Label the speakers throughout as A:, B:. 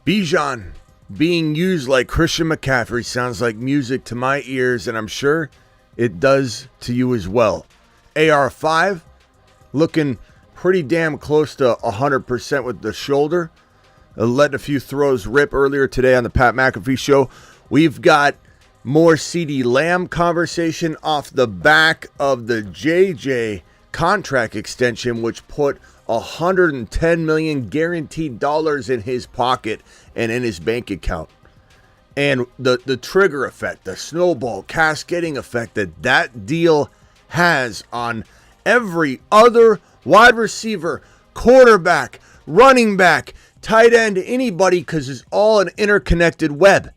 A: Bijan being used like Christian McCaffrey sounds like music to my ears, and I'm sure it does to you as well. AR5 looking pretty damn close to 100% with the shoulder. Letting a few throws rip earlier today on the Pat McAfee show. We've got more CeeDee Lamb conversation off the back of the JJ contract extension, which put $110 million guaranteed dollars in his pocket and in his bank account. And the trigger effect, the snowball cascading effect that deal has on every other wide receiver, quarterback, running back, tight end, anybody, because it's all an interconnected web.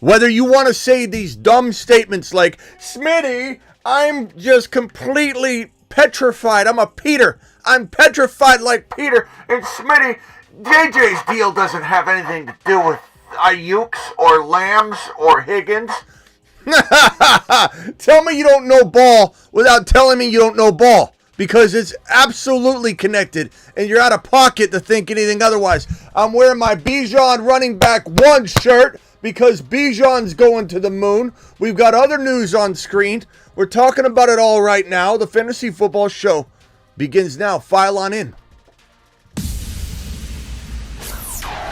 A: Whether you want to say these dumb statements like, Smitty, I'm just completely petrified. I'm a Peter. I'm petrified like Peter. And Smitty, JJ's deal doesn't have anything to do with Aiyuk's or Lamb's or Higgins. Tell me you don't know ball without telling me you don't know ball. Because it's absolutely connected, and you're out of pocket to think anything otherwise. I'm wearing my Bijan running back 1 shirt because Bijan's going to the moon. We've got other news on screen. We're talking about it all right now. The Fantasy Football Show begins now. File on in.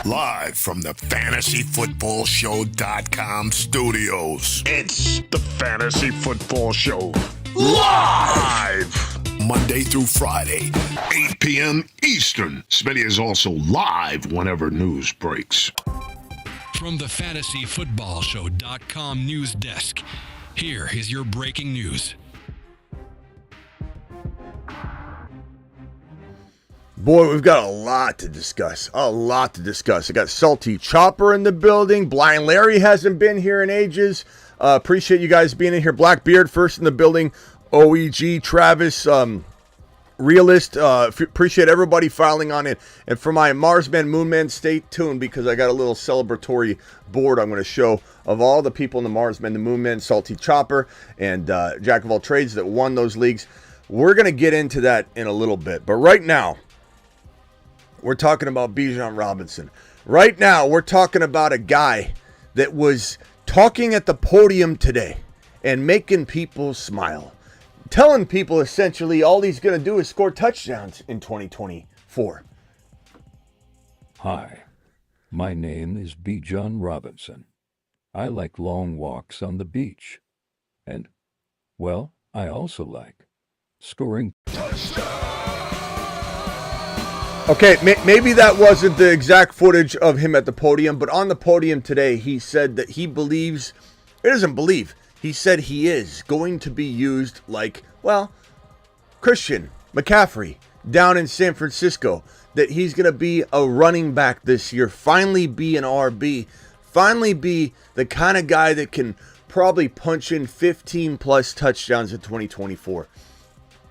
B: Live from the FantasyFootballShow.com studios. It's the Fantasy Football Show. Live! Monday through Friday, 8 p.m. Eastern. Smitty is also live whenever news breaks.
C: From the FantasyFootballShow.com news desk, here is your breaking news.
A: Boy, we've got a lot to discuss. I got Salty Chopper in the building. Blind Larry hasn't been here in ages. Appreciate you guys being in here. Blackbeard first in the building. OEG, Travis, Realist, appreciate everybody filing on in. And for my Marsman, Moonman, stay tuned because I got a little celebratory board I'm going to show of all the people in the Marsman, the Moonman, Salty Chopper, and Jack of all trades that won those leagues. We're going to get into that in a little bit. But right now, we're talking about Bijan Robinson. Right now, we're talking about a guy that was talking at the podium today and making people smile. Telling people essentially all he's going to do is score touchdowns in 2024.
D: Hi, my name is Bijan Robinson. I like long walks on the beach. And, well, I also like scoring.
A: Okay, maybe that wasn't the exact footage of him at the podium, but on the podium today, he said that he believes, he doesn't believe, he said he is going to be used like, well, Christian McCaffrey down in San Francisco. That he's going to be a running back this year, finally be an RB, finally be the kind of guy that can probably punch in 15-plus touchdowns in 2024.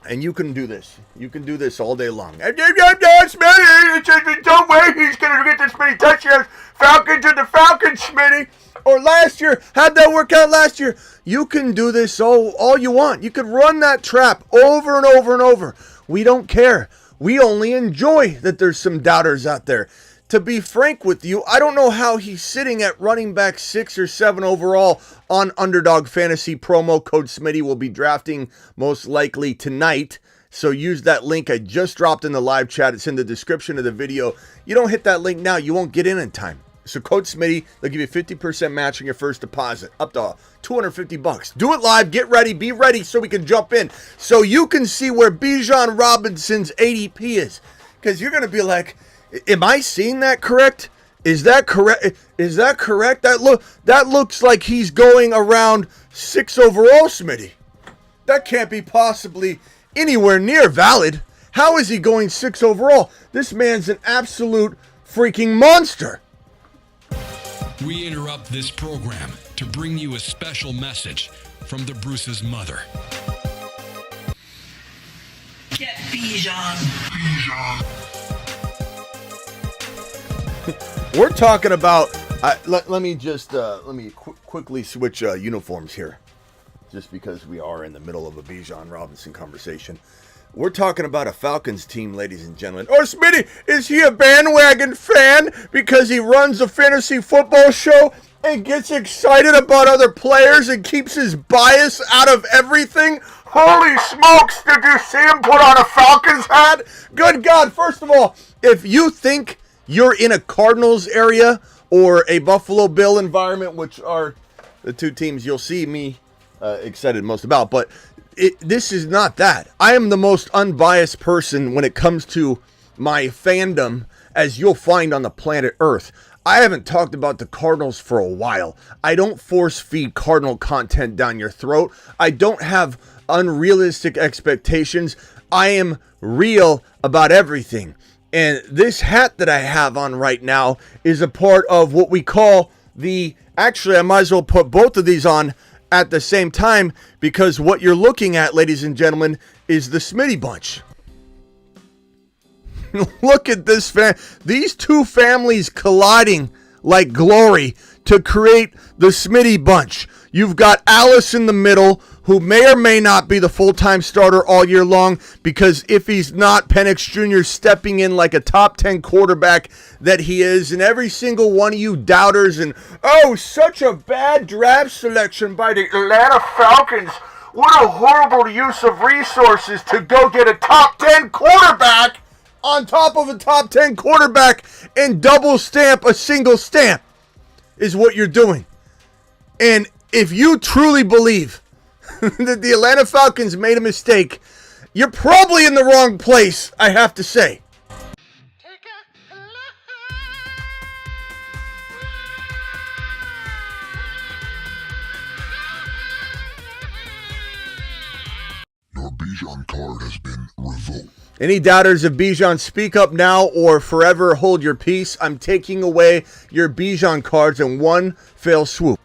A: And you can do this. You can do this all day long. Smitty, don't wait, he's going to get this many touchdowns. Falcons are the Falcons, Smitty. Or last year, how'd that work out last year? You can do this all you want. You could run that trap over and over and over. We don't care. We only enjoy that there's some doubters out there. To be frank with you, I don't know how he's sitting at running back 6 or 7 overall on Underdog Fantasy. Promo code Smitty will be drafting most likely tonight. So use that link I just dropped in the live chat. It's in the description of the video. You don't hit that link now, you won't get in time. So code Smitty, they'll give you 50% match on your first deposit, up to $250. Do it live, get ready, be ready so we can jump in. So you can see where Bijan Robinson's ADP is. Because you're going to be like, am I seeing that correct? Is that correct? That looks like he's going around 6 overall, Smitty. That can't be possibly anywhere near valid. How is he going 6 overall? This man's an absolute freaking monster.
C: We interrupt this program to bring you a special message from the Bruce's mother.
E: Get Bijan.
A: We're talking about. Let me quickly switch uniforms here, just because we are in the middle of a Bijan Robinson conversation. We're talking about a Falcons team, ladies and gentlemen. Or Smitty, is he a bandwagon fan because he runs a fantasy football show and gets excited about other players and keeps his bias out of everything? Holy smokes, did you see him put on a Falcons hat? Good God, first of all, if you think you're in a Cardinals area or a Buffalo Bill environment, which are the two teams you'll see me excited most about, but this is not that. I am the most unbiased person when it comes to my fandom, as you'll find on the planet Earth. I haven't talked about the Cardinals for a while. I don't force feed Cardinal content down your throat. I don't have unrealistic expectations. I am real about everything. And this hat that I have on right now is a part of what we call actually, I might as well put both of these on at the same time, because what you're looking at, ladies and gentlemen, is the Smitty bunch. Look at this these two families colliding like glory to create the Smitty bunch. You've got Alice in the middle, who may or may not be the full-time starter all year long, because if he's not, Penix Jr. stepping in like a top 10 quarterback that he is, and every single one of you doubters and, oh, such a bad draft selection by the Atlanta Falcons. What a horrible use of resources to go get a top 10 quarterback on top of a top 10 quarterback and double stamp a single stamp is what you're doing. And if you truly believe that the Atlanta Falcons made a mistake, you're probably in the wrong place, I have to say.
B: Your Bijan card has been revoked.
A: Any doubters of Bijan, speak up now or forever hold your peace. I'm taking away your Bijan cards in one fell swoop.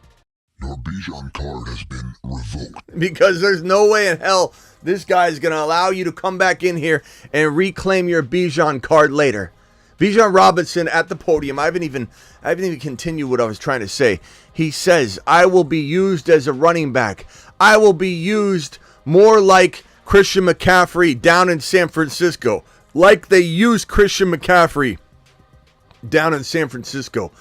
B: Your Bijan card has been revoked.
A: Because there's no way in hell this guy is going to allow you to come back in here and reclaim your Bijan card later. Bijan Robinson at the podium. I haven't even continued what I was trying to say. He says, I will be used as a running back. I will be used more like Christian McCaffrey down in San Francisco. Like they used Christian McCaffrey down in San Francisco.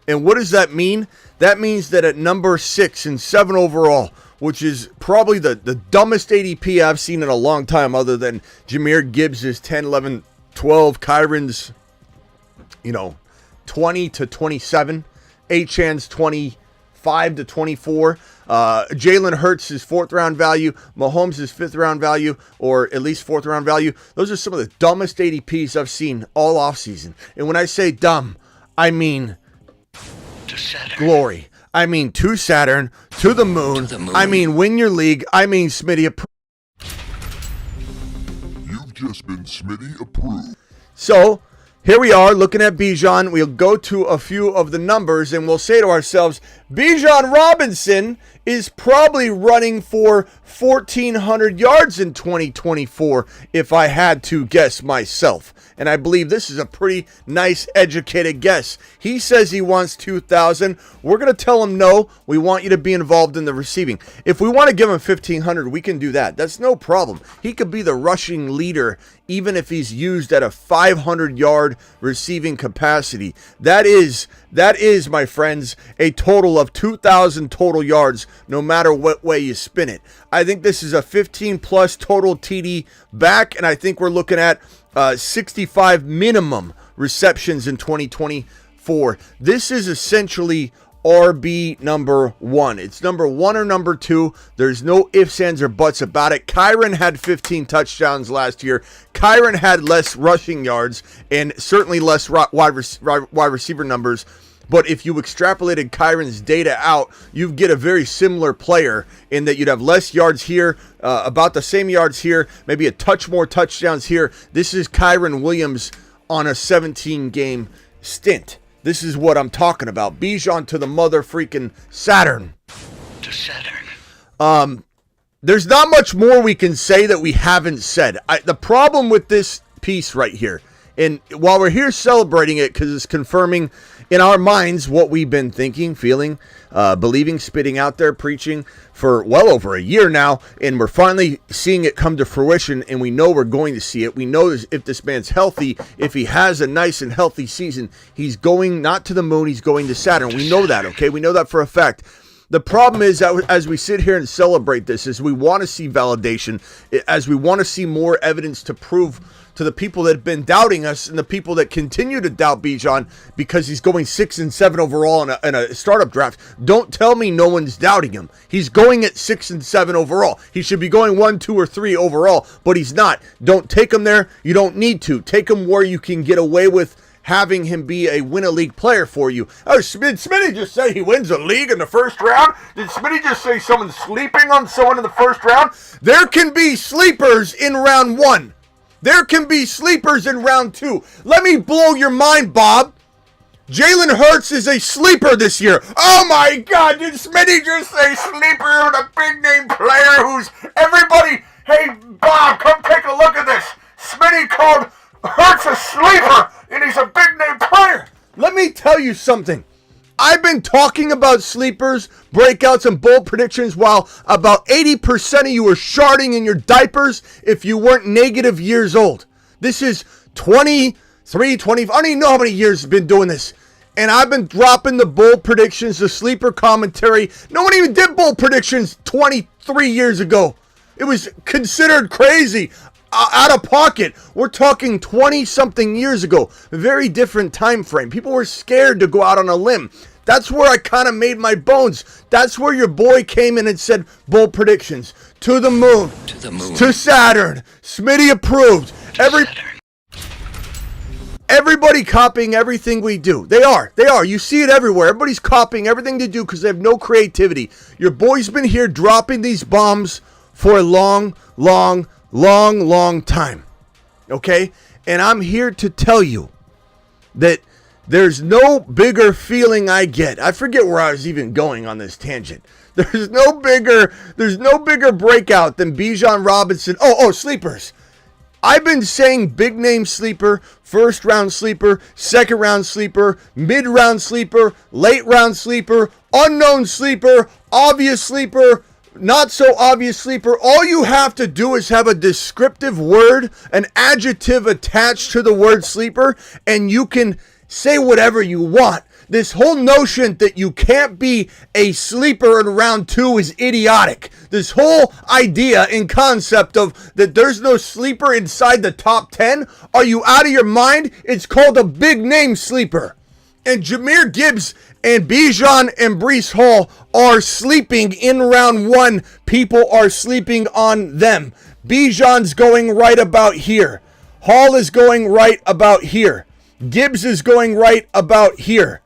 A: And what does that mean? That means that at number 6 and 7 overall, which is probably the dumbest ADP I've seen in a long time, other than Jahmyr Gibbs' 10, 11, 12, Kyron's, 20 to 27, Achan's 25 to 24, Jalen Hurts' 4th round value, Mahomes' 5th round value, or at least 4th round value. Those are some of the dumbest ADPs I've seen all offseason. And when I say dumb, I mean glory. I mean to Saturn, to the moon. I mean win your league. I mean Smitty
B: You've just been Smitty approved.
A: So here we are looking at Bijan. We'll go to a few of the numbers and we'll say to ourselves, Bijan Robinson is probably running for 1,400 yards in 2024 if I had to guess myself. And I believe this is a pretty nice, educated guess. He says he wants 2,000. We're going to tell him no. We want you to be involved in the receiving. If we want to give him 1,500, we can do that. That's no problem. He could be the rushing leader even if he's used at a 500-yard receiving capacity. That is, my friends, a total of 2,000 total yards, no matter what way you spin it. I think this is a 15-plus total TD back, and I think we're looking at 65 minimum receptions in 2024. This is essentially RB number 1. It's number 1 or number 2. There's no ifs, ands, or buts about it. Kyron had 15 touchdowns last year. Kyron had less rushing yards and certainly less wide receiver numbers. But if you extrapolated Kyron's data out, you get a very similar player in that you'd have less yards here, about the same yards here, maybe a touch more touchdowns here. This is Kyron Williams on a 17-game stint. This is what I'm talking about. Bijan to the mother freaking Saturn.
E: To Saturn.
A: There's not much more we can say that we haven't said. The problem with this piece right here, And while we're here celebrating it, because it's confirming in our minds what we've been thinking, feeling, believing, spitting out there, preaching for well over a year now, and we're finally seeing it come to fruition, and we know we're going to see it. We know if this man's healthy, if he has a nice and healthy season, he's going not to the moon, he's going to Saturn. We know that, okay? We know that for a fact. The problem is that as we sit here and celebrate this, is we want to see validation, as we want to see more evidence to prove to the people that have been doubting us and the people that continue to doubt Bijan because he's going 6 and 7 overall in a startup draft. Don't tell me no one's doubting him. He's going at 6 and 7 overall. He should be going 1, 2, or 3 overall, but he's not. Don't take him there. You don't need to. Take him where you can get away with having him be a win-a-league player for you. Oh, did Smitty just say he wins a league in the first round? Did Smitty just say someone's sleeping on someone in the first round? There can be sleepers in round 1. There can be sleepers in round 2. Let me blow your mind, Bob. Jalen Hurts is a sleeper this year. Oh my God, did Smitty just say sleeper with a big-name player who's everybody... Hey, Bob, come take a look at this. Smitty called Hurts a sleeper, and he's a big-name player. Let me tell you something. I've been talking about sleepers, breakouts, and bold predictions while about 80% of you were sharding in your diapers if you weren't negative years old. This is 23, 20, I don't even know how many years I've been doing this. And I've been dropping the bold predictions, the sleeper commentary. No one even did bold predictions 23 years ago. It was considered crazy. Out of pocket. We're talking 20-something years ago. A very different time frame. People were scared to go out on a limb. That's where I kind of made my bones. That's where your boy came in and said bold predictions. To the moon.
E: To the moon.
A: To Saturn. Smitty approved. Everybody copying everything we do. They are. You see it everywhere. Everybody's copying everything they do because they have no creativity. Your boy's been here dropping these bombs for a long time, okay? And I'm here to tell you that there's no bigger feeling I get. I forget where I was even going on this tangent. There's no bigger breakout than Bijan Robinson. Oh, sleepers. I've been saying big name sleeper, first round sleeper, second round sleeper, mid round sleeper, late round sleeper, unknown sleeper, obvious sleeper, not so obvious sleeper. All you have to do is have a descriptive word, an adjective attached to the word sleeper, and you can say whatever you want. This whole notion that you can't be a sleeper in round 2 is idiotic. This whole idea and concept of that there's no sleeper inside the top 10, are you out of your mind? It's called a big name sleeper. And Jahmyr Gibbs and Bijan and Breece Hall are sleeping in round 1. People are sleeping on them. Bijan's going right about here. Hall is going right about here. Gibbs is going right about here.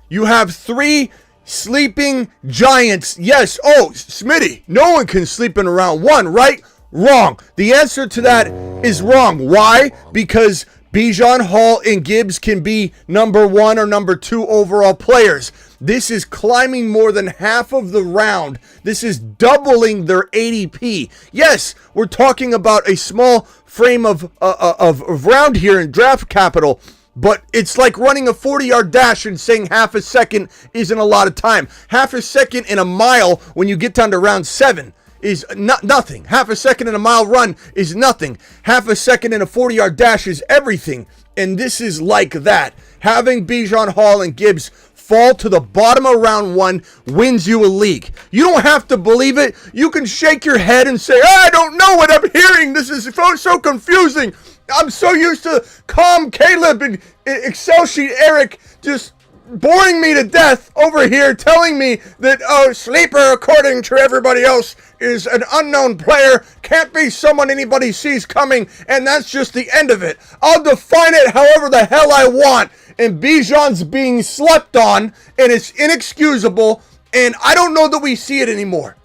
A: You have 3 sleeping giants. Yes. Oh, Smitty, no one can sleep in round 1, right? Wrong. The answer to that is wrong. Why? Because Bijan, Hall, and Gibbs can be number 1 or number 2 overall players. This is climbing more than half of the round. This is doubling their ADP. Yes, we're talking about a small frame of round here in draft capital, but it's like running a 40-yard dash and saying half a second isn't a lot of time. Half a second in a mile when you get down to round 7 is nothing. Half a second in a mile run is nothing. Half a second in a 40-yard dash is everything. And this is like that. Having Bijan, Hall, and Gibbs fall to the bottom of round 1 wins you a league. You don't have to believe it. You can shake your head and say, I don't know what I'm hearing. This is so confusing. I'm so used to calm Caleb and Excel sheet Eric just boring me to death over here telling me that, sleeper, according to everybody else, is an unknown player, can't be someone anybody sees coming, and that's just the end of it. I'll define it however the hell I want, and Bijan's being slept on, and it's inexcusable, and I don't know that we see it anymore.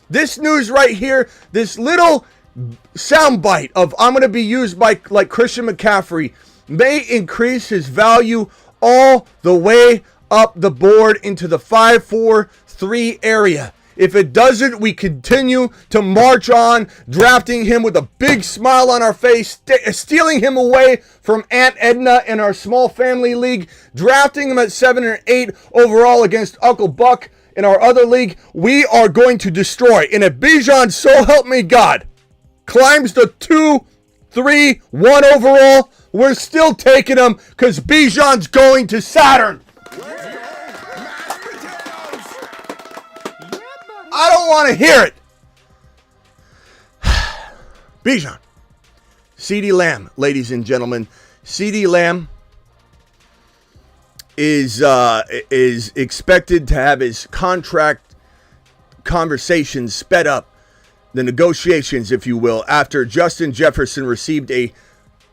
A: This news right here, this little soundbite of I'm going to be used by like Christian McCaffrey may increase his value all the way up the board into the 5-4-3 area. If it doesn't, we continue to march on, drafting him with a big smile on our face, stealing him away from Aunt Edna in our small family league, drafting him at 7 or 8 overall against Uncle Buck in our other league. We are going to destroy. And if Bijan, so help me God, climbs to 2, 3, 1 overall, we're still taking him because Bijan's going to Saturn. I don't want to hear it. Bijan. CeeDee Lamb, ladies and gentlemen. CeeDee Lamb is expected to have his contract conversations sped up, the negotiations, if you will, after Justin Jefferson received a,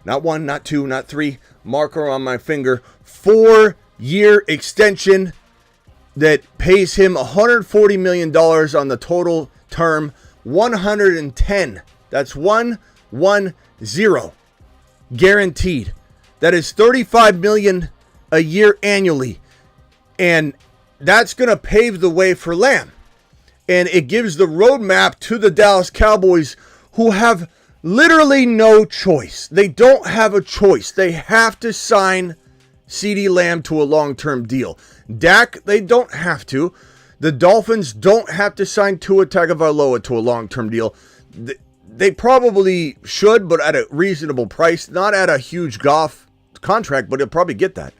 A: not 1, not 2, not 3, marker on my finger, 4-year extension that pays him $140 million on the total term, 110. That's 110 guaranteed. That is $35 million a year annually. And that's going to pave the way for Lamb. And it gives the roadmap to the Dallas Cowboys, who have literally no choice. They don't have a choice. They have to sign CeeDee Lamb to a long-term deal. Dak, they don't have to. The Dolphins don't have to sign Tua Tagovailoa to a long-term deal. They probably should, but at a reasonable price. Not at a huge Goff contract, but he'll probably get that.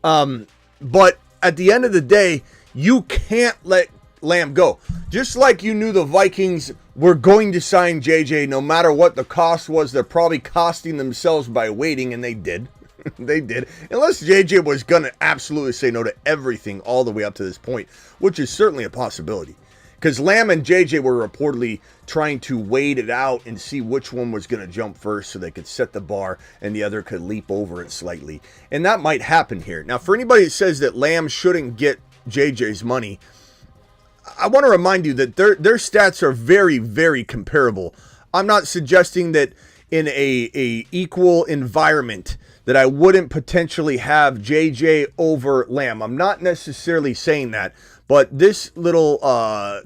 A: But at the end of the day, you can't let Lamb go. Just like you knew the Vikings were going to sign JJ no matter what the cost was, they're probably costing themselves by waiting, and they did. They did. Unless JJ was going to absolutely say no to everything all the way up to this point, which is certainly a possibility. Because Lamb and JJ were reportedly trying to wait it out and see which one was going to jump first so they could set the bar and the other could leap over it slightly. And that might happen here. Now, for anybody that says that Lamb shouldn't get JJ's money, I want to remind you that their stats are very, very comparable. I'm not suggesting that in a equal environment that I wouldn't potentially have JJ over Lamb. I'm not necessarily saying that, but this little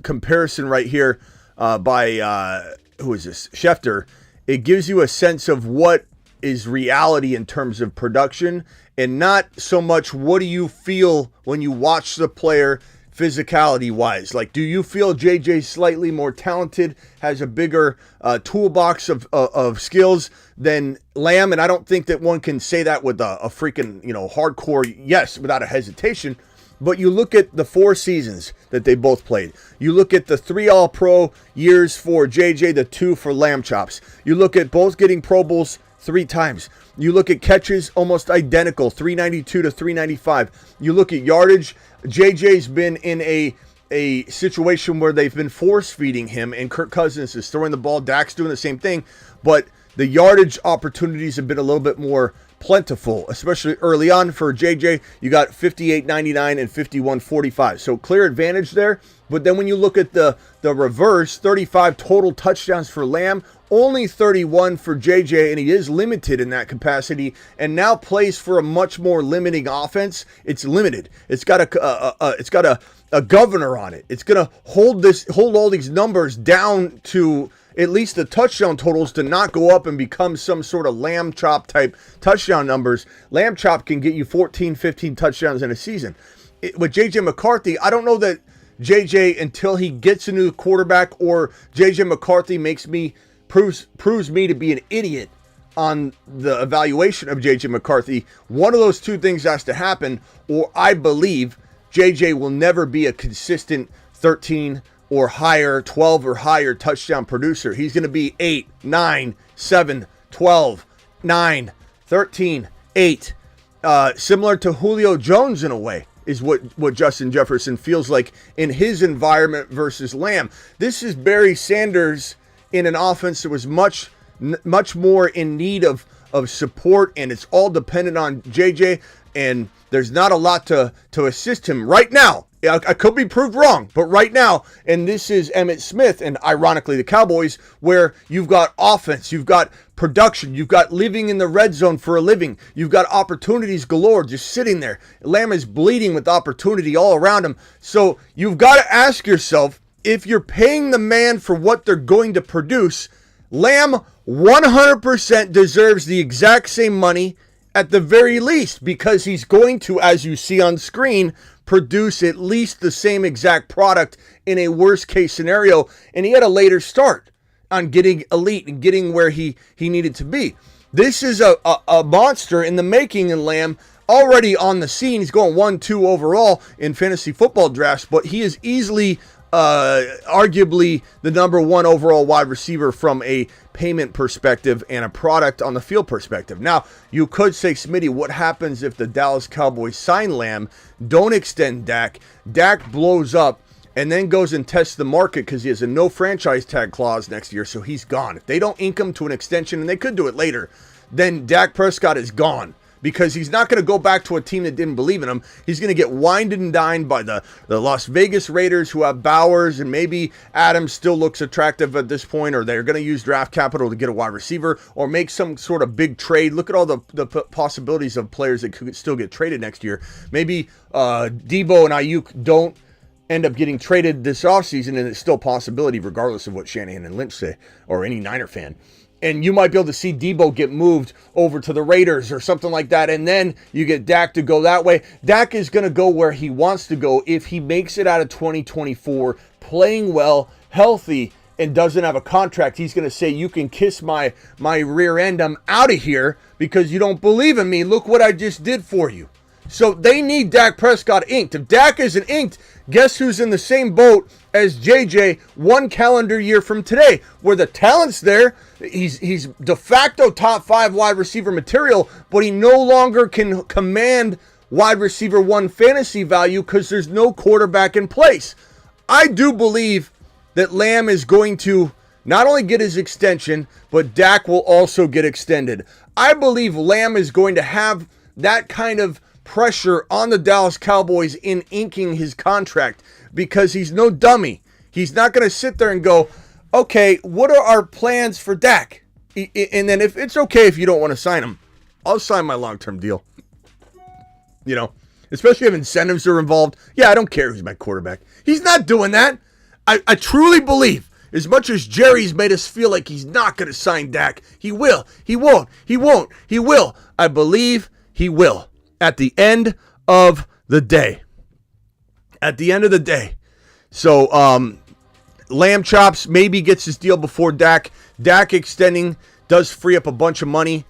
A: comparison right here by, who is this? Schefter, it gives you a sense of what is reality in terms of production and not so much what do you feel when you watch the player physicality-wise. Like, do you feel JJ slightly more talented, has a bigger toolbox of skills than Lamb? And I don't think that one can say that with a freaking, hardcore yes, without a hesitation. But you look at the 4 seasons that they both played. You look at the 3 All-Pro years for JJ, the 2 for Lamb Chops. You look at both getting Pro Bowls 3 times. You look at catches almost identical, 392 to 395. You look at yardage. JJ's been in a situation where they've been force-feeding him, and Kirk Cousins is throwing the ball. Dak's doing the same thing, but the yardage opportunities have been a little bit more plentiful, especially early on. For JJ, you got 58.99 and 51.45, so clear advantage there. But then when you look at the reverse, 35 total touchdowns for Lamb, only 31 for JJ, and he is limited in that capacity, and now plays for a much more limiting offense. It's limited. It's got a governor on it. It's gonna hold all these numbers down to at least the touchdown totals to not go up and become some sort of Lamb Chop type touchdown numbers. Lamb Chop can get you 14, 15 touchdowns in a season. With JJ McCarthy, I don't know that JJ, until he gets a new quarterback or JJ McCarthy proves me to be an idiot on the evaluation of JJ McCarthy. One of those two things has to happen, or I believe JJ will never be a consistent 13 or higher, 12 or higher touchdown producer. He's going to be 8, 9, 7, 12, 9, 13, 8. Similar to Julio Jones in a way is what Justin Jefferson feels like in his environment versus Lamb. This is Barry Sanders in an offense that was much more in need of support, and it's all dependent on JJ, and there's not a lot to assist him right now. I could be proved wrong, but right now, and this is Emmitt Smith and ironically the Cowboys, where you've got offense, you've got production, you've got living in the red zone for a living, you've got opportunities galore just sitting there. Lamb is bleeding with opportunity all around him. So you've got to ask yourself, if you're paying the man for what they're going to produce, Lamb 100% deserves the exact same money at the very least, because he's going to, as you see on screen, produce at least the same exact product in a worst case scenario. And he had a later start on getting elite and getting where he needed to be. This is a monster in the making in Lamb, already on the scene. He's going 1-2 overall in fantasy football drafts, but he is easily arguably the number one overall wide receiver from a payment perspective and a product on the field perspective. Now, you could say, Smitty, what happens if the Dallas Cowboys sign Lamb, don't extend Dak, Dak blows up, and then goes and tests the market because he has a no franchise tag clause next year, so he's gone. If they don't ink him to an extension, and they could do it later, then Dak Prescott is gone, because he's not going to go back to a team that didn't believe in him. He's going to get wined and dined by the Las Vegas Raiders, who have Bowers, and maybe Adams still looks attractive at this point, or they're going to use draft capital to get a wide receiver or make some sort of big trade. Look at all the possibilities of players that could still get traded next year. Maybe Debo and Aiyuk don't end up getting traded this offseason, and it's still a possibility regardless of what Shanahan and Lynch say, or any Niner fan. And you might be able to see Debo get moved over to the Raiders or something like that, and then you get Dak to go that way. Dak is going to go where he wants to go if he makes it out of 2024 playing well, healthy, and doesn't have a contract. He's going to say, you can kiss my rear end, I'm out of here because you don't believe in me. Look what I just did for you. So they need Dak Prescott inked. If Dak isn't inked, guess who's in the same boat as JJ 1 calendar year from today, where the talent's there. He's de facto top 5 wide receiver material, but he no longer can command wide receiver 1 fantasy value because there's no quarterback in place. I do believe that Lamb is going to not only get his extension, but Dak will also get extended. I believe Lamb is going to have that kind of pressure on the Dallas Cowboys in inking his contract, because he's no dummy. He's not going to sit there and go, okay, what are our plans for Dak? And then if it's okay if you don't want to sign him, I'll sign my long-term deal. You know, especially if incentives are involved. Yeah, I don't care who's my quarterback. He's not doing that. I truly believe, as much as Jerry's made us feel like he's not going to sign Dak, he will. He won't. He won't. He will. I believe he will. At the end of the day. At the end of the day. So, Lamb chops, maybe gets his deal before Dak. Dak extending does free up a bunch of money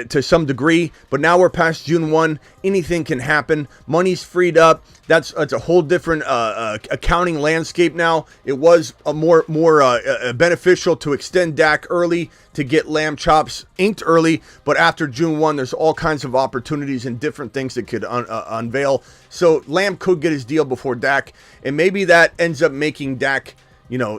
A: to some degree, but now we're past June 1. Anything can happen. Money's freed up. That's a whole different accounting landscape now. It was a more beneficial to extend Dak early to get Lamb chops inked early, but after June 1, there's all kinds of opportunities and different things that could unveil. So Lamb could get his deal before Dak, and maybe that ends up making Dak,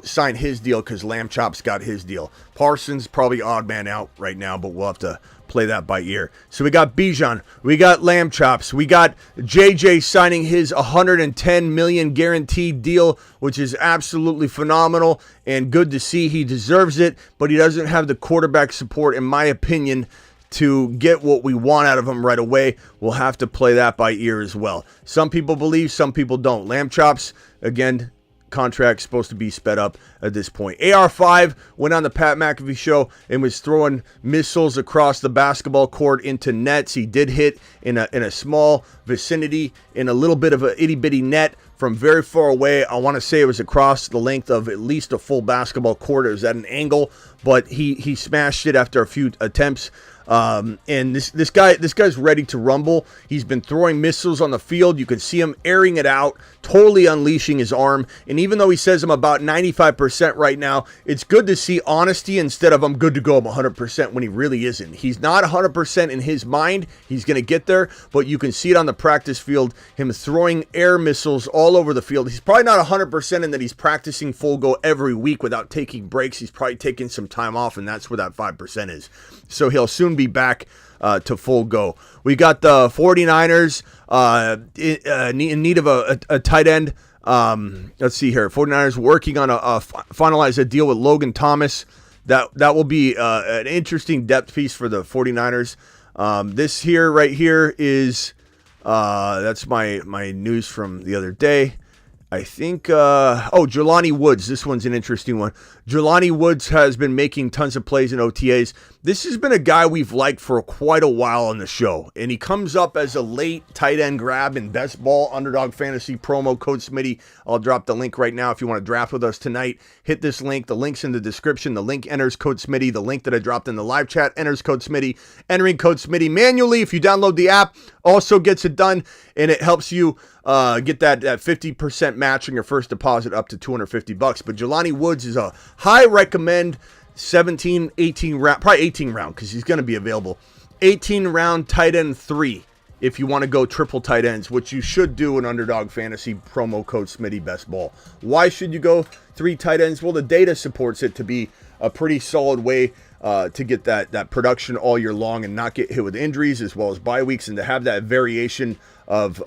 A: sign his deal because Lamb chops got his deal. Parsons probably odd man out right now, but we'll have to play that by ear. So we got Bijan, we got Lamb chops, we got JJ signing his $110 million guaranteed deal, which is absolutely phenomenal and good to see. He deserves it, but he doesn't have the quarterback support, in my opinion, to get what we want out of him right away. We'll have to play that by ear as well. Some people believe, some people don't. Lamb chops, again, contract supposed to be sped up at this point. AR5 went on the Pat McAfee show and was throwing missiles across the basketball court into nets. He did hit in a small vicinity in a little bit of an itty bitty net from very far away. I want to say it was across the length of at least a full basketball court. It was at an angle, but he smashed it after a few attempts. And this guy's ready to rumble. He's been throwing missiles on the field. You can see him airing it out, totally unleashing his arm. And even though he says I'm about 95% right now, it's good to see honesty instead of I'm good to go, I'm 100% when he really isn't. He's not 100% in his mind. He's going to get there, but you can see it on the practice field, him throwing air missiles all over the field. He's probably not 100% in that he's practicing full go every week without taking breaks. He's probably taking some time off, and that's where that 5% is. So he'll soon be back to full go. We got the 49ers in need of a tight end. Let's see here. 49ers working on finalize a deal with Logan Thomas. That will be an interesting depth piece for the 49ers. This here right here is that's my news from the other day. I think, Jelani Woods. This one's an interesting one. Jelani Woods has been making tons of plays in OTAs. This has been a guy we've liked for quite a while on the show, and he comes up as a late tight end grab in Best Ball Underdog Fantasy promo code Smitty. I'll drop the link right now if you want to draft with us tonight. Hit this link. The link's in the description. The link enters code Smitty. The link that I dropped in the live chat enters code Smitty. Entering code Smitty manually if you download the app also gets it done, and it helps you get that 50% match on your first deposit up to $250. But Jelani Woods is a high recommend 17, 18 round, probably 18 round because he's going to be available. 18 round tight end 3 if you want to go triple tight ends, which you should do in Underdog Fantasy promo code Smitty Best Ball. Why should you go 3 tight ends? Well, the data supports it to be a pretty solid way to get that production all year long and not get hit with injuries as well as bye weeks, and to have that variation of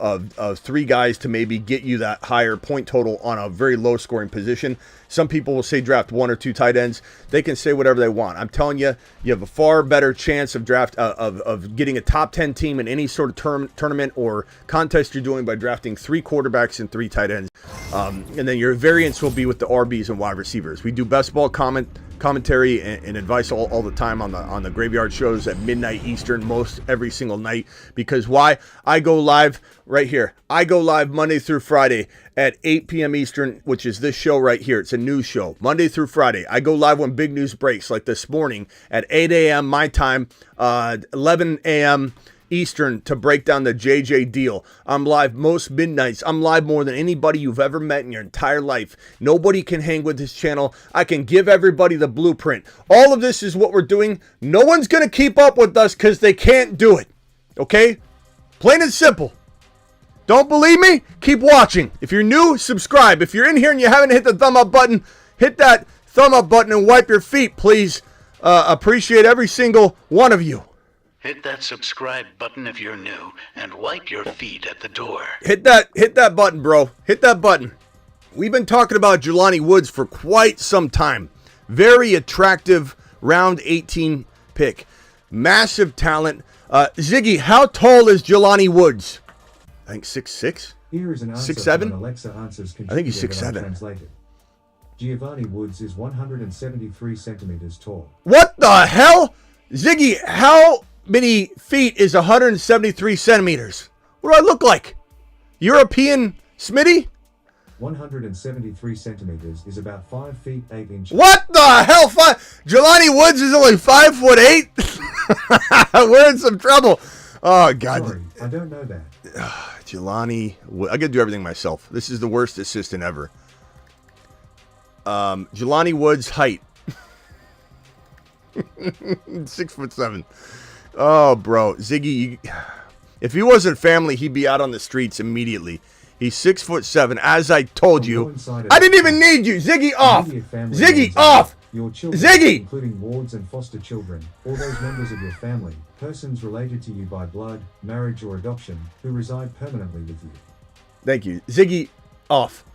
A: 3 guys to maybe get you that higher point total on a very low scoring position. Some people will say draft 1 or 2 tight ends. They can say whatever they want. I'm telling you, you have a far better chance of of getting a top 10 team in any sort of tournament or contest you're doing by drafting 3 quarterbacks and 3 tight ends. And then your variance will be with the RBs and wide receivers. We do best ball commentary and advice all the time on the graveyard shows at midnight Eastern most every single night. Because why? I go live right here. I go live Monday through Friday at 8 p.m. Eastern, which is this show right here. It's a news show. Monday through Friday. I go live when big news breaks, like this morning at 8 a.m. my time, 11 a.m. Eastern to break down the JJ deal. I'm live most midnights. I'm live more than anybody you've ever met in your entire life. Nobody can hang with this channel. I can give everybody the blueprint. All of this is what we're doing. No one's going to keep up with us because they can't do it. Okay? Plain and simple. Don't believe me? Keep watching. If you're new, subscribe. If you're in here and you haven't hit the thumb up button, hit that thumb up button and wipe your feet, please. Appreciate every single one of you.
E: Hit that subscribe button if you're new, and wipe your feet at the door.
A: Hit that button, bro. Hit that button. We've been talking about Jelani Woods for quite some time. Very attractive round 18 pick. Massive talent. Ziggy, how tall is Jelani Woods? I think 6'6".
F: Here is an answer
A: 6'7".
F: from Alexa Answers
A: I think he's
F: Contributor that I
A: 6'7".
F: translated. Jelani Woods is 173 centimeters tall.
A: What the hell? Ziggy, how many feet is 173 centimeters? What do I look like? European Smitty?
F: 173 centimeters is about 5 feet 8 inches.
A: What the hell? Jelani Woods is only 5'8". We're in some trouble. Oh God.
F: Sorry, I don't know that.
A: Jelani, I gotta do everything myself. This is the worst assistant ever. Jelani Woods' height. 6'7". Oh, bro, Ziggy, if he wasn't family, he'd be out on the streets immediately. He's 6'7". As I told you, I didn't even need you. Ziggy off. Ziggy off.
F: Your children,
A: Ziggy,
F: including wards and foster children, all those members of your family, persons related to you by blood, marriage, or adoption, who reside permanently with you.
A: Thank you, Ziggy off.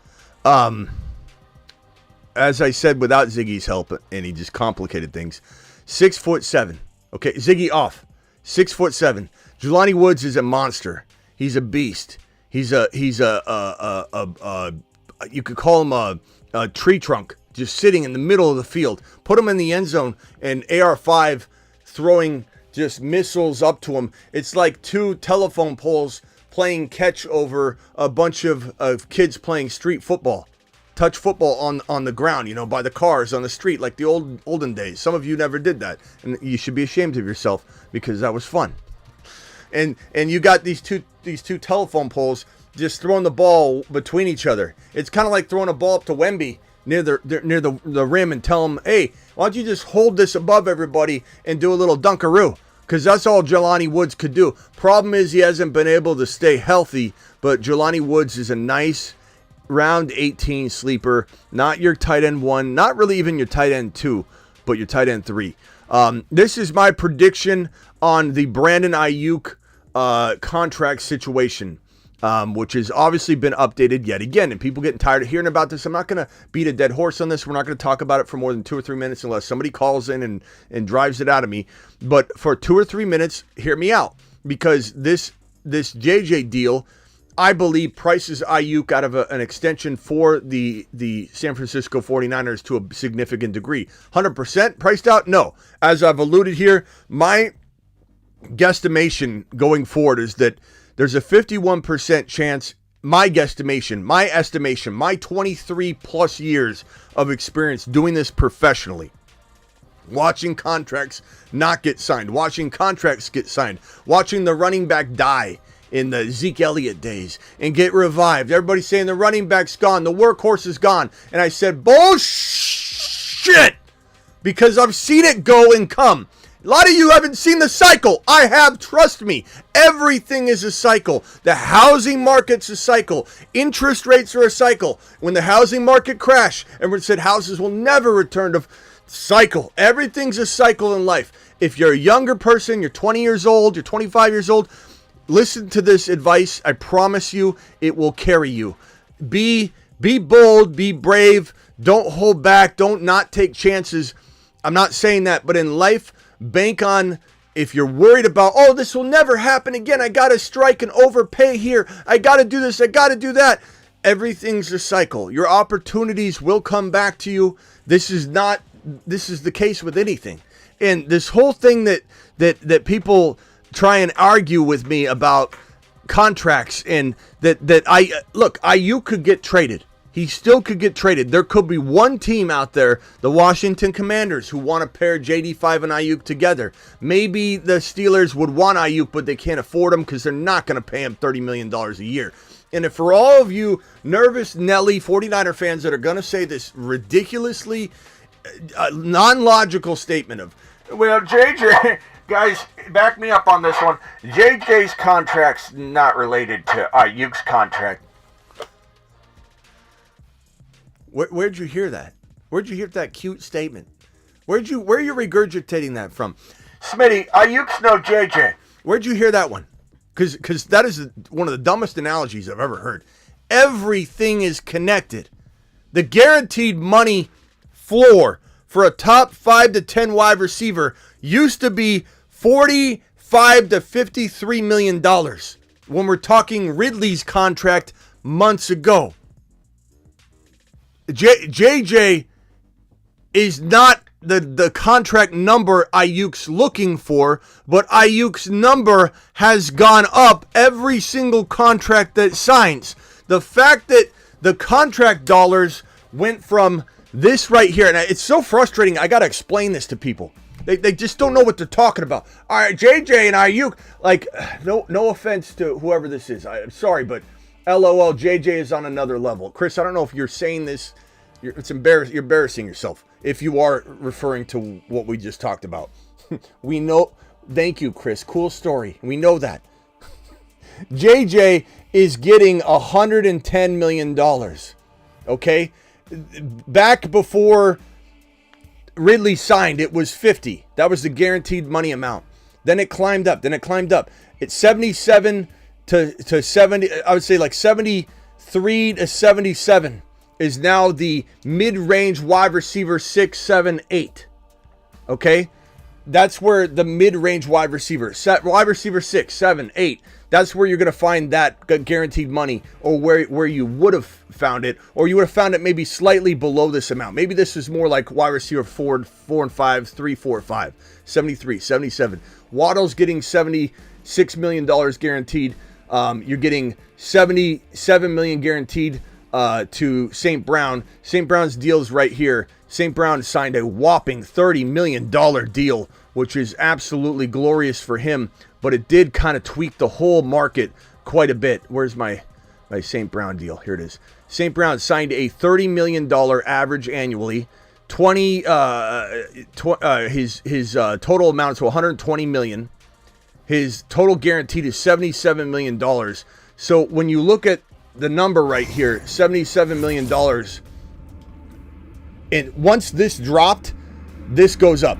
A: As I said, without Ziggy's help, and he just complicated things. 6'7". Okay, Ziggy off. 6'7". Jelani Woods is a monster. He's a beast. He's a you could call him a tree trunk, just sitting in the middle of the field. Put him in the end zone and AR5 throwing just missiles up to him. It's like 2 telephone poles playing catch over a bunch of kids playing street football. Touch football on the ground, by the cars on the street, like the olden days. Some of you never did that, and you should be ashamed of yourself because that was fun. And you got these two telephone poles just throwing the ball between each other. It's kind of like throwing a ball up to Wemby near the rim and tell him, hey, why don't you just hold this above everybody and do a little dunkaroo? Because that's all Jelani Woods could do. Problem is he hasn't been able to stay healthy, but Jelani Woods is a nice round 18 sleeper, not your tight end 1, not really even your tight end 2, but your tight end 3. This is my prediction on the Brandon Aiyuk contract situation, which has obviously been updated yet again, and people getting tired of hearing about this. I'm not going to beat a dead horse on this. We're not going to talk about it for more than 2 or 3 minutes unless somebody calls in and drives it out of me. But for 2 or 3 minutes, hear me out, because this JJ deal I believe, prices Aiyuk out of an extension for the San Francisco 49ers to a significant degree. 100% priced out? No. As I've alluded here, my guesstimation going forward is that there's a 51% chance, my estimation, my 23 plus years of experience doing this professionally, watching contracts not get signed, watching contracts get signed, watching the running back die in the Zeke Elliott days and get revived. Everybody's saying the running back's gone, the workhorse is gone. And I said, bullshit, because I've seen it go and come. A lot of you haven't seen the cycle. I have, trust me. Everything is a cycle. The housing market's a cycle. Interest rates are a cycle. When the housing market crashed, everyone said houses will never return to cycle. Everything's a cycle in life. If you're a younger person, you're 20 years old, you're 25 years old, listen to this advice. I promise you it will carry you. Be bold, be brave. Don't hold back. Don't not take chances. I'm not saying that, but in life, bank on, if you're worried about, oh, this will never happen again, I got to strike and overpay here, I got to do this, I got to do that. Everything's a cycle. Your opportunities will come back to you. This is the case with anything. And this whole thing that people try and argue with me about contracts and that Aiyuk could get traded. He still could get traded. There could be one team out there, the Washington Commanders, who want to pair JD5 and Aiyuk together. Maybe the Steelers would want Aiyuk, but they can't afford him because they're not going to pay him $30 million a year. And if for all of you nervous Nelly 49er fans that are going to say this ridiculously non-logical statement of, well, JJ, guys, back me up on this one. JJ's contract's not related to Aiyuk's contract. Where'd you hear that? Where'd you hear that cute statement? Where are you regurgitating that from? Smitty, Aiyuk's no JJ. Where'd you hear that one? Because that is one of the dumbest analogies I've ever heard. Everything is connected. The guaranteed money floor for a top 5 to 10 wide receiver used to be $45 to $53 million when we're talking Ridley's contract months ago. JJ is not the contract number Aiyuk's looking for, but Aiyuk's number has gone up every single contract that signs. The fact that the contract dollars went from this right here, and it's so frustrating, I got to explain this to people. They just don't know what they're talking about. All right, JJ and Aiyuk, like, no offense to whoever this is. I'm sorry, but LOL, JJ is on another level. Chris, I don't know if you're saying this. You're embarrassing yourself if you are referring to what we just talked about. We know. Thank you, Chris. Cool story. We know that. JJ is getting $110 million. Okay? Back before Ridley signed, it was 50. That was the guaranteed money amount. Then it climbed up. It's 77 to 70. I would say like 73 to 77 is now the mid-range wide receiver 6, 7, 8. Okay? That's where the mid-range wide receiver 6, 7, 8. That's where you're going to find that guaranteed money, or where you would have found it, or you would have found it maybe slightly below this amount. Maybe this is more like wide receiver 4 and 5, 3, 4, 5, 73, 77. Waddle's getting $76 million guaranteed. You're getting $77 million guaranteed to St. Brown. St. Brown's deal is right here. St. Brown signed a whopping $30 million deal, which is absolutely glorious for him, but it did kind of tweak the whole market quite a bit. Where's my St. Brown deal? Here it is. St. Brown signed a $30 million average annually. His total amount to $120 million. His total guaranteed is $77 million. So when you look at the number right here, $77 million, and once this dropped, this goes up.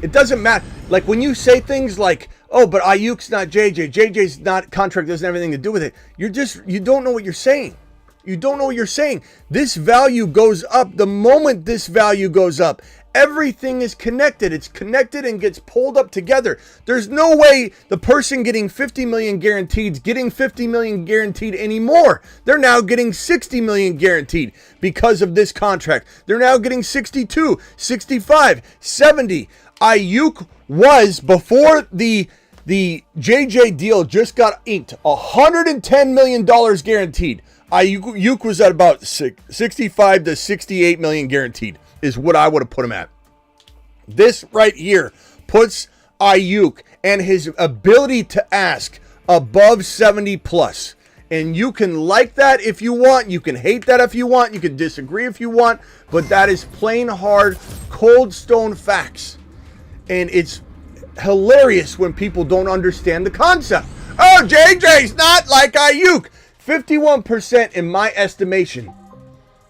A: It doesn't matter. Like when you say things like, oh, but Aiyuk's not JJ. JJ's not contract, doesn't have anything to do with it. You don't know what you're saying. You don't know what you're saying. This value goes up. The moment this value goes up, Everything is connected. It's connected and gets pulled up together. There's no way the person getting 50 million guaranteed is getting 50 million guaranteed anymore. They're now getting 60 million guaranteed because of this contract. They're now getting 62, 65, 70. Aiyuk was, before the JJ deal just got inked, $110 million guaranteed. Aiyuk was at about 65 to 68 million guaranteed is what I would have put him at. This right here puts Aiyuk and his ability to ask above 70 plus. And you can like that if you want. You can hate that if you want. You can disagree if you want. But that is plain hard, cold stone facts. And it's hilarious when people don't understand the concept. Oh, JJ's not like Aiyuk. 51% in my estimation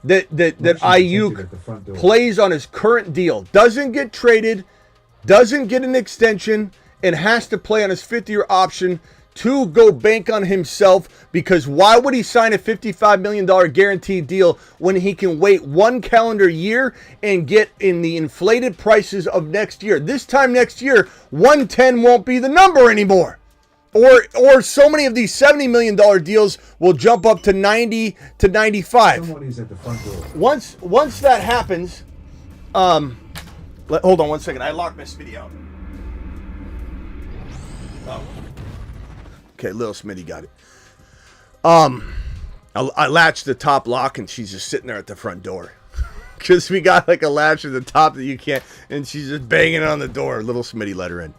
A: that Aiyuk plays on his current deal, doesn't get traded, doesn't get an extension, and has to play on his fifth-year option to go bank on himself, because why would he sign a $55 million guaranteed deal when he can wait 1 calendar year and get in the inflated prices of next year? This time next year, 110 won't be the number anymore. Or so many of these $70 million deals will jump up to 90 to 95.
F: Someone is at the front door.
A: Once that happens, hold on 1 second. I locked my Smitty out. Oh. Okay, little Smitty got it. I latched the top lock and she's just sitting there at the front door. Because we got like a latch at the top that you can't, and she's just banging on the door. Little Smitty let her in.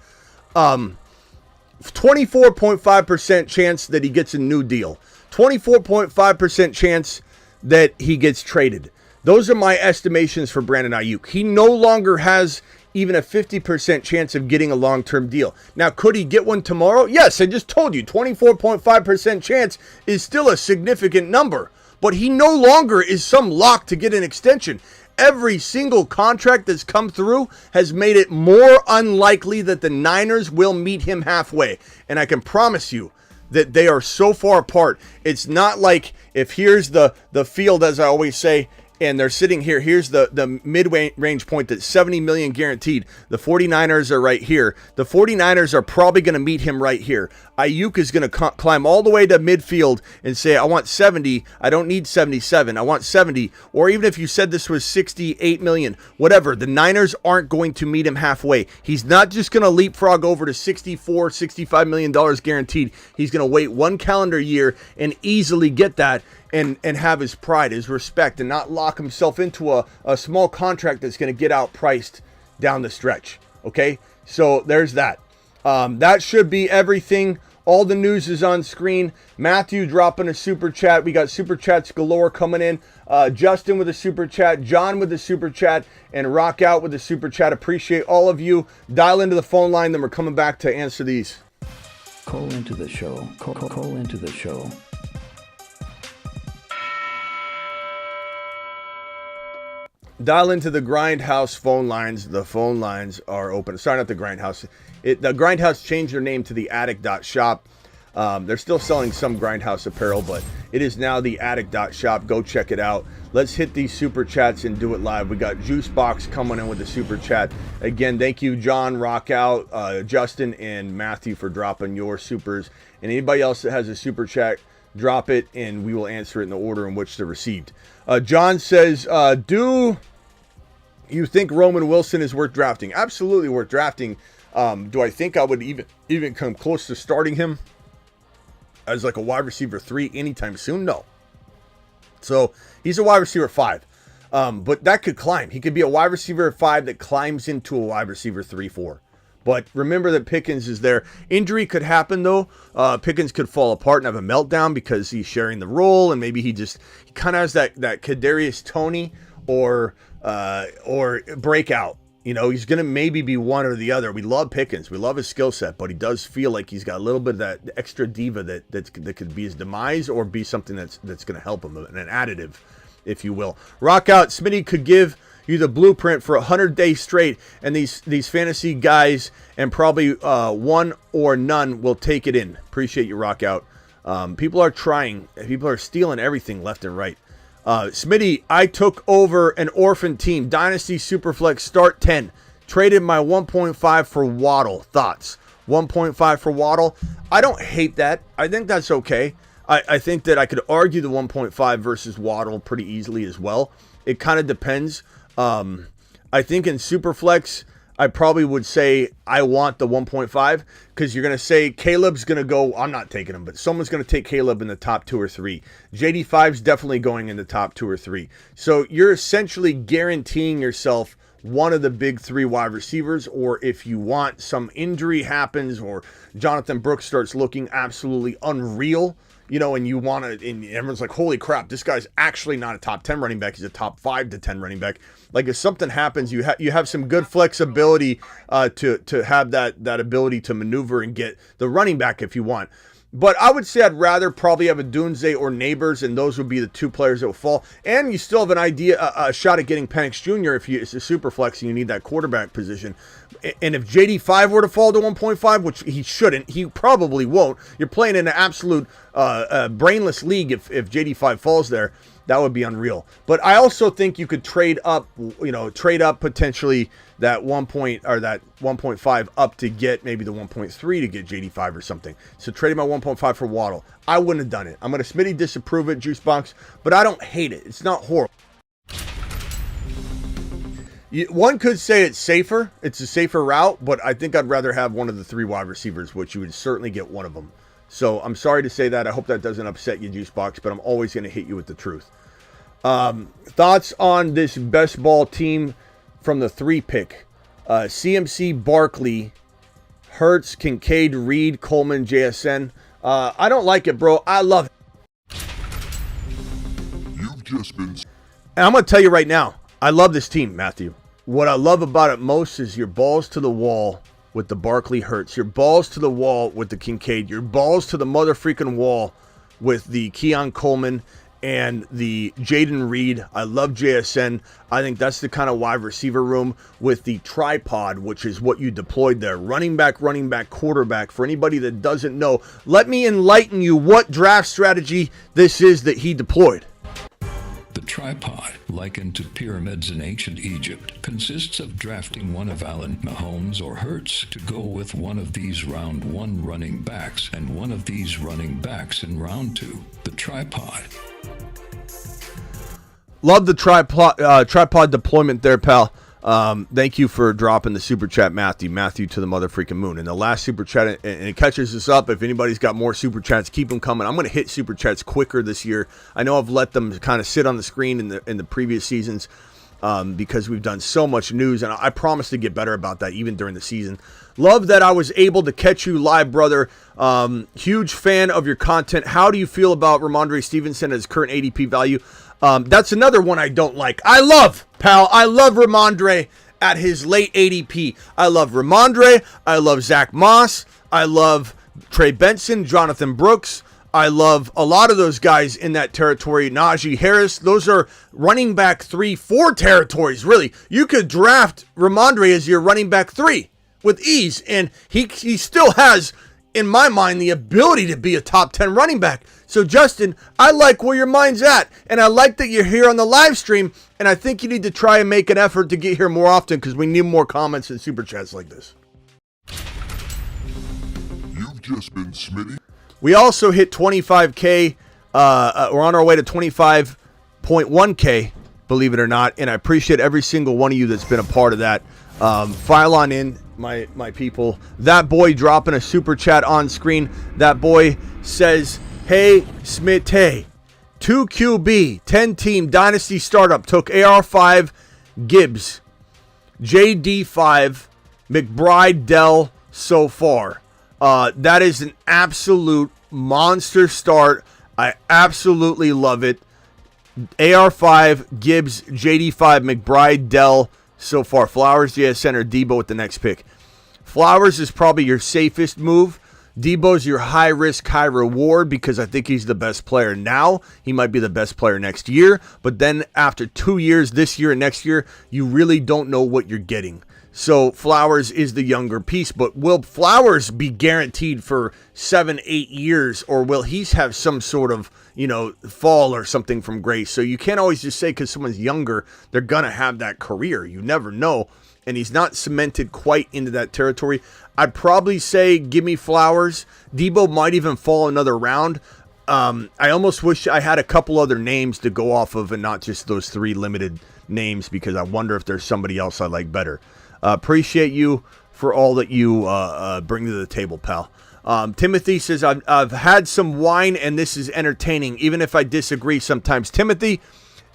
A: 24.5% chance that he gets a new deal. 24.5% chance that he gets traded. Those are my estimations for Brandon Aiyuk. He no longer has even a 50% chance of getting a long-term deal. Now, could he get one tomorrow? Yes, I just told you, 24.5% chance is still a significant number. But he no longer is some lock to get an extension. Every single contract that's come through has made it more unlikely that the Niners will meet him halfway. And I can promise you that they are so far apart. It's not like if here's the field, as I always say, and they're sitting here. Here's the mid-range point that's 70 million guaranteed. The 49ers are right here. The 49ers are probably going to meet him right here. Aiyuk is going to climb all the way to midfield and say, I want 70. I don't need 77. I want 70. Or even if you said this was 68 million, whatever, the Niners aren't going to meet him halfway. He's not just going to leapfrog over to 64, 65 million dollars guaranteed. He's going to wait 1 calendar year and easily get that. And have his pride, his respect, and not lock himself into a small contract that's going to get outpriced down the stretch. Okay, so there's that. That should be everything. All the news is on screen. Matthew dropping a super chat. We got super chats galore coming in. Justin with a super chat. John with a super chat. And Rock Out with a super chat. Appreciate all of you. Dial into the phone line. Then we're coming back to answer these.
D: Call into the show. Call into the show.
A: Dial into the Grindhouse phone lines. The phone lines are open. Sorry, not the Grindhouse. The Grindhouse changed their name to the Attic.shop. They're still selling some Grindhouse apparel, but it is now the Attic.shop. Go check it out. Let's hit these super chats and do it live. We got Juicebox coming in with the super chat. Again, thank you, John, Rock Out, Justin, and Matthew for dropping your supers. And anybody else that has a super chat, drop it, and we will answer it in the order in which they're received. John says, do you think Roman Wilson is worth drafting? Absolutely worth drafting. Do I think I would even come close to starting him as like a wide receiver 3 anytime soon? No. So he's a wide receiver 5. But that could climb. He could be a wide receiver 5 that climbs into a wide receiver 3-4. But remember that Pickens is there. Injury could happen, though. Pickens could fall apart and have a meltdown because he's sharing the role, and maybe he kind of has that Kadarius Toney or breakout. You know, he's going to maybe be one or the other. We love Pickens. We love his skill set, but he does feel like he's got a little bit of that extra diva that could be his demise or be something that's going to help him, an additive, if you will. Rock Out. Smitty could give you the blueprint for 100 days straight, and these fantasy guys and probably one or none will take it in. Appreciate you, Rock Out. People are trying. People are stealing everything left and right. Smitty, I took over an orphan team. Dynasty Superflex start 10. Traded my 1.5 for Waddle. Thoughts? 1.5 for Waddle. I don't hate that. I think that's okay. I think that I could argue the 1.5 versus Waddle pretty easily as well. It kind of depends. I think in Superflex, I probably would say I want the 1.5 because you're going to say Caleb's going to go. I'm not taking him, but someone's going to take Caleb in the top 2 or 3. JD5's definitely going in the top 2 or 3. So you're essentially guaranteeing yourself one of the big 3 wide receivers, or if you want some injury happens or Jonathan Brooks starts looking absolutely unreal, and you want to, and everyone's like, holy crap, this guy's actually not a top 10 running back. He's a top 5 to 10 running back. Like if something happens, you have some good flexibility to have that ability to maneuver and get the running back if you want. But I would say I'd rather probably have a Dunze or Neighbors, and those would be the 2 players that will fall. And you still have an idea, a shot at getting Penix Jr. if it's a super flex and you need that quarterback position. And if JD5 were to fall to 1.5, which he shouldn't, he probably won't. You're playing in an absolute brainless league if JD5 falls there. That would be unreal. But I also think you could trade up potentially that 1.5 up to get maybe the 1.3 to get JD5 or something. So trading my 1.5 for Waddle. I wouldn't have done it. I'm going to Smitty disapprove it, Juicebox, but I don't hate it. It's not horrible. One could say it's safer. It's a safer route, but I think I'd rather have one of the 3 wide receivers, which you would certainly get one of them. So I'm sorry to say that. I hope that doesn't upset you, Juicebox, but I'm always going to hit you with the truth. Thoughts on this best ball team from the 3 pick? CMC, Barkley, Hurts, Kincaid, Reed, Coleman, JSN. I don't like it, bro. I love it.
B: You've just been...
A: And I'm going to tell you right now, I love this team, Matthew. What I love about it most is your balls to the wall with the Barkley Hurts, your balls to the wall with the Kincaid, your balls to the mother freaking wall with the Keon Coleman and the Jaden Reed. I love JSN. I think that's the kind of wide receiver room with the tripod, which is what you deployed there. Running back, quarterback. For anybody that doesn't know, let me enlighten you what draft strategy this is that he deployed.
D: The tripod, likened to pyramids in ancient Egypt, consists of drafting one of Allen, Mahomes, or Hurts to go with one of these round 1 running backs and one of these running backs in round 2. The tripod.
A: Love the tripod deployment there, pal. Thank you for dropping the super chat, Matthew to the mother freaking moon. And the last super chat, and it catches us up. If anybody's got more super chats, keep them coming. I'm going to hit super chats quicker this year. I know I've let them kind of sit on the screen in the previous seasons because we've done so much news, and I promise to get better about that even during the season. Love that I was able to catch you live, brother. Huge fan of your content. How do you feel about Ramondre Stevenson at his current ADP value? That's another one I don't like. I love Ramondre at his late ADP. I love Ramondre. I love Zach Moss. I love Trey Benson, Jonathan Brooks. I love a lot of those guys in that territory. Najee Harris. Those are running back 3, 4 territories, really. You could draft Ramondre as your running back 3 with ease, and he still has, in my mind, the ability to be a top 10 running back. So, Justin, I like where your mind's at, and I like that you're here on the live stream, and I think you need to try and make an effort to get here more often because we need more comments and super chats like this.
B: You've just been Smitty.
A: We also hit 25K. We're on our way to 25.1K, believe it or not, and I appreciate every single one of you that's been a part of that. File on in, my people. That boy dropping a super chat on screen. That boy says, hey, Smitty, 2 QB, 10-team dynasty startup took AR5, Gibbs, JD5, McBride, Dell so far. That is an absolute monster start. I absolutely love it. AR5, Gibbs, JD5, McBride, Dell so far. Flowers, JSN, or Debo with the next pick. Flowers is probably your safest move. Debo's your high risk, high reward because I think he's the best player now. He might be the best player next year, but then after 2 years, this year and next year, you really don't know what you're getting. So Flowers is the younger piece, but will Flowers be guaranteed for 7-8 years, or will he have some sort of, fall or something from grace? So you can't always just say because someone's younger, they're going to have that career. You never know. And he's not cemented quite into that territory. I'd probably say give me Flowers. Debo might even fall another round. I almost wish I had a couple other names to go off of and not just those 3 limited names, because I wonder if there's somebody else I like better. Appreciate you for all that you bring to the table, pal. Timothy says, I've had some wine and this is entertaining, even if I disagree sometimes. Timothy,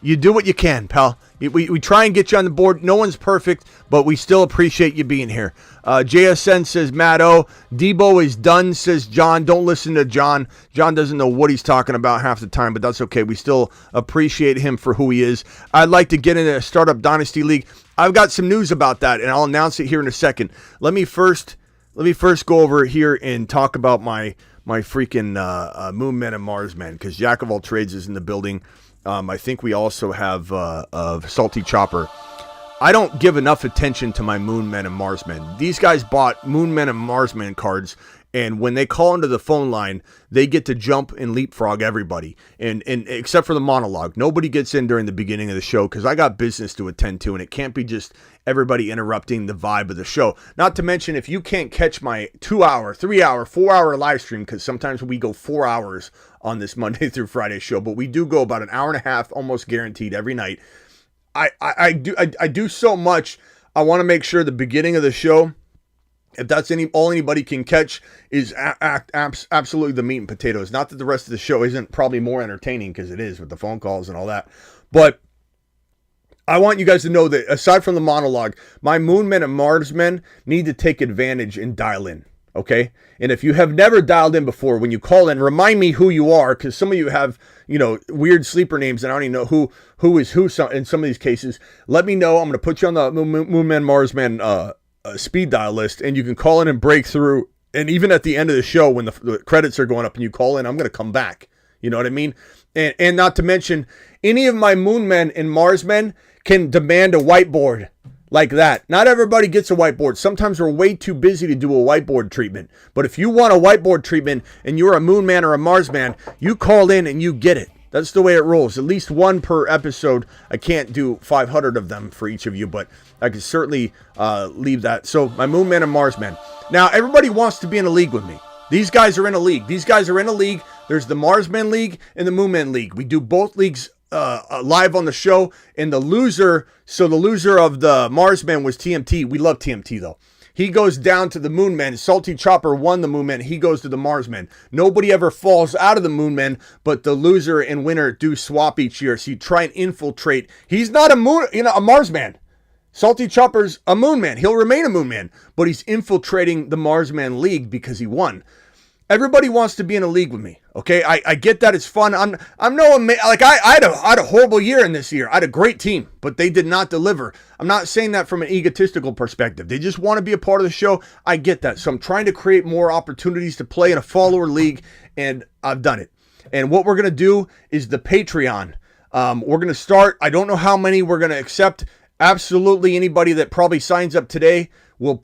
A: you do what you can, pal. We try and get you on the board. No one's perfect, but we still appreciate you being here. JSN says, Matt O. Debo is done, says John. Don't listen to John. John doesn't know what he's talking about half the time, but that's okay. We still appreciate him for who he is. I'd like to get into a Startup Dynasty League. I've got some news about that, and I'll announce it here in a second. Let me first go over here and talk about my freaking Moon Men and Mars Men, because Jack of all trades is in the building. I think we also have Salty Chopper. I don't give enough attention to my Moon Men and Mars Men. These guys bought Moon Men and Mars Men cards, and when they call into the phone line, they get to jump and leapfrog everybody, and except for the monologue. Nobody gets in during the beginning of the show because I got business to attend to, and it can't be just everybody interrupting the vibe of the show. Not to mention, if you can't catch my 2-hour, 3-hour, 4-hour live stream, because sometimes we go 4 hours on this Monday through Friday show, but we do go about an hour and a half, almost guaranteed every night. I do so much. I want to make sure the beginning of the show, if that's all anybody can catch, is absolutely the meat and potatoes. Not that the rest of the show isn't probably more entertaining, because it is with the phone calls and all that. But I want you guys to know that aside from the monologue, my Moon Men and Mars Men need to take advantage and dial in. Okay? And if you have never dialed in before, when you call in, remind me who you are, because some of you have, weird sleeper names, and I don't even know who is who in some of these cases. Let me know. I'm going to put you on the Moon Men, Mars Men speed dial list, and you can call in and break through. And even at the end of the show, when the credits are going up and you call in, I'm going to come back. You know what I mean? And not to mention, any of my Moon Men and Mars Men can demand a whiteboard. Like that. Not everybody gets a whiteboard. Sometimes we're way too busy to do a whiteboard treatment. But if you want a whiteboard treatment and you're a Moon Man or a Mars Man, you call in and you get it. That's the way it rolls. At least one per episode. I can't do 500 of them for each of you, but I can certainly leave that. So my Moon Man and Mars Man. Now, everybody wants to be in a league with me. These guys are in a league. There's the Mars Men League and the Moon Men League. We do both leagues live on the show, and the loser of the Mars Men was TMT. We love TMT though. He goes down to the Moon Men. Salty Chopper won the Moon Men. He goes to the Mars Men. Nobody ever falls out of the Moon Men, but the loser and winner do swap each year. So you try and infiltrate. He's not a Mars Man. Salty Chopper's a Moon Man. He'll remain a Moon Man, but he's infiltrating the Mars Man League because he won. Everybody wants to be in a league with me. Okay, I get that. It's fun. I'm no like I had a horrible year in this year. I had a great team, but they did not deliver. I'm not saying that from an egotistical perspective. They just want to be a part of the show. I get that. So I'm trying to create more opportunities to play in a follower league, and I've done it. And what we're gonna do is the Patreon. We're gonna start. I don't know how many we're gonna accept. Absolutely anybody that probably signs up today will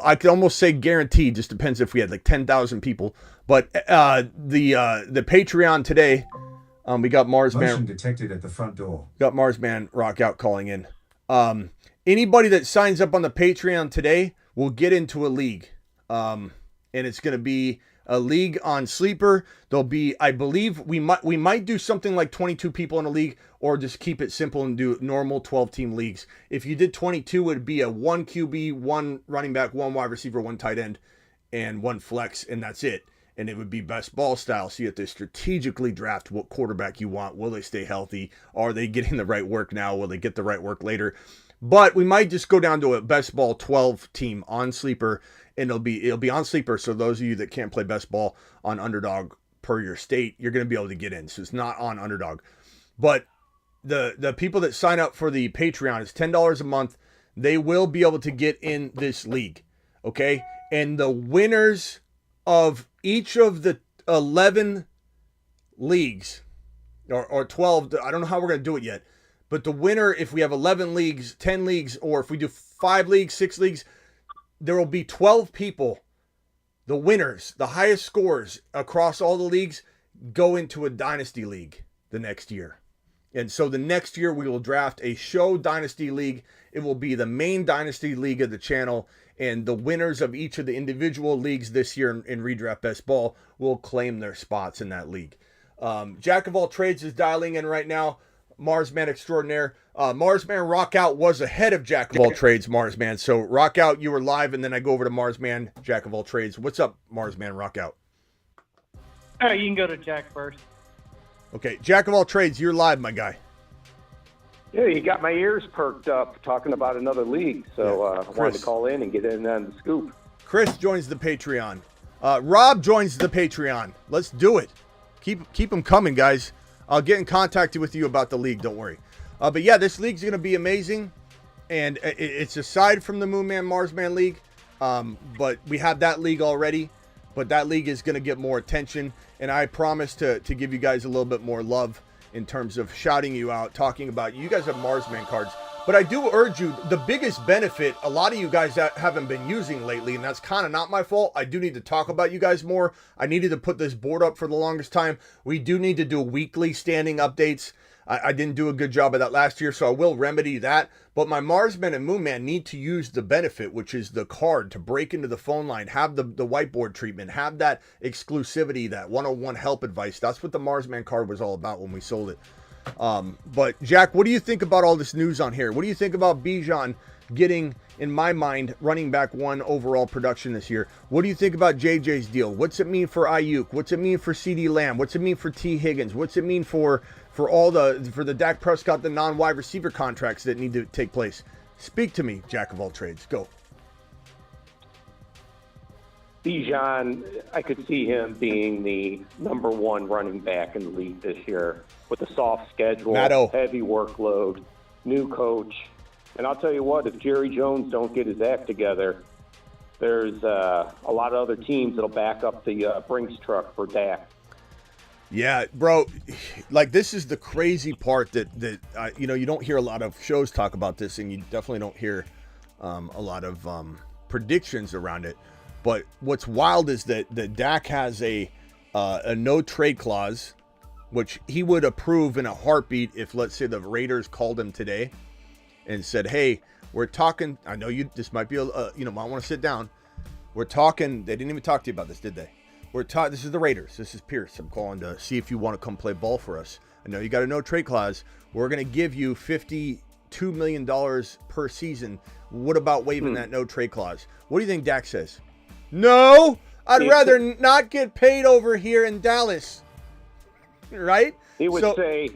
A: I could almost say guaranteed. Just depends if we had like 10,000 people. But the Patreon today, we got Mars
F: Motion
A: Man
F: detected at the front door.
A: Got Mars Man Rock Out calling in. Anybody that signs up on the Patreon today will get into a league, and it's going to be a league on Sleeper. There'll be, I believe, we might do something like 22 people in a league, or just keep it simple and do normal 12-team leagues. If you did 22, it would be a 1 QB, 1 running back, 1 wide receiver, 1 tight end, and 1 flex, and that's it. And it would be best ball style, so you have to strategically draft what quarterback you want. Will they stay healthy? Are they getting the right work now? Will they get the right work later? But we might just go down to a best ball 12 team on Sleeper, and it'll be on Sleeper. So those of you that can't play best ball on Underdog per your state, you're going to be able to get in. So it's not on Underdog. But the people that sign up for the Patreon, it's $10 a month. They will be able to get in this league. Okay? And the winners of each of the 11 leagues, or 12, I don't know how we're going to do it yet, but the winner, if we have 11 leagues, 10 leagues, or if we do 5 leagues, 6 leagues, there will be 12 people, the winners, the highest scores across all the leagues, go into a dynasty league the next year. And so the next year we will draft a show dynasty league. It will be the main dynasty league of the channel, and the winners of each of the individual leagues this year in Redraft Best Ball will claim their spots in that league. Jack of all trades is dialing in right now. Marsman extraordinaire. Marsman Rockout was ahead of Jack of all trades, Marsman. So Rockout, you were live, and then I go over to Marsman, Jack of all trades. What's up, Marsman Rockout?
G: You can go to Jack first.
A: Okay, Jack of all trades, you're live, my guy.
H: Yeah, you got my ears perked up talking about another league, so I wanted to call in and get in on the scoop.
A: Chris joins the Patreon. Rob joins the Patreon. Let's do it. Keep them coming, guys. I'll get in contact with you about the league. Don't worry. But yeah, this league's going to be amazing, and it's aside from the Moon Man Marsman League, but we have that league already. But that league is going to get more attention, and I promise to give you guys a little bit more love in terms of shouting you out, talking about you guys have Marsman cards. But I do urge you, the biggest benefit, a lot of you guys that haven't been using lately, and that's kind of not my fault. I do need to talk about you guys more. I needed to put this board up for the longest time. We do need to do weekly standing updates. I didn't do a good job of that last year, so I will remedy that. But my Marsman and Moonman need to use the benefit, which is the card, to break into the phone line, have the whiteboard treatment, have that exclusivity, that 101 help advice. That's what the Marsman card was all about when we sold it. But Jack, what do you think about all this news on here? What do you think about Bijan getting, in my mind, running back 1 overall production this year? What do you think about JJ's deal? What's it mean for Aiyuk? What's it mean for CeeDee Lamb? What's it mean for T. Higgins? What's it mean for the Dak Prescott, the non-wide receiver contracts that need to take place? Speak to me, Jack of all trades. Go.
H: Bijan, I could see him being the number 1 running back in the league this year with a soft schedule, heavy workload, new coach. And I'll tell you what, if Jerry Jones don't get his act together, there's a lot of other teams that'll back up the Brinks truck for Dak.
A: Yeah, bro, like this is the crazy part that you don't hear a lot of shows talk about this, and you definitely don't hear a lot of predictions around it. But what's wild is that Dak has a no trade clause, which he would approve in a heartbeat if, let's say, the Raiders called him today and said, "Hey, we're talking. I know this might be might want to sit down. We're talking." They didn't even talk to you about this, did they? This is the Raiders. This is Pierce. I'm calling to see if you want to come play ball for us. I know you got a no trade clause. We're going to give you $52 million per season. What about waiving that no trade clause? What do you think Dak says? No, I'd rather not get paid over here in Dallas. Right?
H: He would say,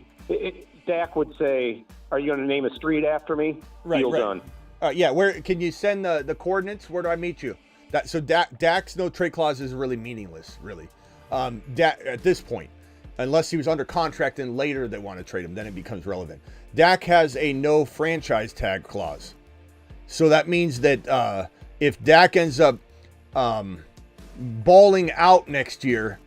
H: Dak would say, "Are you going to name a street after me?"
A: Right,
H: Deal
A: right.
H: done.
A: Yeah, where can you send the coordinates? Where do I meet you? So Dak's no trade clause is really meaningless, really. Dak at this point, unless he was under contract and later they want to trade him, then it becomes relevant. Dak has a no franchise tag clause, so that means that if Dak ends up balling out next year,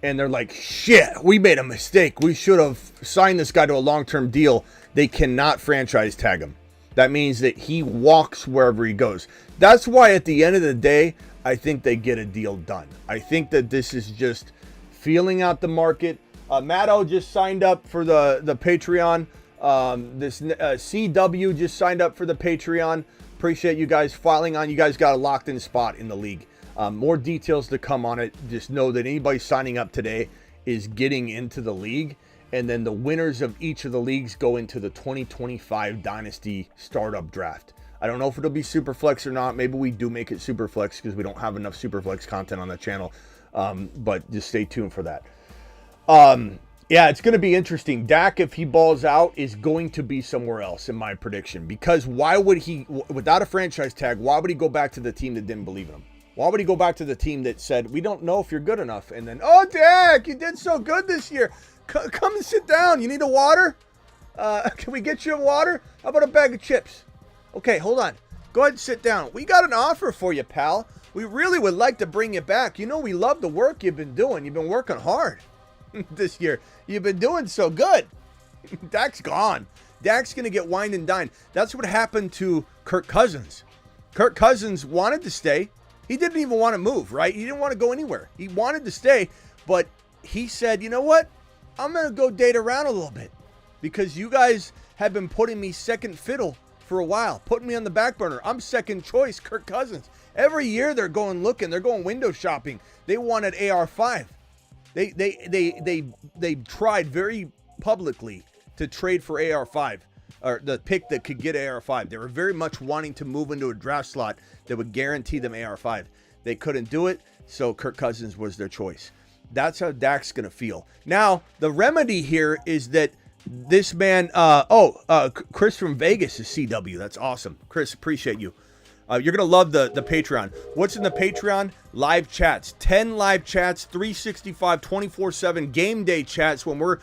A: and they're like, "Shit, we made a mistake. We should have signed this guy to a long-term deal," they cannot franchise tag him. That means that he walks wherever he goes. That's why at the end of the day, I think they get a deal done. I think that this is just feeling out the market. Matto just signed up for the Patreon. CW just signed up for the Patreon. Appreciate you guys filing on. You guys got a locked-in spot in the league. More details to come on it. Just know that anybody signing up today is getting into the league. And then the winners of each of the leagues go into the 2025 Dynasty Startup Draft. I don't know if it'll be Superflex or not. Maybe we do make it Superflex because we don't have enough Superflex content on the channel. But just stay tuned for that. Yeah, it's going to be interesting. Dak, if he balls out, is going to be somewhere else in my prediction. Because why would he, without a franchise tag, why would he go back to the team that didn't believe in him? Why would he go back to the team that said, "We don't know if you're good enough"? And then, "Oh, Dak, you did so good this year. Come and sit down. You need a water? Can we get you a water? How about a bag of chips?" Okay, hold on. Go ahead and sit down. We got an offer for you, pal. We really would like to bring you back. You know, we love the work you've been doing. You've been working hard this year. You've been doing so good. Dak's gone. Dak's going to get wined and dined. That's what happened to Kirk Cousins. Kirk Cousins wanted to stay. He didn't even want to move, right? He didn't want to go anywhere. He wanted to stay, but he said, you know what? I'm going to go date around a little bit because you guys have been putting me second fiddle for a while, putting me on the back burner. I'm second choice, Kirk Cousins. Every year they're going looking. They're going window shopping. They wanted AR5. They tried very publicly to trade for AR5, or the pick that could get AR5. They were very much wanting to move into a draft slot that would guarantee them AR5. They couldn't do it, so Kirk Cousins was their choice. That's how Dak's going to feel. Now, the remedy here is that this man, Chris from Vegas is CW. That's awesome. Chris, appreciate you. You're going to love the Patreon. What's in the Patreon? Live chats. 10 live chats, 365, 24/7 game day chats when we're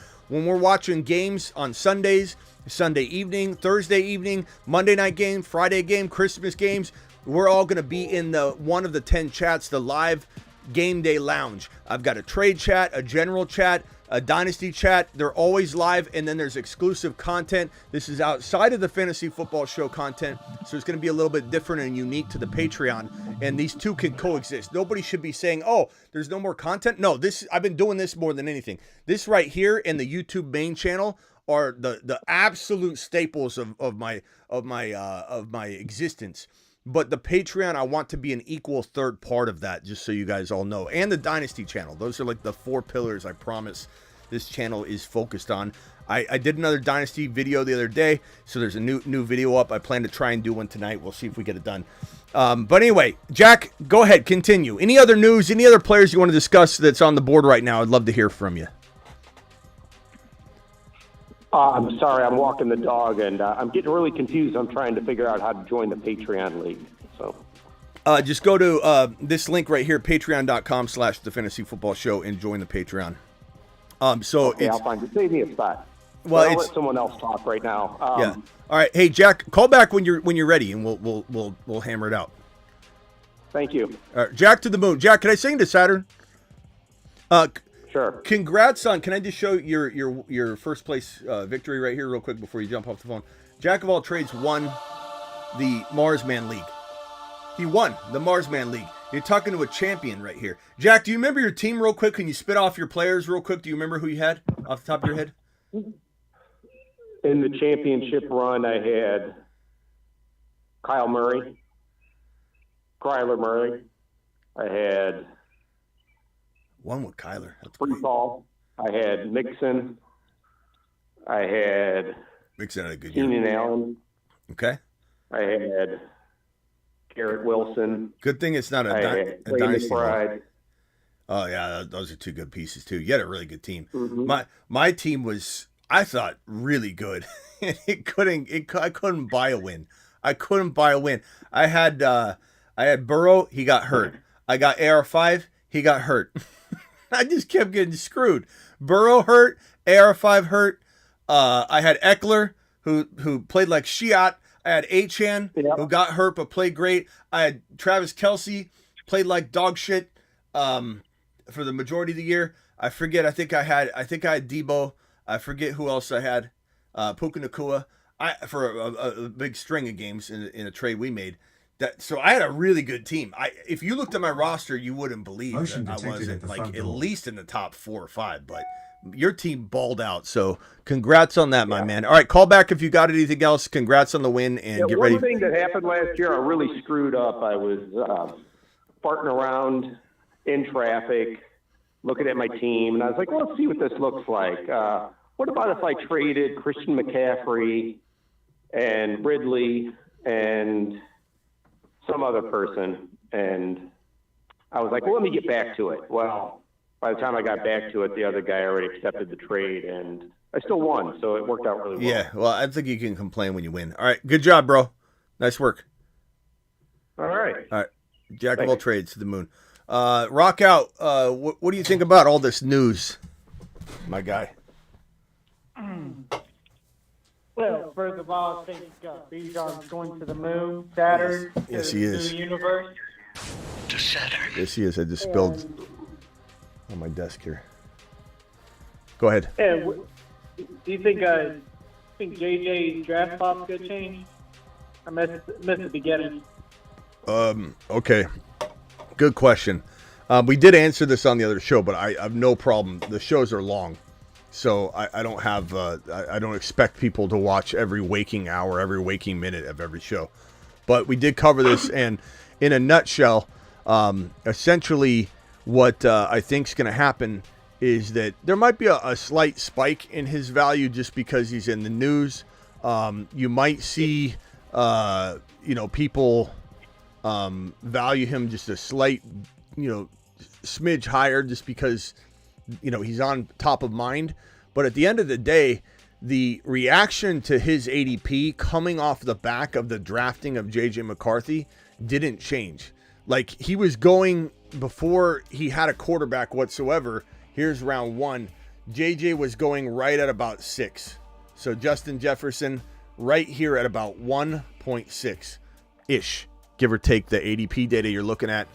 A: watching games on Sundays, Sunday evening, Thursday evening, Monday night game, Friday game, Christmas games. We're all going to be in the one of the 10 chats, the live game day lounge. I've got a trade chat, a general chat, a dynasty chat. They're always live, and then there's exclusive content. This is outside of the fantasy football show content, so it's going to be a little bit different and unique to the Patreon, and these two can coexist. Nobody should be saying, oh, there's no more content. No, I've been doing this more than anything. This right here and the YouTube main channel are the absolute staples of my existence. But the Patreon, I want to be an equal third part of that, just so you guys all know. And the Dynasty channel. Those are like the 4 pillars I promise this channel is focused on. I did another Dynasty video the other day, so there's a new video up. I plan to try and do one tonight. We'll see if we get it done. But anyway, Jack, go ahead, continue. Any other news, any other players you want to discuss that's on the board right now? I'd love to hear from you.
H: I'm sorry, I'm walking the dog, and I'm getting really confused. I'm trying to figure out how to join the Patreon league. So,
A: just go to this link right here, patreon.com/the fantasy football show, and join the Patreon.
H: Okay, I'll find it. Save me a spot. Well, I'll let someone else talk right now.
A: Yeah. All right. Hey, Jack, call back when you're ready, and we'll hammer it out.
H: Thank you.
A: All right, Jack to the moon. Jack, can I sing to Saturn?
H: Sure.
A: Congrats on. Can I just show your first place victory right here real quick before you jump off the phone? Jack of all trades won the Marsman League. He won the Marsman League. You're talking to a champion right here. Jack, do you remember your team real quick? Can you spit off your players real quick? Do you remember who you had off the top of your head?
H: In the championship run, I had Kyle Murray, Kyler Murray. I had
A: one with Kyler.
H: Breece Hall. I had Mixon. I had
A: Mixon had a good year.
H: Keenan Allen.
A: Okay.
H: I had Garrett Wilson.
A: Good thing it's not a dynasty. Oh yeah, those are two good pieces too. You had a really good team. Mm-hmm. My team was, I thought, really good. I couldn't buy a win. I had Burrow. He got hurt. I got AR5. He got hurt. I just kept getting screwed. Burrow hurt. AR5 hurt. I had Eckler, who played like Shiat. I had Achane, who got hurt but played great. I had Travis Kelce, played like dog shit for the majority of the year. I forget. I think I had Debo. I forget who else I had. Puka Nacua. For a big string of games in a trade we made. So I had a really good team. If you looked at my roster, you wouldn't believe that I wasn't at least in the top 4 or 5. But your team balled out. So congrats on that, my man. All right, call back if you got anything else. Congrats on the win and get ready.
H: One thing that happened last year, I really screwed up. I was farting around in traffic, looking at my team, and I was like, well, let's see what this looks like. What about if I traded Christian McCaffrey and Ridley and some other person? And I was like, well, let me get back to it. Well, by the time I got back to it, the other guy already accepted the trade, and I still won, so it worked out really well.
A: Yeah, well, I think you can complain when you win. All right, good job, bro. Nice work.
H: All right.
A: Jack of all trades to the moon. Rock out. What do you think about all this news, my guy?
G: Well, first of all, I think Bijan's going to the moon, Saturn,
A: yes, he is.
G: To the universe.
E: To Saturn.
A: Yes, he is. I just spilled on my desk here. Go ahead.
G: And Do you think JJ's draft pop's gonna change? I missed the beginning.
A: Okay. Good question. We did answer this on the other show, but I have no problem. The shows are long, so I don't have. I don't expect people to watch every waking hour, every waking minute of every show. But we did cover this, and in a nutshell, essentially, what I think is going to happen is that there might be a slight spike in his value just because he's in the news. You might see, people value him just a slight, smidge higher just because, he's on top of mind. But at the end of the day, the reaction to his ADP coming off the back of the drafting of JJ McCarthy didn't change. Like, he was going before he had a quarterback whatsoever. Here's round 1. JJ was going right at about 6. So Justin Jefferson right here at about 1.6-ish, give or take the ADP data you're looking at.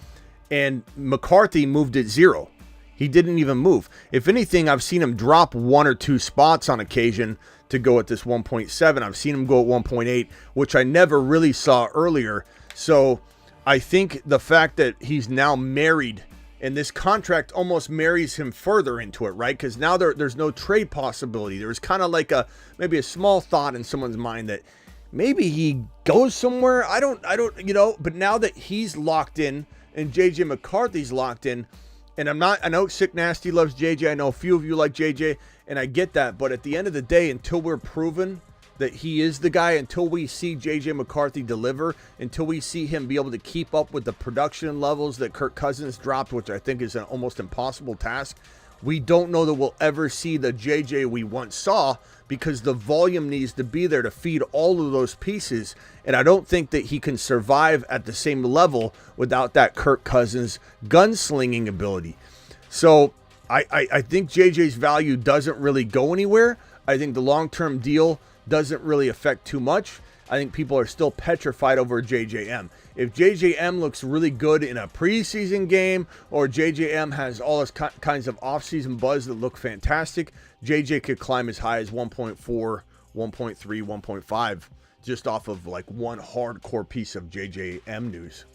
A: And McCarthy moved at 0. He didn't even move. If anything, I've seen him drop 1 or 2 spots on occasion to go at this 1.7. I've seen him go at 1.8, which I never really saw earlier. So I think the fact that he's now married, and this contract almost marries him further into it, right? Because now there's no trade possibility. There's kind of like maybe a small thought in someone's mind that maybe he goes somewhere. I don't, but now that he's locked in and JJ McCarthy's locked in, and I know Sick Nasty loves JJ. I know a few of you like JJ, and I get that. But at the end of the day, until we're proven that he is the guy, until we see JJ McCarthy deliver, until we see him be able to keep up with the production levels that Kirk Cousins dropped, which I think is an almost impossible task, we don't know that we'll ever see the JJ we once saw, because the volume needs to be there to feed all of those pieces. And I don't think that he can survive at the same level without that Kirk Cousins gunslinging ability. So I think JJ's value doesn't really go anywhere. I think the long-term deal doesn't really affect too much. I think people are still petrified over JJM. If JJM looks really good in a preseason game, or JJM has all this kinds of offseason buzz that look fantastic, JJ could climb as high as 1.4, 1.3, 1.5, just off of like one hardcore piece of JJM news.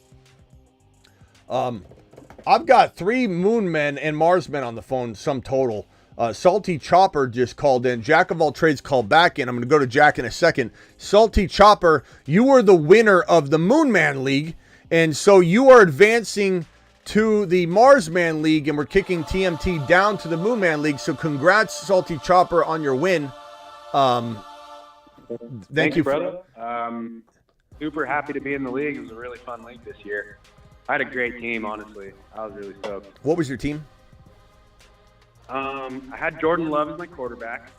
A: I've got 3 Moon Men and Mars Men on the phone, sum total. Salty Chopper just called in. Jack of all trades called back in. I'm going to go to Jack in a second. Salty Chopper, you were the winner of the Moon Man League, and so you are advancing to the Mars Man League, and we're kicking TMT down to the Moon Man League. So congrats, Salty Chopper, on your win. Thank you,
I: brother. Super happy to be in the league. It was a really fun league this year. I had a great team, honestly. I was really stoked.
A: What was your team?
I: I had Jordan Love as my quarterback.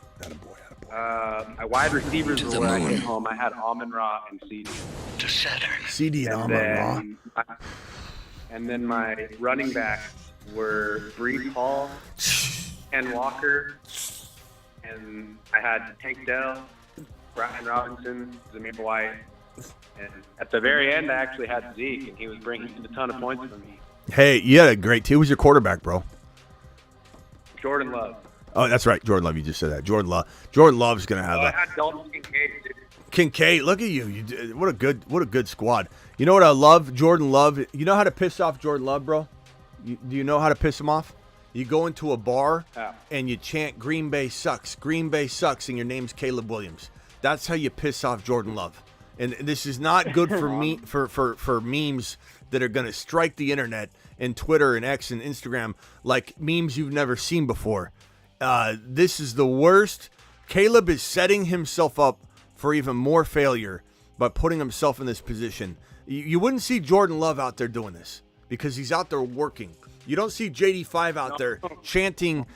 I: My wide receivers were where I came home. I had Amon-Ra and CD.
E: To Saturn.
A: CD and Amon-Ra.
I: And then my running backs were Breece Hall, Ken Walker, and I had Tank Dell, Bijan Robinson, Zamir White, and at the very end, I actually had Zeke, and he was bringing in a ton of points for me.
A: Hey, you had a great team. Who was your quarterback, bro?
I: Jordan Love.
A: Oh, that's right. Jordan Love. You just said that. Jordan Love. Jordan Love's going to have
I: I had Dalton Kincaid, too.
A: Kincaid, look at you. What a good squad. You know what I love? Jordan Love. You know how to piss off Jordan Love, bro? Do you know how to piss him off? You go into a bar and you chant Green Bay sucks, and your name's Caleb Williams. That's how you piss off Jordan Love. And this is not good for me for memes that are going to strike the internet and Twitter and X and Instagram like memes you've never seen before. This is the worst. Caleb is setting himself up for even more failure by putting himself in this position. You wouldn't see Jordan Love out there doing this because he's out there working. You don't see JD5 out there chanting,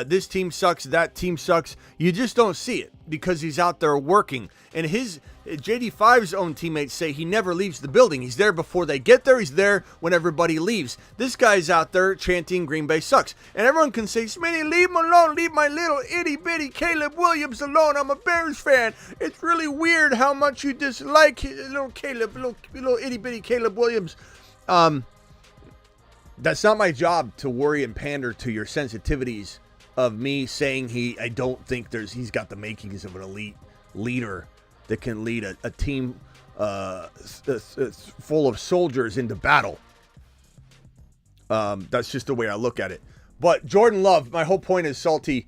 A: this team sucks, that team sucks. You just don't see it because he's out there working. And his JD5's own teammates say he never leaves the building. He's there before they get there. He's there when everybody leaves. This guy's out there chanting Green Bay sucks. And everyone can say, Smitty, leave him alone. Leave my little itty-bitty Caleb Williams alone. I'm a Bears fan. It's really weird how much you dislike little Caleb, little itty-bitty Caleb Williams. That's not my job to worry and pander to your sensitivities of me saying I don't think he's got the makings of an elite leader that can lead a team full of soldiers into battle. That's just the way I look at it. But Jordan Love, my whole point is Salty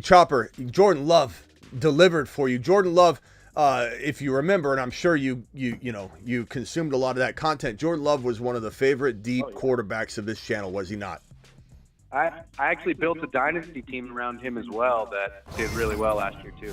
A: Chopper. Jordan Love delivered for you. Jordan Love, if you remember, and I'm sure you consumed a lot of that content. Jordan Love was one of the favorite deep quarterbacks of this channel, was he not?
I: I actually built a dynasty team around him as well that did really well last year too.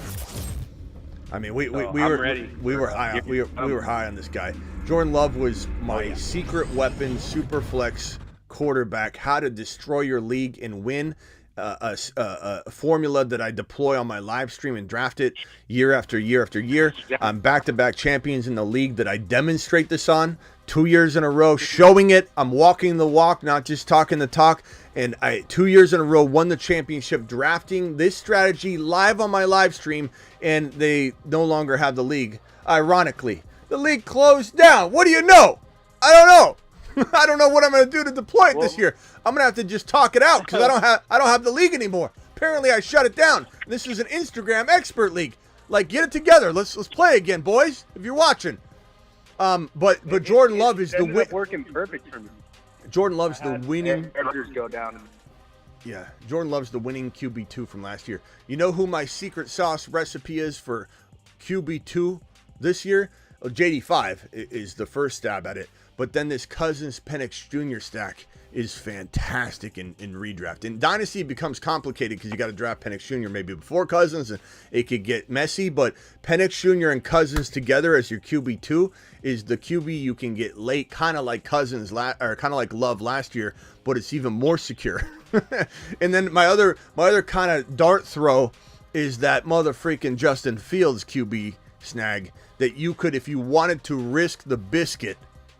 A: I mean, we were high on this guy. Jordan Love was my secret weapon, super flex quarterback. How to destroy your league and win. A formula that I deploy on my live stream and draft it year after year after year. I'm back-to-back champions in the league that I demonstrate this on 2 years in a row, showing it. I'm walking the walk, not just talking the talk. And I 2 years in a row won the championship drafting this strategy live on my live stream, and they no longer have the league. Ironically, the league closed down. What do you know? I don't know. I don't know what I'm going to do to deploy it this year. I'm going to have to just talk it out because I don't have the league anymore. Apparently, I shut it down. This is an Instagram expert league. Like, get it together. Let's play again, boys. If you're watching. But Jordan Love is the
I: working perfect for me.
A: Jordan Love's the winning.
I: Go down.
A: Yeah, Jordan Love's the winning QB2 from last year. You know who my secret sauce recipe is for QB2 this year? Well, JD5 is the first stab at it. But then this Cousins Penix Jr. stack is fantastic in redraft. In Dynasty, it becomes complicated because you got to draft Penix Jr. maybe before Cousins, and it could get messy. But Penix Jr. and Cousins together as your QB2 is the QB you can get late, kind of like Cousins or kind of like Love last year, but it's even more secure. And then my other kind of dart throw is that mother freaking Justin Fields QB snag that you could, if you wanted to risk the biscuit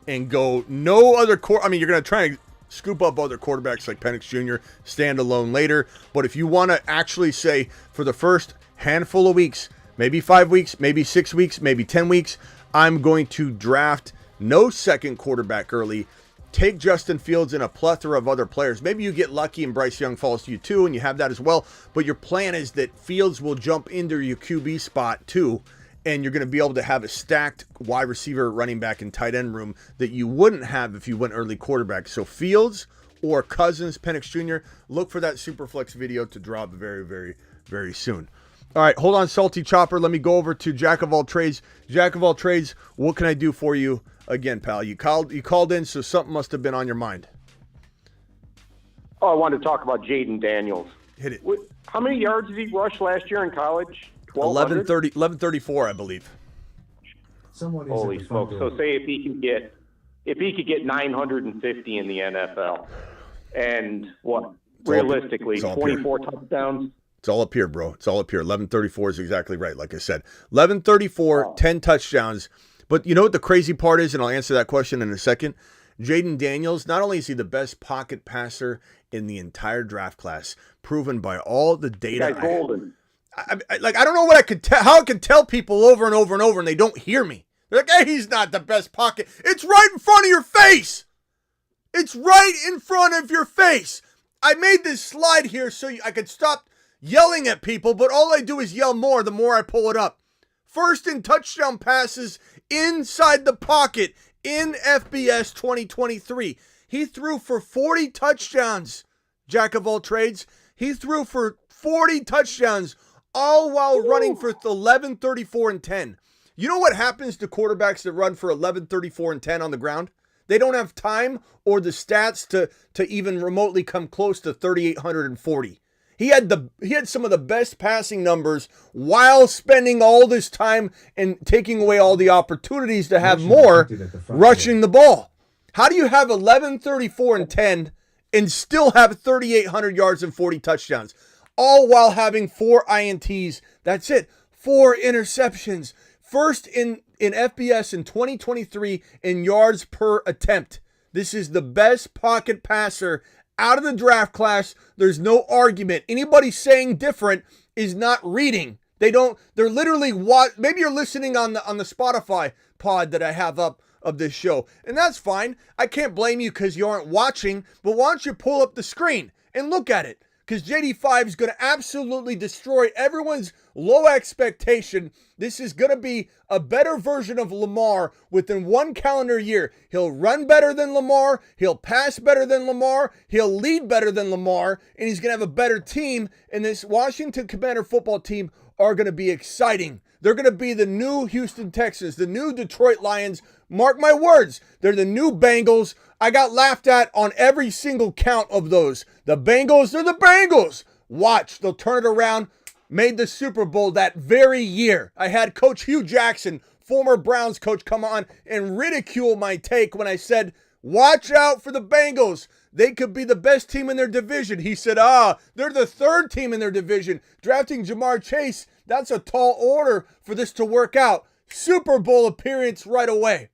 A: and go no other I mean, you're going to try and scoop up other quarterbacks like Penix Jr., stand alone later. But if you want to actually say for the first handful of weeks, maybe 5 weeks, maybe 6 weeks, maybe 10 weeks, I'm going to draft no second quarterback early, take Justin Fields and a plethora of other players. Maybe you get lucky and Bryce Young falls to you too, and you have that as well. But your plan is that Fields will jump into your QB spot too, and you're going to be able to have a stacked wide receiver, running back, and tight end room that you wouldn't have if you went early quarterback. So Fields or Cousins, Penix Jr., look for that Superflex video to drop very, very, very soon. All right, hold on, Salty Chopper. Let me go over to Jack of All Trades. Jack of All Trades, what can I do for you again, pal? You called in, so something must have been on your mind.
H: Oh, I wanted to talk about Jaden Daniels.
A: Hit it.
H: How many yards did he rush last year in college?
A: 1134, I believe.
H: Holy smokes! So say if he could get 950 in the NFL, and realistically 24 touchdowns.
A: It's all up here, bro. It's all up here. 1134 is exactly right. Like I said, 1134, 10 touchdowns. But you know what the crazy part is, and I'll answer that question in a second. Jaden Daniels, not only is he the best pocket passer in the entire draft class, proven by all the data.
H: Golden.
A: I don't know what I could tell, how I can tell people over and over and over, and they don't hear me. They're like, hey, he's not the best pocket. It's right in front of your face. It's right in front of your face. I made this slide here so I could stop yelling at people, but all I do is yell more the more I pull it up. First in touchdown passes inside the pocket in FBS 2023. He threw for 40 touchdowns, Jack of all trades. He threw for 40 touchdowns, all while running for 11, 34, and 10. You know what happens to quarterbacks that run for 11, 34, and 10 on the ground? They don't have time or the stats to even remotely come close to 3,840. He had some of the best passing numbers while spending all this time and taking away all the opportunities to have more rushing the ball. How do you have 11, 34, and 10 and still have 3,800 yards and 40 touchdowns? All while having 4 INTs. That's it. 4 interceptions. First in FBS in 2023 in yards per attempt. This is the best pocket passer out of the draft class. There's no argument. Anybody saying different is not reading. They're literally maybe you're listening on the Spotify pod that I have up of this show. And that's fine. I can't blame you because you aren't watching, but why don't you pull up the screen and look at it? because JD5 is going to absolutely destroy everyone's low expectation. This is going to be a better version of Lamar within 1 calendar year. He'll run better than Lamar. He'll pass better than Lamar. He'll lead better than Lamar. And he's going to have a better team. And this Washington Commander football team are going to be exciting. They're going to be the new Houston Texans, the new Detroit Lions. Mark my words, they're the new Bengals. I got laughed at on every single count of those. The Bengals, they're the Bengals. Watch, they'll turn it around. Made the Super Bowl that very year. I had Coach Hugh Jackson, former Browns coach, come on and ridicule my take when I said, watch out for the Bengals. They could be the best team in their division. He said, they're the 3rd team in their division. Drafting Jamar Chase, that's a tall order for this to work out. Super Bowl appearance right away.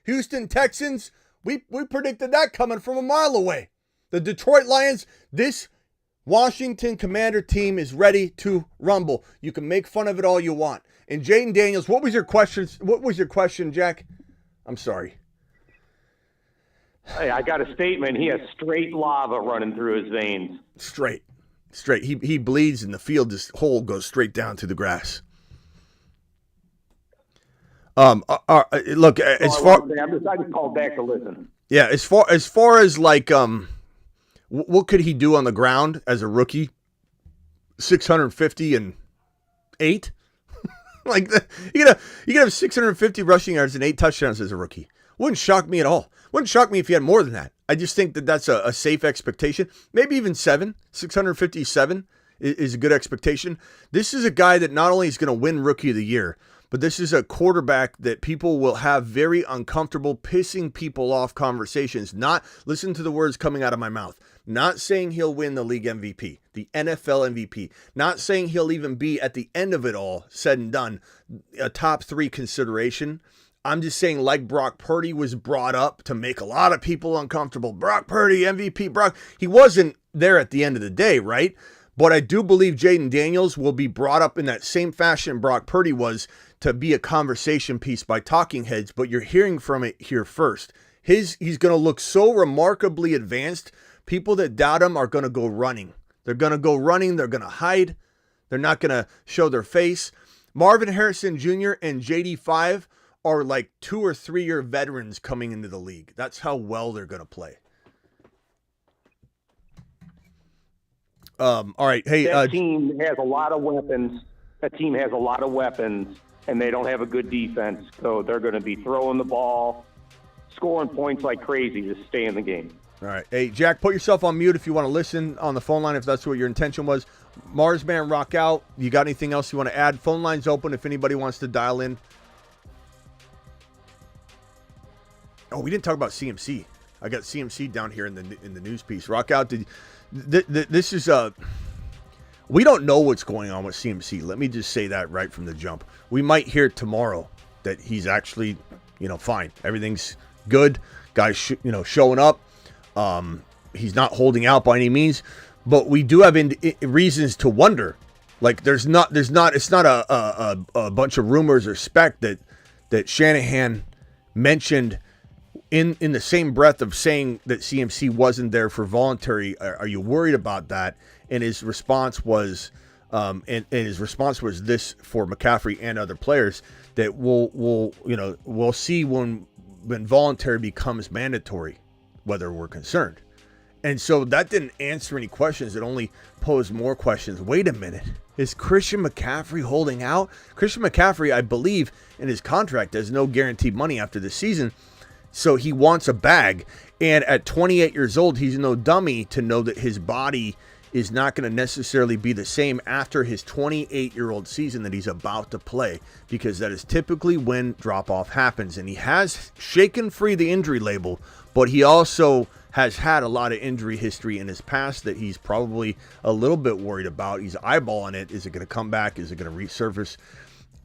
A: Houston Texans, we predicted that coming from a mile away. The Detroit Lions, this Washington Commander team is ready to rumble. You can make fun of it all you want. And Jaden Daniels, what was your question, Jack? I'm sorry.
H: Hey, I got a statement. He has straight lava running through his veins.
A: Straight. He bleeds in the field. This hole goes straight down to the grass. Look,
H: I just called back to listen.
A: Yeah, as far as like what could he do on the ground as a rookie? 658. Like you could have 650 rushing yards and 8 touchdowns as a rookie. Wouldn't shock me at all. Wouldn't shock me if he had more than that. I just think that that's a safe expectation. Maybe even 657 is a good expectation. This is a guy that not only is going to win Rookie of the Year, but this is a quarterback that people will have very uncomfortable, pissing people off conversations. Not, listen to the words coming out of my mouth. Not saying he'll win the league MVP, the NFL MVP. Not saying he'll even be at the end of it all, said and done, a top 3 consideration. I'm just saying, like Brock Purdy was brought up to make a lot of people uncomfortable. Brock Purdy, MVP, Brock. He wasn't there at the end of the day, right? But I do believe Jaden Daniels will be brought up in that same fashion Brock Purdy was, to be a conversation piece by talking heads, but you're hearing from it here first. He's going to look so remarkably advanced. People that doubt him are going to go running. They're going to go running. They're going to hide. They're not going to show their face. Marvin Harrison Jr. and JD5 are like 2 or 3 year veterans coming into the league. That's how well they're going to play. All right. Hey,
H: that team has a lot of weapons. And they don't have a good defense. So they're going to be throwing the ball, scoring points like crazy to stay in the game.
A: All right. Hey, Jack, put yourself on mute if you want to listen on the phone line, if that's what your intention was. Marsman, rock out. You got anything else you want to add? Phone line's open if anybody wants to dial in. Oh, we didn't talk about CMC. I got CMC down here in the news piece. Rock out. This is we don't know what's going on with CMC. Let me just say that right from the jump. We might hear tomorrow that he's actually, fine. Everything's good. Guys, showing up. He's not holding out by any means, but we do have reasons to wonder. Like it's not a bunch of rumors or spec that Shanahan mentioned in the same breath of saying that CMC wasn't there for voluntary. Are you worried about that? And his response was, and his response was this for McCaffrey and other players, that we'll see when voluntary becomes mandatory, whether we're concerned. And so that didn't answer any questions. It only posed more questions. Wait a minute. Is Christian McCaffrey holding out? Christian McCaffrey, I believe, in his contract has no guaranteed money after the season. So he wants a bag. And at 28 years old, he's no dummy to know that his body is not going to necessarily be the same after his 28-year-old season that he's about to play, because that is typically when drop-off happens. And he has shaken free the injury label, but he also has had a lot of injury history in his past that he's probably a little bit worried about. He's eyeballing it. Is it going to come back? Is it going to resurface?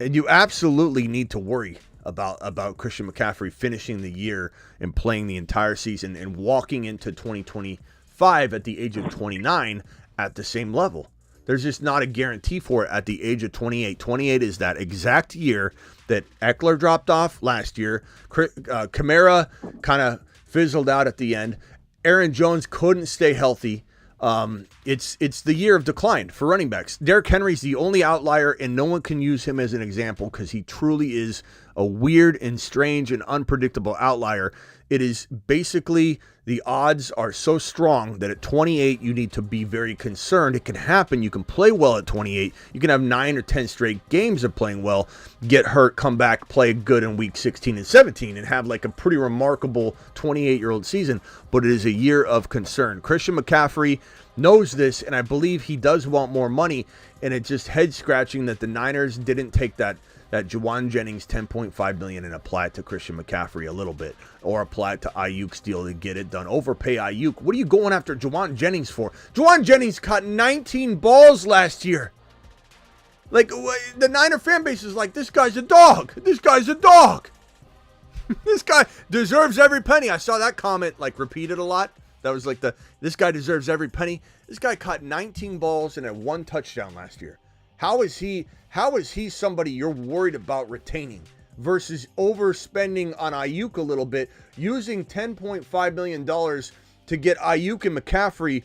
A: And you absolutely need to worry about Christian McCaffrey finishing the year and playing the entire season and walking into 2025 at the age of 29 at the same level. There's just not a guarantee for it at the age of 28. 28 is that exact year that Eckler dropped off last year. Kamara kind of fizzled out at the end. Aaron Jones couldn't stay healthy. It's the year of decline for running backs. Derrick Henry's the only outlier, and no one can use him as an example because he truly is a weird and strange and unpredictable outlier. It is basically the odds are so strong that at 28, you need to be very concerned. It can happen. You can play well at 28. You can have 9 or 10 straight games of playing well, get hurt, come back, play good in week 16 and 17, and have like a pretty remarkable 28-year-old season. But it is a year of concern. Christian McCaffrey knows this, and I believe he does want more money, and it's just head-scratching that the Niners didn't take that Juwan Jennings $10.5 million and apply it to Christian McCaffrey a little bit, or apply it to Aiyuk's deal to get it done. Overpay Aiyuk. What are you going after Juwan Jennings for? Juwan Jennings caught 19 balls last year. Like, the Niner fan base is like, this guy's a dog. This guy's a dog. This guy deserves every penny. I saw that comment like repeated a lot. That was like this guy deserves every penny. This guy caught 19 balls and had 1 touchdown last year. How is he somebody you're worried about retaining versus overspending on Aiyuk a little bit, using $10.5 million to get Aiyuk and McCaffrey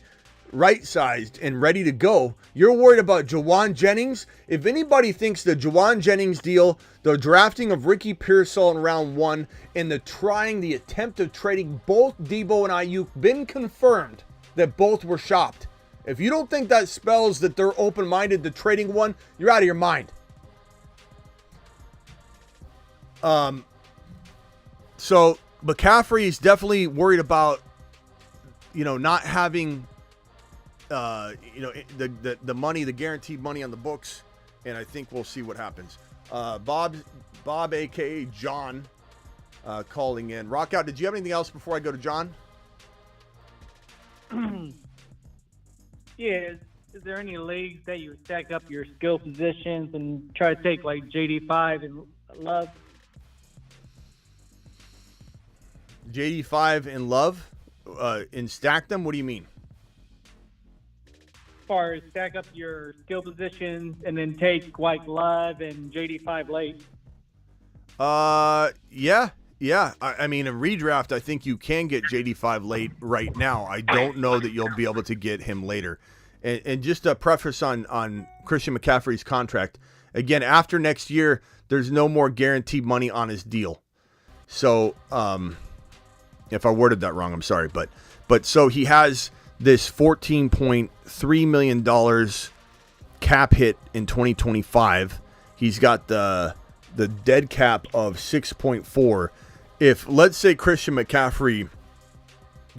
A: right-sized and ready to go? You're worried about Juwan Jennings? If anybody thinks the Juwan Jennings deal, the drafting of Ricky Pearsall in round 1, and the attempt of trading both Debo and Aiyuk been confirmed that both were shopped. If you don't think that spells that they're open-minded to trading one, you're out of your mind. So McCaffrey is definitely worried about, not having, the money, the guaranteed money on the books, and I think we'll see what happens. Bob, aka John, calling in. Rockout, did you have anything else before I go to John?
G: Yeah, is there any leagues that you stack up your skill positions and try to take like JD5 and Love?
A: JD5 and Love, and stack them? What do you mean?
G: As far as stack up your skill positions and then take like Love and JD5 late.
A: Yeah. I mean, in redraft, I think you can get JD5 late right now. I don't know that you'll be able to get him later. And just a preface on Christian McCaffrey's contract. Again, after next year, there's no more guaranteed money on his deal. So, if I worded that wrong, I'm sorry. But so he has this $14.3 million cap hit in 2025. He's got the dead cap of 6.4. If, let's say, Christian McCaffrey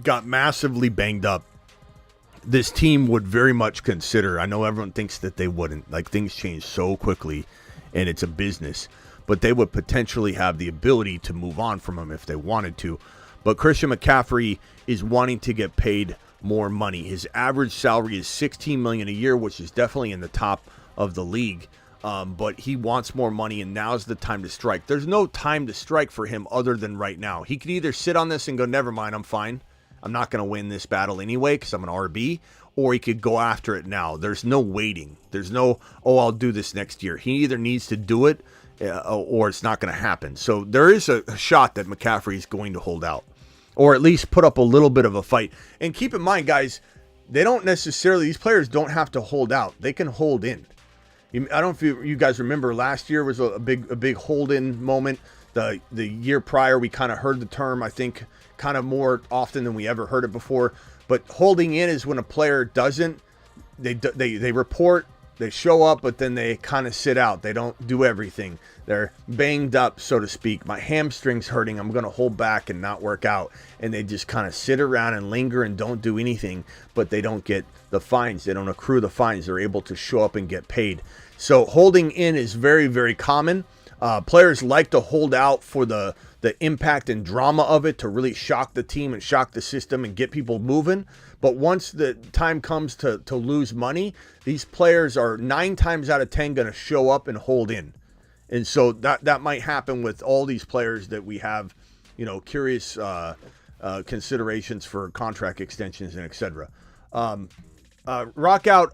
A: got massively banged up, this team would very much consider, I know everyone thinks that they wouldn't, like things change so quickly and it's a business, but they would potentially have the ability to move on from him if they wanted to. But Christian McCaffrey is wanting to get paid more money. His average salary is $16 million a year, which is definitely in the top of the league. But he wants more money, and now's the time to strike. There's no time to strike for him other than right now. He could either sit on this and go, never mind, I'm fine. I'm not going to win this battle anyway because I'm an RB. Or he could go after it now. There's no waiting. There's no, I'll do this next year. He either needs to do it or it's not going to happen. So there is a shot that McCaffrey is going to hold out. Or at least put up a little bit of a fight. And keep in mind, guys, these players don't have to hold out. They can hold in. I don't know if you guys remember, last year was a big hold-in moment. The year prior, we kind of heard the term, I think, kind of more often than we ever heard it before. But holding in is when a player doesn't, they report, they show up, but then they kind of sit out. They don't do everything. They're banged up, so to speak. My hamstring's hurting. I'm going to hold back and not work out. And they just kind of sit around and linger and don't do anything, but they don't get the fines. They don't accrue the fines. They're able to show up and get paid. So holding in is very, very common. Players like to hold out for the impact and drama of it to really shock the team and shock the system and get people moving. But once the time comes to lose money, these players are 9 times out of 10 going to show up and hold in. And so that might happen with all these players that we have, curious considerations for contract extensions and et cetera. Rock out.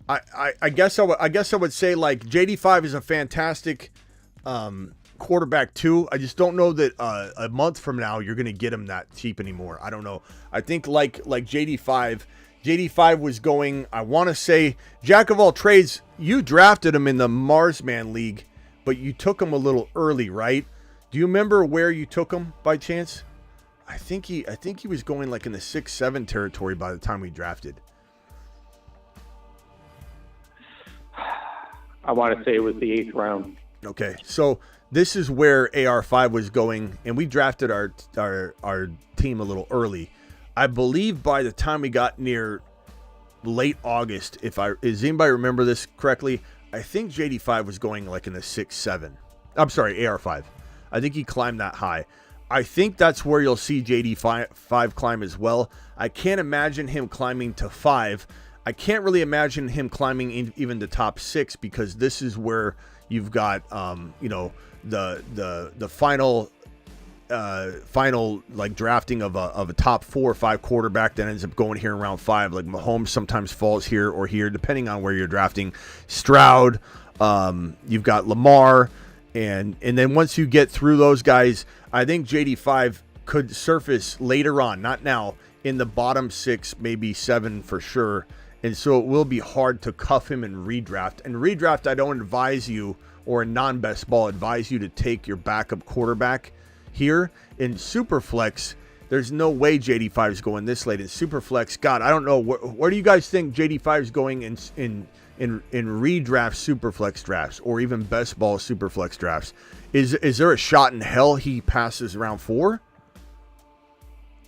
A: I guess I would say like JD5 is a fantastic quarterback too. I just don't know that a month from now you're going to get him that cheap anymore. I don't know. I think like JD5, JD5 was going, I want to say, jack of all trades. You drafted him in the Marsman League, but you took him a little early, right? Do you remember where you took him by chance? I think he was going like in the 6-7 territory by the time we drafted.
H: I want to say it was the 8th round.
A: Okay, so this is where AR5 was going, and we drafted our team a little early. I believe by the time we got near late August, does anybody remember this correctly? I think JD5 was going like in the 6-7. I'm sorry, AR5. I think he climbed that high. I think that's where you'll see JD5 climb as well. I can't imagine him climbing to 5. I can't really imagine him climbing even the top 6, because this is where you've got the final like drafting of a top 4 or 5 quarterback that ends up going here in round 5. Like Mahomes sometimes falls here or here, depending on where you're drafting. Stroud, you've got Lamar, and then once you get through those guys, I think JD5 could surface later on, not now, in the bottom 6, maybe 7 for sure. And so it will be hard to cuff him and redraft. And redraft, I don't advise you, or a non-best ball, advise you to take your backup quarterback here. In Superflex, there's no way JD5 is going this late. In Superflex, God, I don't know. Where do you guys think JD5 is going in redraft Superflex drafts, or even best ball Superflex drafts? Is there a shot in hell he passes round 4?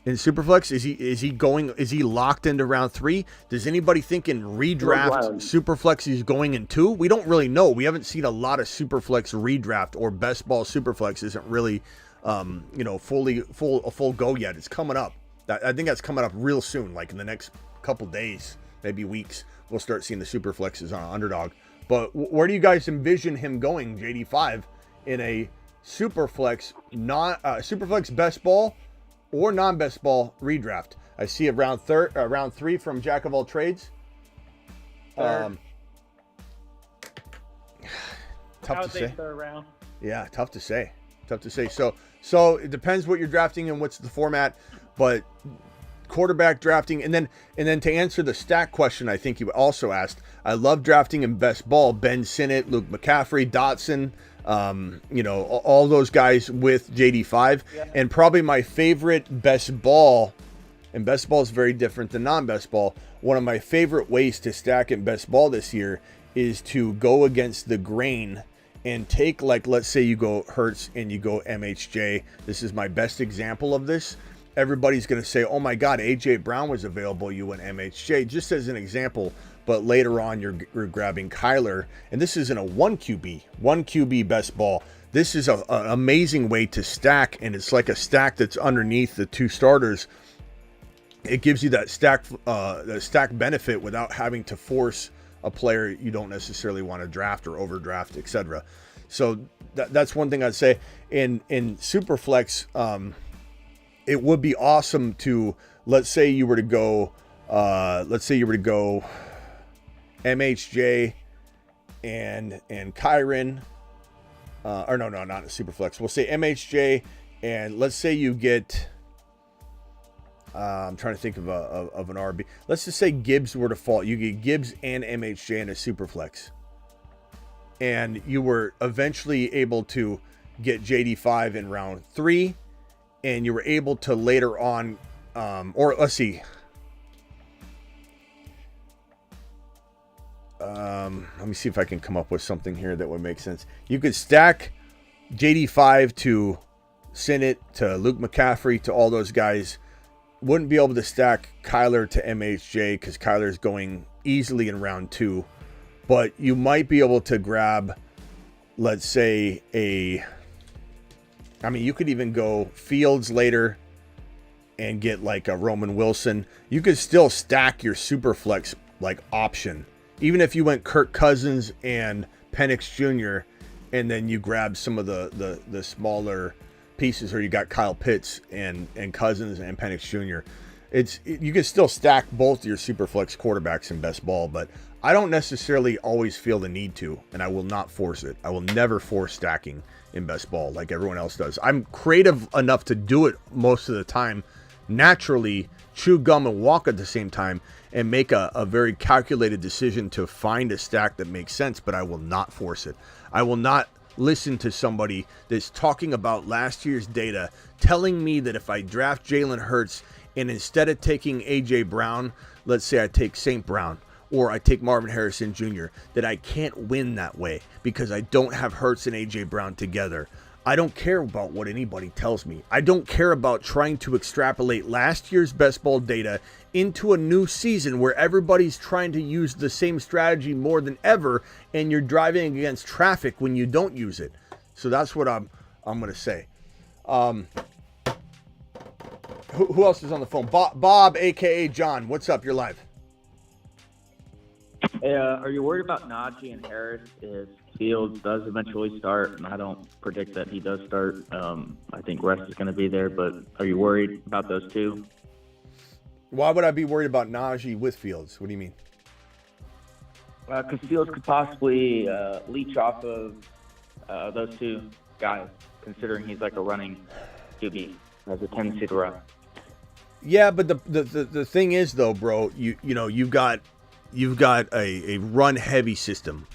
A: In Superflex, is he locked into round 3? Does anybody think in redraft Superflex he's going in 2? We don't really know. We haven't seen a lot of Superflex redraft, or best ball Superflex isn't really full go yet. It's coming up. I think that's coming up real soon, like in the next couple days, maybe weeks. We'll start seeing the Superflexes on Underdog. But where do you guys envision him going, JD5, in a Superflex Superflex best ball or non-best ball redraft? I see round 3 from Jack of all trades. Tough to say.
G: Third round.
A: Yeah, tough to say. So it depends what you're drafting and what's the format, but quarterback drafting, and then to answer the stack question, I think you also asked, I love drafting in best ball. Ben Sinnott, Luke McCaffrey, Dotson, all those guys with JD5. Yeah. And probably my favorite best ball, and best ball is very different than non-best ball. One of my favorite ways to stack in best ball this year is to go against the grain and take, like, let's say you go Hurts and you go MHJ. This is my best example of this. Everybody's going to say, oh my God, AJ Brown was available, you went MHJ, just as an example. But later on, you're grabbing Kyler, and this isn't a 1 QB best ball. This is an amazing way to stack, and it's like a stack that's underneath the 2 starters. It gives you that stack benefit without having to force a player you don't necessarily want to draft or overdraft, etc. So that's one thing I'd say. In Superflex, it would be awesome to, let's say you were to go MHJ and Kyron, or no, not a Superflex. We'll say MHJ, and let's say you get, I'm trying to think of an RB. Let's just say Gibbs were to fall. You get Gibbs and MHJ in a Superflex, and you were eventually able to get JD5 in round 3, and you were able to later on, or let's see. Let me see if I can come up with something here that would make sense. You could stack JD5 to Sinnott, to Luke McCaffrey, to all those guys. Wouldn't be able to stack Kyler to MHJ because Kyler's going easily in round 2. But you might be able to grab, let's say, you could even go Fields later and get like a Roman Wilson. You could still stack your Superflex like option. Even if you went Kirk Cousins and Penix Jr. and then you grab some of the smaller pieces, or you got Kyle Pitts and Cousins and Penix Jr. You can still stack both your Superflex quarterbacks in best ball, but I don't necessarily always feel the need to, and I will not force it. I will never force stacking in best ball like everyone else does. I'm creative enough to do it most of the time, naturally chew gum and walk at the same time, and make a very calculated decision to find a stack that makes sense, but I will not force it. I will not listen to somebody that's talking about last year's data, telling me that if I draft Jalen Hurts and instead of taking A.J. Brown, let's say I take St. Brown, or I take Marvin Harrison Jr., that I can't win that way because I don't have Hurts and A.J. Brown together. I don't care about what anybody tells me. I don't care about trying to extrapolate last year's best ball data into a new season where everybody's trying to use the same strategy more than ever, and you're driving against traffic when you don't use it. So that's what I'm going to say. Who else is on the phone? Bob, a.k.a. John. What's up? You're live.
J: Hey, are you worried about Najee and Harris if Fields does eventually start? And I don't predict that he does start. I think West is going to be there, but are you worried about those two?
A: Why would I be worried about Najee with Fields? What do you mean?
J: Because Fields could possibly leech off of those two guys, considering he's like a running QB, has a tendency to run.
A: Yeah, but the thing is though, bro, you've got a run heavy system,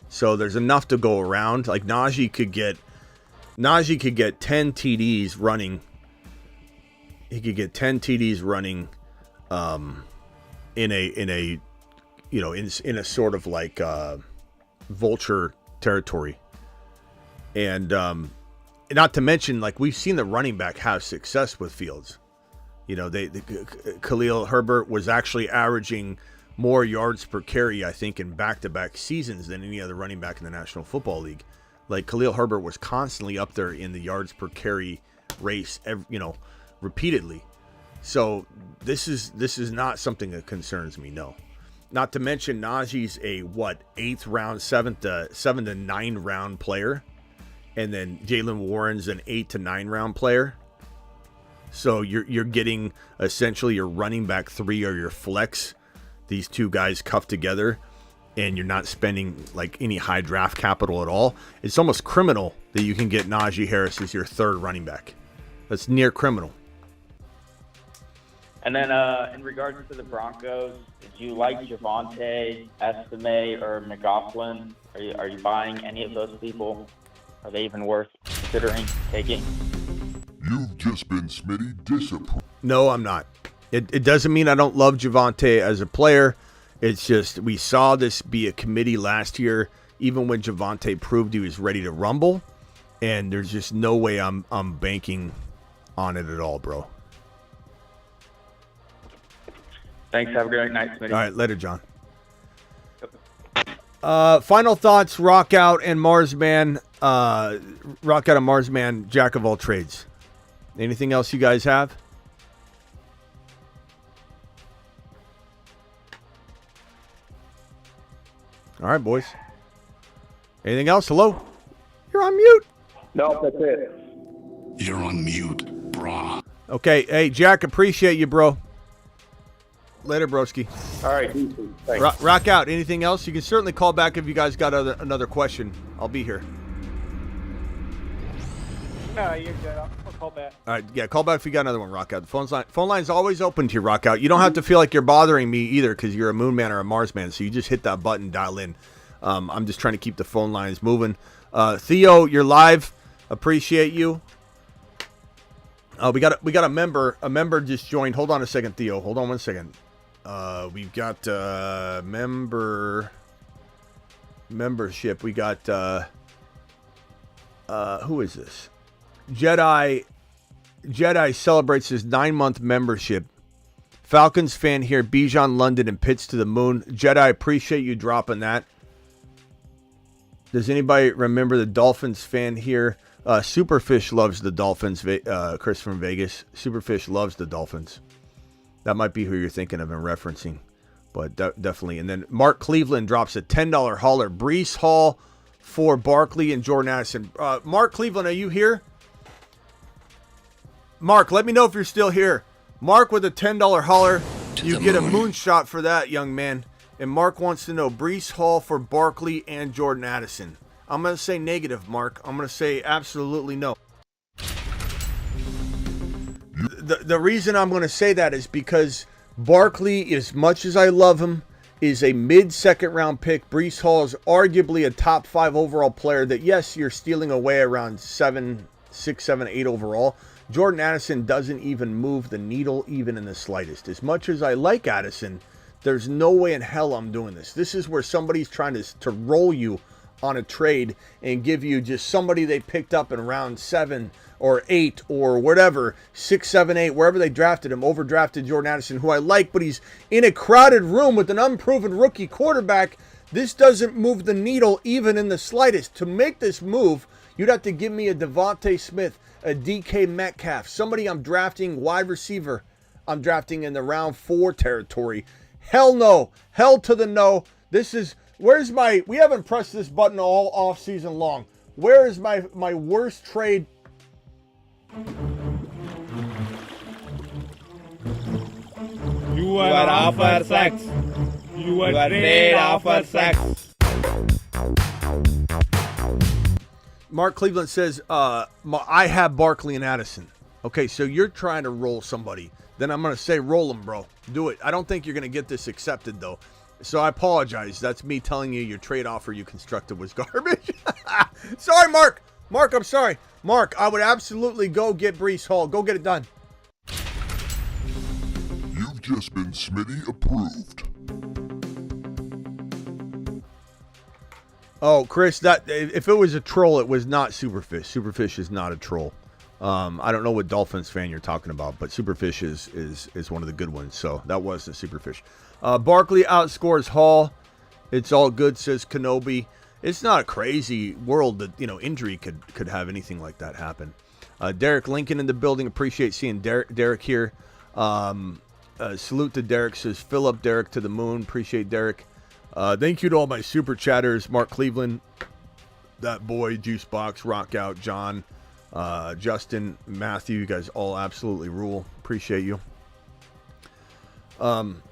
A: so there's enough to go around. Like Najee could get 10 TDs running. He could get 10 TDs running, in a sort of like vulture territory, and not to mention, like, we've seen the running back have success with Fields. Khalil Herbert was actually averaging more yards per carry, I think, in back-to-back seasons than any other running back in the National Football League. Like, Khalil Herbert was constantly up there in the yards per carry race, repeatedly. So this is not something that concerns me, no. Not to mention Najee's a 8th round, 7 to 9 round player, and then Jalen Warren's an 8 to 9 round player. So you're getting essentially your running back 3 or your flex, these two guys cuffed together, and you're not spending like any high draft capital at all. It's almost criminal that you can get Najee Harris as your 3rd running back. That's near criminal.
J: And then in regards to the Broncos, do you like Javonte, Estime, or McLaughlin? Are you buying any of those people? Are they even worth considering taking?
B: You've just been Smitty disapproved.
A: No, I'm not. It doesn't mean I don't love Javonte as a player. It's just we saw this be a committee last year, even when Javonte proved he was ready to rumble, and there's just no way I'm banking on it at all, bro.
J: Thanks. Have a great night, Smitty.
A: All right, later, John. Final thoughts, Rock Out and Marsman. Rock Out and Marsman, jack of all trades. Anything else you guys have? All right, boys. Anything else? Hello? You're on mute.
H: No, that's it.
B: You're on mute, brah.
A: Okay. Hey, Jack, appreciate you, bro. Later, broski.
H: All right. Thanks.
A: Rock Out. Anything else? You can certainly call back if you guys got another question. I'll be here.
G: No, you're good. I'll call back.
A: All right, yeah, call back if you got another one, Rock Out. The phone line's always open to you, Rock Out. You don't have to feel like you're bothering me either because you're a Moon Man or a Mars Man, so you just hit that button, dial in. I'm just trying to keep the phone lines moving. Theo, you're live. Appreciate you. We got a member. A member just joined. Hold on a second, Theo. Hold on 1 second. We've got membership. We got who is this? Jedi celebrates his 9-month membership. Falcons fan here. Bijan London and Pitts to the moon. Jedi, appreciate you dropping that. Does anybody remember the Dolphins fan here? Superfish loves the Dolphins. Chris from Vegas. Superfish loves the Dolphins. That might be who you're thinking of and referencing, but definitely. And then Mark Cleveland drops a $10 hauler. Breece Hall for Barkley and Jordan Addison. Mark Cleveland, are you here? Mark, let me know if you're still here. Mark with a $10 hauler. You get a moonshot for that, young man. And Mark wants to know Breece Hall for Barkley and Jordan Addison. I'm going to say negative, Mark. I'm going to say absolutely no. The reason I'm going to say that is because Barkley, as much as I love him, is a mid-second round pick. Breece Hall is arguably a top 5 overall player that, yes, you're stealing away around 6, 7, 8 overall. Jordan Addison doesn't even move the needle even in the slightest. As much as I like Addison, there's no way in hell I'm doing this. This is where somebody's trying to roll you on a trade and give you just somebody they picked up in round 7 or 8 or whatever, 6, 7, 8, wherever they drafted him, overdrafted Jordan Addison, who I like, but he's in a crowded room with an unproven rookie quarterback. This doesn't move the needle even in the slightest. To make this move, you'd have to give me a Devontae Smith, a DK Metcalf, somebody I'm drafting wide receiver. I'm drafting in the round 4 territory. Hell no. Hell to the no. This is, we haven't pressed this button all off season long. Where is my worst trade?
K: You are offer sex. You are trade offer sex.
A: Mark Cleveland says, I have Barkley and Addison. Okay, so you're trying to roll somebody. Then I'm going to say roll them, bro. Do it. I don't think you're going to get this accepted, though. So I apologize. That's me telling you your trade offer you constructed was garbage. Sorry, Mark. Mark, I'm sorry. Mark, I would absolutely go get Breece Hall. Go get it done.
B: You've just been Smitty approved.
A: Oh, Chris, that if it was a troll, it was not Superfish. Superfish is not a troll. I don't know what Dolphins fan you're talking about, but Superfish is one of the good ones. So that was the Superfish. Barkley outscores Hall. It's all good, says Kenobi. It's not a crazy world that, injury could have anything like that happen. Derek Lincoln in the building. Appreciate seeing Derek here. Salute to Derek, says fill up Derek to the moon. Appreciate Derek. Thank you to all my super chatters. Mark Cleveland, that boy, Juicebox, Rock Out, John, Justin, Matthew. You guys all absolutely rule. Appreciate you. Phone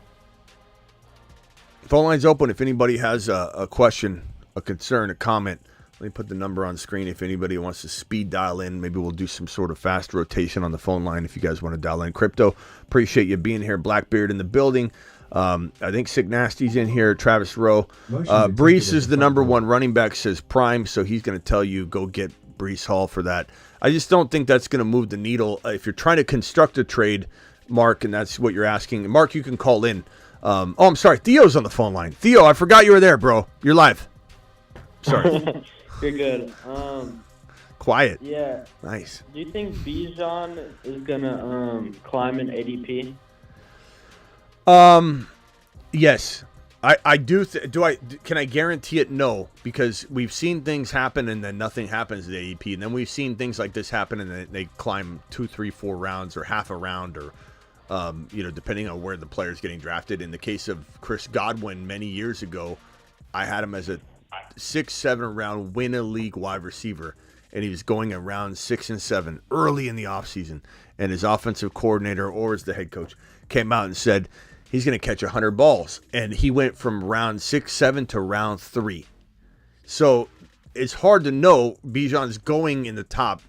A: line's open if anybody has a question, a concern, a comment. Let me put the number on screen if anybody wants to speed dial in. Maybe we'll do some sort of fast rotation on the phone line if you guys want to dial in. Crypto, appreciate you being here. Blackbeard in the building. I think Sick Nasty's in here. Travis Rowe. Breece is the number 1 running back, says Prime, so he's going to tell you go get Breece Hall for that. I just don't think that's going to move the needle. If you're trying to construct a trade, Mark, and that's what you're asking. Mark, you can call in. I'm sorry. Theo's on the phone line. Theo, I forgot you were there, bro. You're live. Sorry.
L: You're good.
A: Quiet.
L: Yeah.
A: Nice.
L: Do you think Bijan is gonna climb in ADP?
A: Yes. I do. Can I guarantee it? No, because we've seen things happen and then nothing happens at ADP, and then we've seen things like this happen and then they climb 2, 3, 4 rounds or half a round or. Depending on where the player's getting drafted. In the case of Chris Godwin many years ago, I had him as a 6, 7 round win a league wide receiver, and he was going around 6 and 7 early in the offseason. And his offensive coordinator or as the head coach came out and said he's going to catch 100 balls. And he went from round 6, 7 to round 3. So it's hard to know. Bijan's going in the top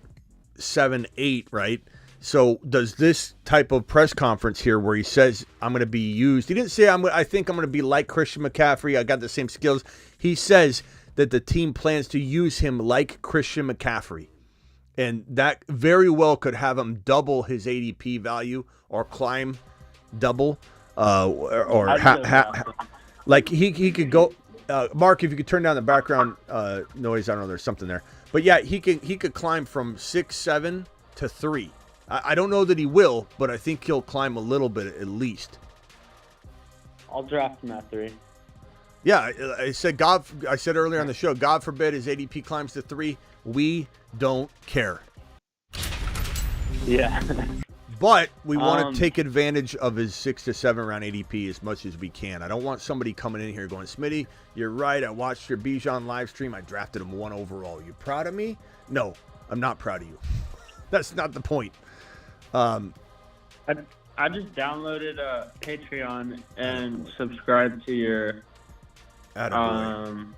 A: 7, 8, right? So does this type of press conference here where he says, I'm going to be used. He didn't say, I think I'm going to be like Christian McCaffrey. I got the same skills. He says that the team plans to use him like Christian McCaffrey. And that very well could have him double his ADP value or climb double. Like he could go. Mark, if you could turn down the background noise. I don't know. There's something there. But yeah, he could climb from 6, 7 to 3. I don't know that he will, but I think he'll climb a little bit at least.
L: I'll draft him at 3.
A: Yeah, I said earlier on the show, God forbid his ADP climbs to 3. We don't care.
L: Yeah.
A: But we want to take advantage of his 6 to 7 round ADP as much as we can. I don't want somebody coming in here going, Smitty, you're right. I watched your Bijan live stream. I drafted him 1 overall. You proud of me? No, I'm not proud of you. That's not the point.
L: I just downloaded Patreon and subscribed to your
A: Attaboy.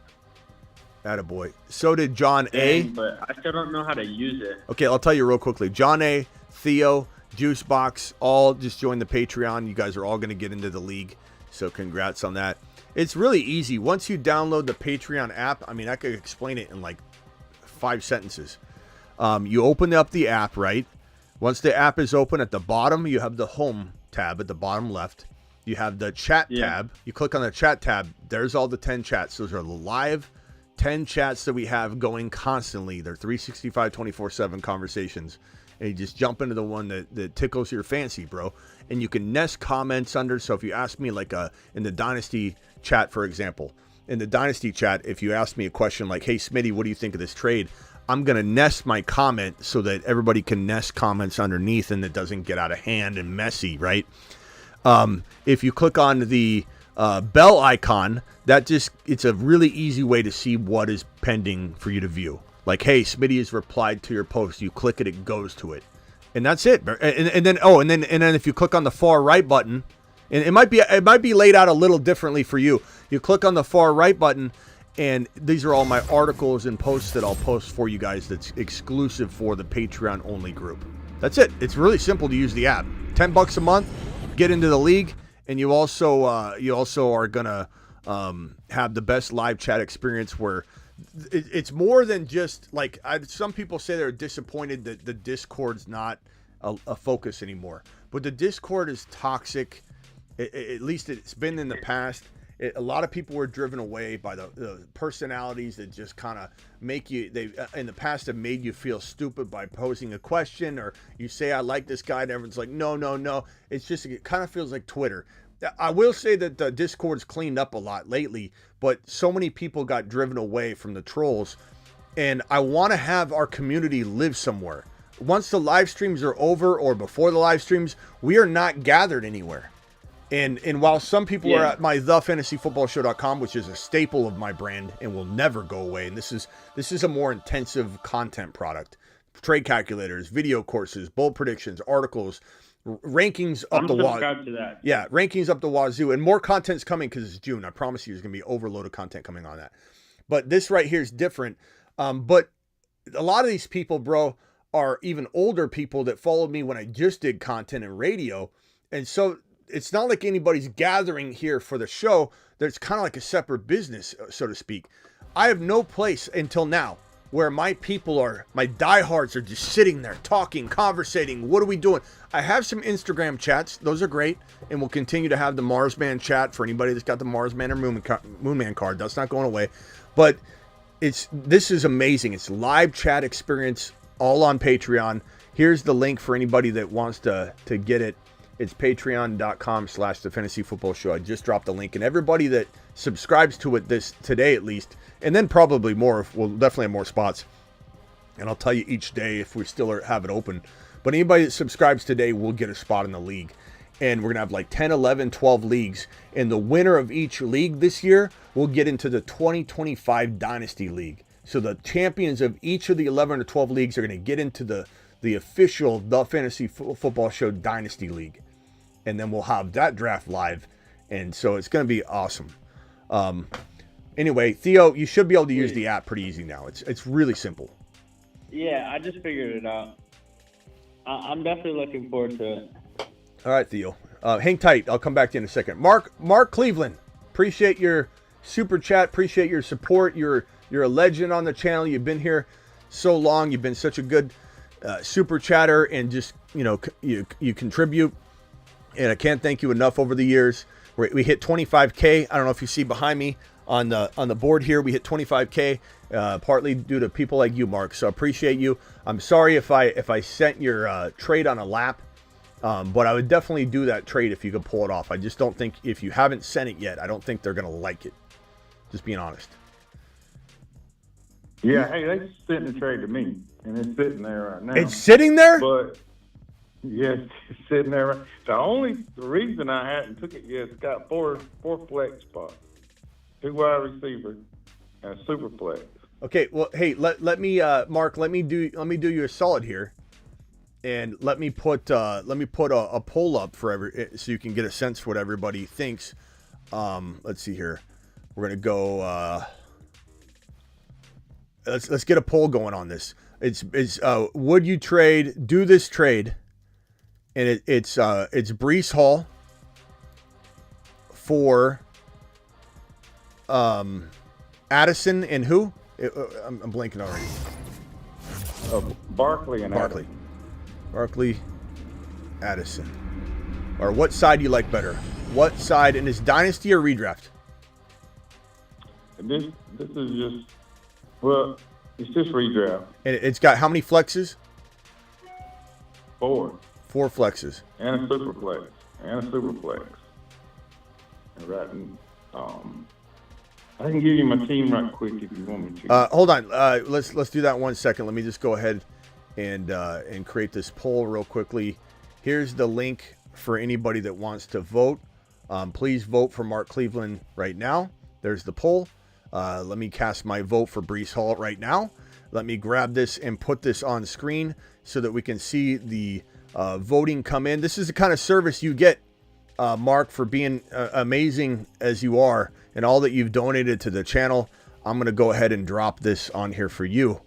A: So did John A.
L: But I still don't know how to use it.
A: Okay, I'll tell you real quickly. John A., Theo, Juicebox, all just join the Patreon. You guys are all going to get into the league. So congrats on that. It's really easy. Once you download the Patreon app, I mean, I could explain it in like 5 sentences. You open up the app, right? Once the app is open, at the bottom, you have the home tab at the bottom left. You have the chat tab. You click on the chat tab. There's all the 10 chats. Those are the live 10 chats that we have going constantly. They're 365, 24/7 conversations. And you just jump into the one that tickles your fancy, bro. And you can nest comments under. So if you ask me, like in the Dynasty chat, for example, in the Dynasty chat, if you ask me a question like, hey, Smitty, what do you think of this trade? I'm going to nest my comment so that everybody can nest comments underneath and it doesn't get out of hand and messy, right? If you click on the bell icon, it's a really easy way to see what is pending for you to view. Like, hey, Smitty has replied to your post. You click it, it goes to it. And that's it. And then if you click on the far right button, and it might be laid out a little differently for you. You click on the far right button, and these are all my articles and posts that I'll post for you guys that's exclusive for the Patreon only group. That's it. It's really simple to use the app. $10 a month, get into the league, and you also are gonna have the best live chat experience where it's more than just like some people say they're disappointed that the Discord's not a focus anymore. But the Discord is toxic. At least it's been in the past. A lot of people were driven away by the personalities that just kind of make you, they in the past have made you feel stupid by posing a question, or you say, I like this guy, and everyone's like, no. It kind of feels like Twitter. I will say that the Discord's cleaned up a lot lately, but so many people got driven away from the trolls, and I want to have our community live somewhere. Once the live streams are over or before the live streams, we are not gathered anywhere. And while some people are at my thefantasyfootballshow.com, which is a staple of my brand and will never go away, and this is a more intensive content product. Trade calculators, video courses, bold predictions, articles, rankings up the wazoo. I'm subscribed to that. Yeah, rankings up the wazoo, and more content's coming because it's June. I promise you, there's gonna be overload of content coming on that. But this right here is different. But a lot of these people, bro, are even older people that followed me when I just did content and radio, and so it's not like anybody's gathering here for the show. There's kind of like a separate business, so to speak. I have no place until now where my diehards are just sitting there talking, conversating. What are we doing? I have some Instagram chats. Those are great. And we'll continue to have the Marsman chat for anybody that's got the Marsman or Moonman card. That's not going away. But this is amazing. It's live chat experience all on Patreon. Here's the link for anybody that wants to get it. It's patreon.com/thefantasyfootballshow. I just dropped the link, and everybody that subscribes to it today at least, and then probably more, we'll definitely have more spots. And I'll tell you each day if we still have it open. But anybody that subscribes today will get a spot in the league. And we're going to have like 10, 11, 12 leagues. And the winner of each league this year will get into the 2025 Dynasty League. So the champions of each of the 11 or 12 leagues are going to get into the official The Fantasy Football Show Dynasty League. And then we'll have that draft live. And so it's going to be awesome. Anyway, Theo, you should be able to use the app pretty easy now. It's really simple.
L: Yeah, I just figured it out. I'm definitely looking forward to it.
A: All right, Theo. Hang tight. I'll come back to you in a second. Mark Cleveland, appreciate your super chat. Appreciate your support. You're a legend on the channel. You've been here so long. You've been such a good super chatter, and just, you contribute. And I can't thank you enough over the years. We hit 25K. I don't know if you see behind me on the board here. We hit 25K, partly due to people like you, Mark. So I appreciate you. I'm sorry if I sent your trade on a lap, but I would definitely do that trade if you could pull it off. I just don't think, if you haven't sent it yet, I don't think they're gonna like it. Just being honest.
M: Yeah, hey, they sent the trade to me, and it's sitting there right now.
A: It's sitting there?
M: But yes, it's sitting there. The reason I hadn't took it yet, it's got four flex spots, 2 wide receivers, and a super flex.
A: Okay, well, hey, let me Mark, let me do you a solid here, and let me put a poll up for so you can get a sense for what everybody thinks. Let's see here. We're gonna go. Let's get a poll going on this. It's would you do this trade and it's Breece Hall for Addison and who? I'm blanking already.
M: Barkley and
A: Barkley. Barkley, Addison. Or what side do you like better? What side in this dynasty or redraft?
M: This is just, well, it's just redraft.
A: And it's got how many flexes?
M: 4.
A: 4 flexes.
M: And a super flex. Right. I can give you my team right quick if you want me to.
A: Hold on. Let's do that 1 second. Let me just go ahead and create this poll real quickly. Here's the link for anybody that wants to vote. Please vote for Mark Cleveland right now. There's the poll. Let me cast my vote for Breece Hall right now. Let me grab this and put this on screen so that we can see the voting come in. This is the kind of service you get, Mark, for being amazing as you are and all that you've donated to the channel. I'm going to go ahead and drop this on here for you.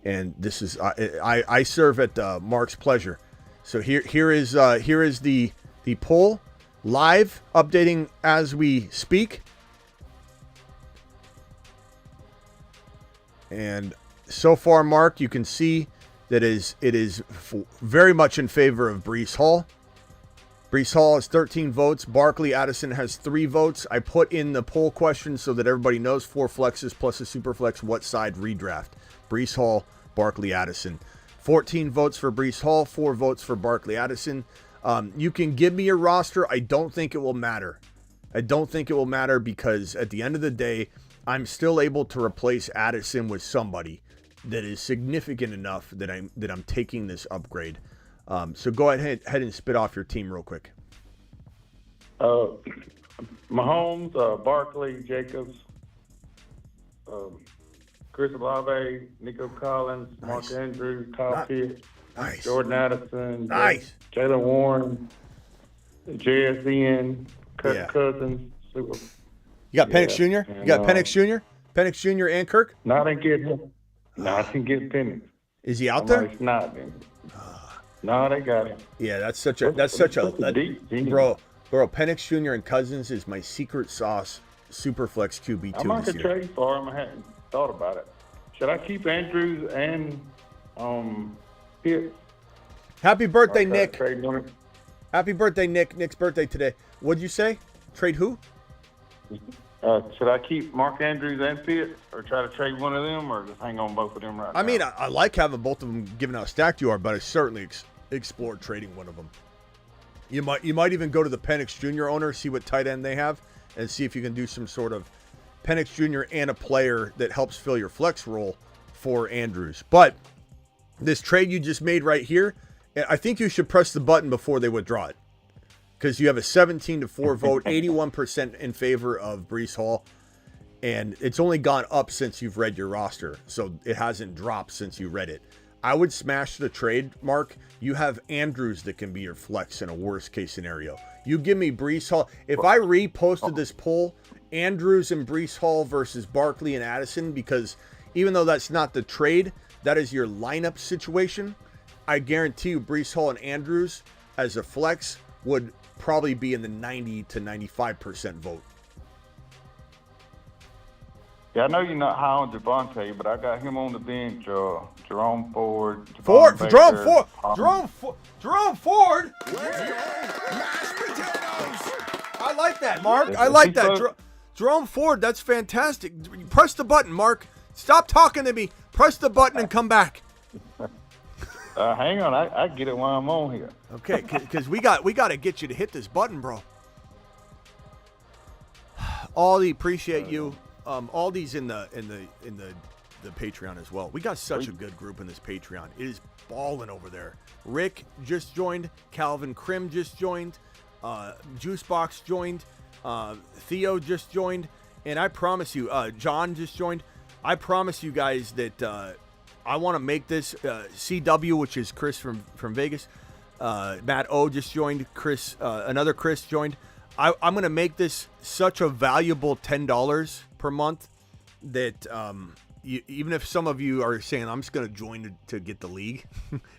A: And this is I serve at Mark's pleasure. So here is the poll live, updating as we speak. And so far, Mark, you can see that it is very much in favor of Breece Hall. Breece Hall has 13 votes. Barkley Addison has 3 votes. I put in the poll question so that everybody knows 4 flexes plus a super flex. What side redraft? Breece Hall, Barkley Addison. 14 votes for Breece Hall, 4 votes for Barkley Addison. You can give me your roster. I don't think it will matter. I don't think it will matter because at the end of the day, I'm still able to replace Addison with somebody that is significant enough that I'm taking this upgrade. So go ahead and spit off your team real quick.
M: Mahomes, Barkley, Jacobs, Chris Olave, Nico Collins, Mark Andrews, Kyle Pitts, Jordan Addison, Jalen Warren, JSN, Kirk Cousins. Super.
A: You got Penix Jr.? You got Penix Jr.? Penix Jr. and Kirk?
M: No, I didn't get him. No, I didn't get Penix.
A: Is he out there?
M: It's not been. No, they got him.
A: Yeah, that's such a
M: deep team.
A: Bro, Penix Jr. and Cousins is my secret sauce super flex QB2
M: I might
A: this
M: have
A: year.
M: traded for him. I hadn't thought about it. Should I keep Andrews and Pitts?
A: Happy birthday, Nick. Happy birthday, Nick. Nick's birthday today. What'd you say? Trade who?
M: Should I keep Mark Andrews and Pitts, or try to trade one of them, or just hang on both of them right now?
A: I mean, I like having both of them given how stacked you are, but I certainly explored trading one of them. You might even go to the Penix Jr. owner, see what tight end they have, and see if you can do some sort of Penix Jr. and a player that helps fill your flex role for Andrews. But this trade you just made right here, I think you should press the button before they withdraw it. Because you have a 17-4 vote, 81% in favor of Breece Hall, and it's only gone up since you've read your roster, so it hasn't dropped since you read it. I would smash the trade, Mark. You have Andrews that can be your flex in a worst-case scenario. You give me Breece Hall. If I reposted this poll, Andrews and Breece Hall versus Barkley and Addison, because even though that's not the trade, that is your lineup situation, I guarantee you Breece Hall and Andrews as a flex would probably be in the 90 to 95% vote.
M: Yeah, I know you're not high on Devontae, but I got him on the bench. Jerome Ford.
A: Jerome Ford. I like that, Mark. I like that. Jerome Ford, that's fantastic. Press the button, Mark. Stop talking to me. Press the button and come back.
M: Hang on, I get it while I'm on here.
A: Okay, because we got to get you to hit this button, bro. Aldi, appreciate you. Aldi's in the Patreon as well. We got such a good group in this Patreon. It is balling over there. Rick just joined. Calvin Krim just joined. Juicebox joined. Theo just joined. And I promise you, John just joined. I promise you guys that I want to make this CW, which is Chris from Vegas. Matt O just joined. Chris, another Chris joined. I'm going to make this such a valuable $10 per month that even if some of you are saying, I'm just going to join to get the league,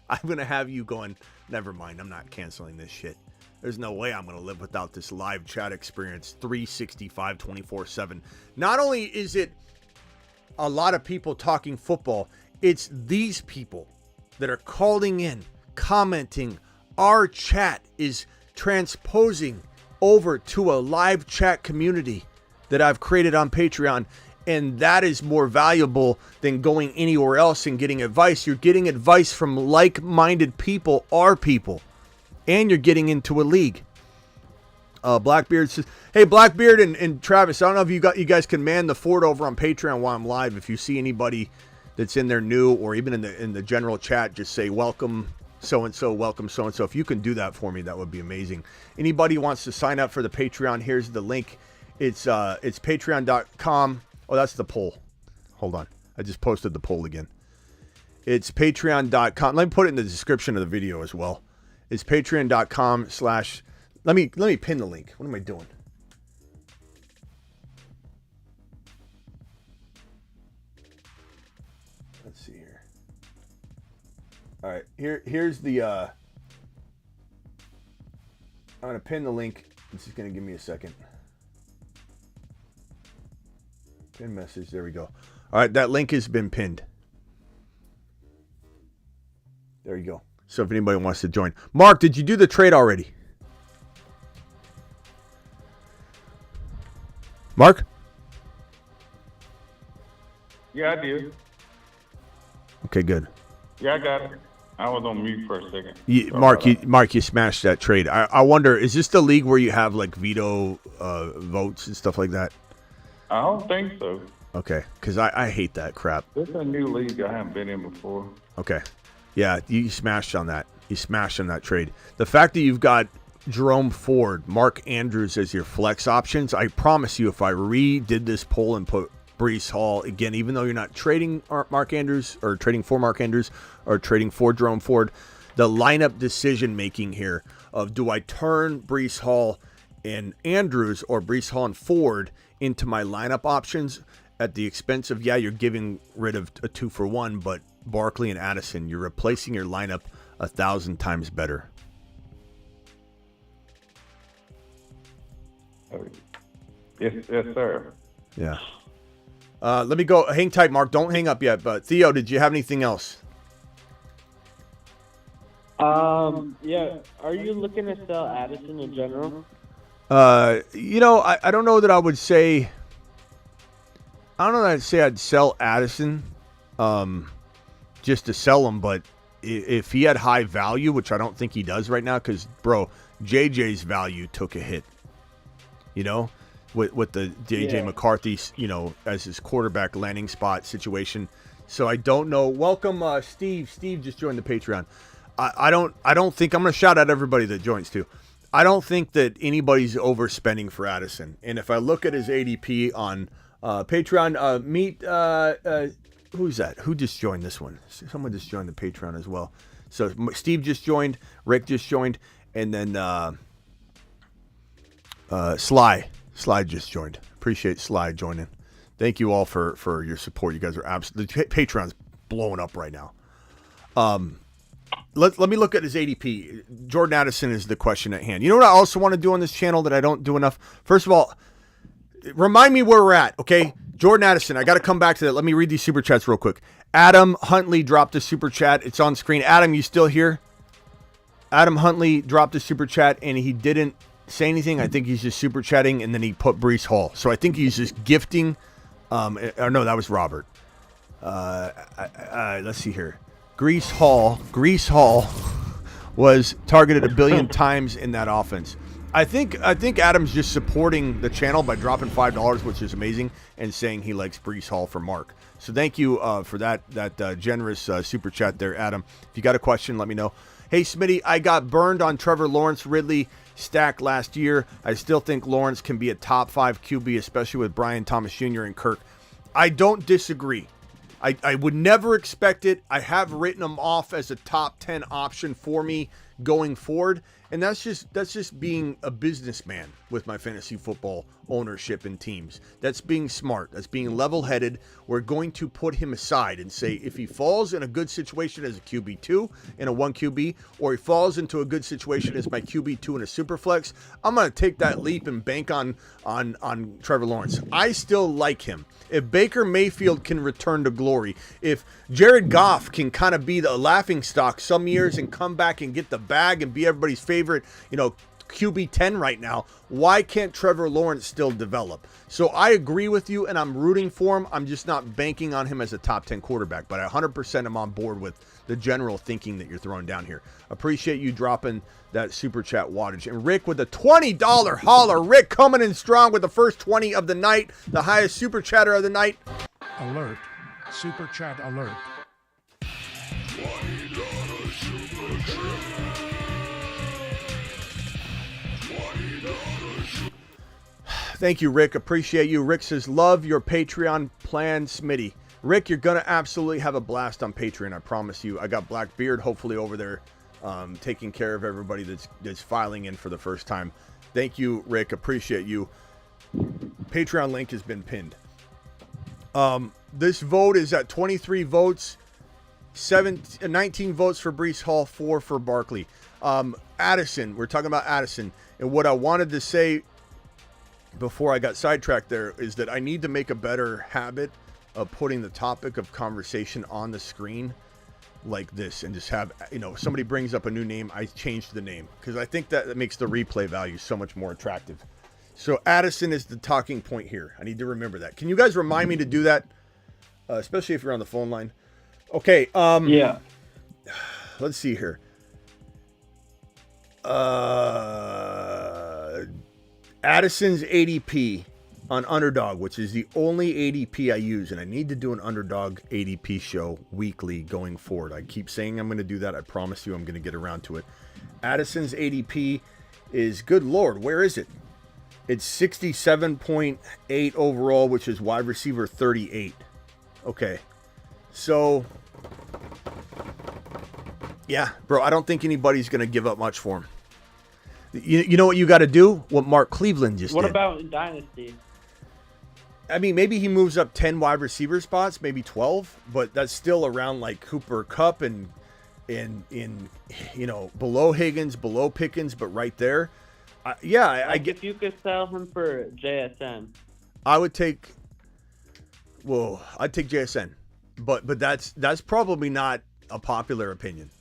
A: I'm going to have you going, never mind, I'm not canceling this shit. There's no way I'm going to live without this live chat experience 365, 24/7. Not only is it a lot of people talking football, it's these people that are calling in, commenting. Our chat is transposing over to a live chat community that I've created on Patreon. And that is more valuable than going anywhere else and getting advice. You're getting advice from like-minded people, our people. And you're getting into a league. Blackbeard says, hey, Blackbeard and Travis, I don't know if you guys can man the fort over on Patreon while I'm live. If you see anybody that's in there new or even in the general chat, just say welcome so-and-so, welcome so-and-so. If you can do that for me, that would be amazing. Anybody who wants to sign up for the Patreon, here's the link. It's patreon.com. Oh, that's the poll. Hold on. I just posted the poll again. It's patreon.com. Let me put it in the description of the video as well. It's patreon.com/ let me pin the link. What am I doing? Let's see here. All right, here's the I'm going to pin the link. This is going to give me a second. Pin message. There we go. All right, that link has been pinned. There you go. So if anybody wants to join. Mark, did you do the trade already? Mark?
M: Yeah, I did.
A: Okay, good.
M: Yeah, I got it. I was on mute for a second.
A: Mark, you smashed that trade. I wonder, is this the league where you have like veto votes and stuff like that?
M: I don't think so.
A: Okay, because I hate that crap.
M: This is a new league I haven't been in before.
A: Okay. Yeah, you smashed on that. You smashed on that trade. The fact that you've got Jerome Ford, Mark Andrews as your flex options, I promise you if I redid this poll and put Breece Hall, again, even though you're not trading Mark Andrews or trading for Mark Andrews or trading for Jerome Ford, the lineup decision making here of do I turn Breece Hall and Andrews or Breece Hall and Ford into my lineup options at the expense of, you're giving rid of a 2-for-1, but Barkley and Addison, you're replacing your lineup 1,000 times better.
M: Yes, sir.
A: Yeah. Let me go. Hang tight, Mark. Don't hang up yet. But Theo, did you have anything else?
L: Yeah. Are you looking to sell Addison in general?
A: I don't know that I would say. I don't know that I'd say I'd sell Addison, just to sell him. But if he had high value, which I don't think he does right now, because JJ's value took a hit. With the JJ McCarthy, as his quarterback landing spot situation. So I don't know. Welcome, Steve. Steve just joined the Patreon. I don't think I'm going to shout out everybody that joins too. I don't think that anybody's overspending for Addison. And if I look at his ADP on Patreon, who's that? Who just joined this one? Someone just joined the Patreon as well. So Steve just joined, Rick just joined, and then Sly just joined. Appreciate Sly joining. Thank you all for your support. You guys are absolutely, Patreon's blowing up right now. Let me look at his ADP. Jordan Addison is the question at hand. You know what I also want to do on this channel that I don't do enough? First of all, remind me where we're at, okay? Jordan Addison, I got to come back to that. Let me read these super chats real quick. Adam Huntley dropped a super chat. It's on screen. Adam, you still here? Adam Huntley dropped a super chat, and he didn't say anything. I think he's just super chatting, and then he put Breece Hall. So I think he's just gifting. No, that was Robert. Let's see here. Breece Hall was targeted 1 billion times in that offense. I think Adam's just supporting the channel by dropping $5, which is amazing, and saying he likes Breece Hall for Mark. So thank you for that generous super chat there, Adam. If you got a question, let me know. Hey, Smitty, I got burned on Trevor Lawrence Ridley stack last year. I still think Lawrence can be a top 5 QB, especially with Brian Thomas Jr. and Kirk. I don't disagree. I would never expect it. I have written him off as a top 10 option for me going forward. And that's just being a businessman with my fantasy football ownership and teams. That's being smart. That's being level-headed. We're going to put him aside and say if he falls in a good situation as a QB2 in a 1 QB, or he falls into a good situation as my QB2 in a super flex, I'm going to take that leap and bank on Trevor Lawrence. I still like him. If Baker Mayfield can return to glory, if Jared Goff can kind of be the laughingstock some years and come back and get the bag and be everybody's favorite, QB 10 right now, why can't Trevor Lawrence still develop? So I agree with you, and I'm rooting for him. I'm just not banking on him as a top 10 quarterback, but I 100% am on board with the general thinking that you're throwing down here. Appreciate you dropping that super chat wattage. And Rick with a $20 holler. Rick coming in strong with the first 20 of the night, the highest super chatter of the night.
N: Alert. Super chat alert.
A: Thank you, Rick. Appreciate you. Rick says, love your Patreon plan, Smitty. Rick, you're going to absolutely have a blast on Patreon, I promise you. I got Blackbeard hopefully over there taking care of everybody that's filing in for the first time. Thank you, Rick. Appreciate you. Patreon link has been pinned. This vote is at 23 votes, 19 votes for Breece Hall, 4 for Barkley. Addison, we're talking about Addison. And what I wanted to say before I got sidetracked there is that I need to make a better habit of putting the topic of conversation on the screen like this and just have, somebody brings up a new name, I change the name because I think that makes the replay value so much more attractive. So Addison is the talking point here. I need to remember that. Can you guys remind me to do that? Especially if you're on the phone line. Okay.
L: Yeah.
A: Let's see here. Addison's ADP on Underdog, which is the only ADP I use, and I need to do an Underdog ADP show weekly going forward. I keep saying I'm going to do that. I promise you I'm going to get around to it. Addison's ADP is, good Lord, where is it? It's 67.8 overall, which is wide receiver 38. Okay. So, yeah, bro, I don't think anybody's going to give up much for him. You know what you got to do? What Mark Cleveland just did.
L: What about in Dynasty?
A: I mean, maybe he moves up 10 wide receiver spots, maybe 12, but that's still around like Cooper Kupp and below Higgins, below Pickens, but right there. I get.
L: If you could sell him for JSN,
A: I'd take JSN, but that's probably not a popular opinion,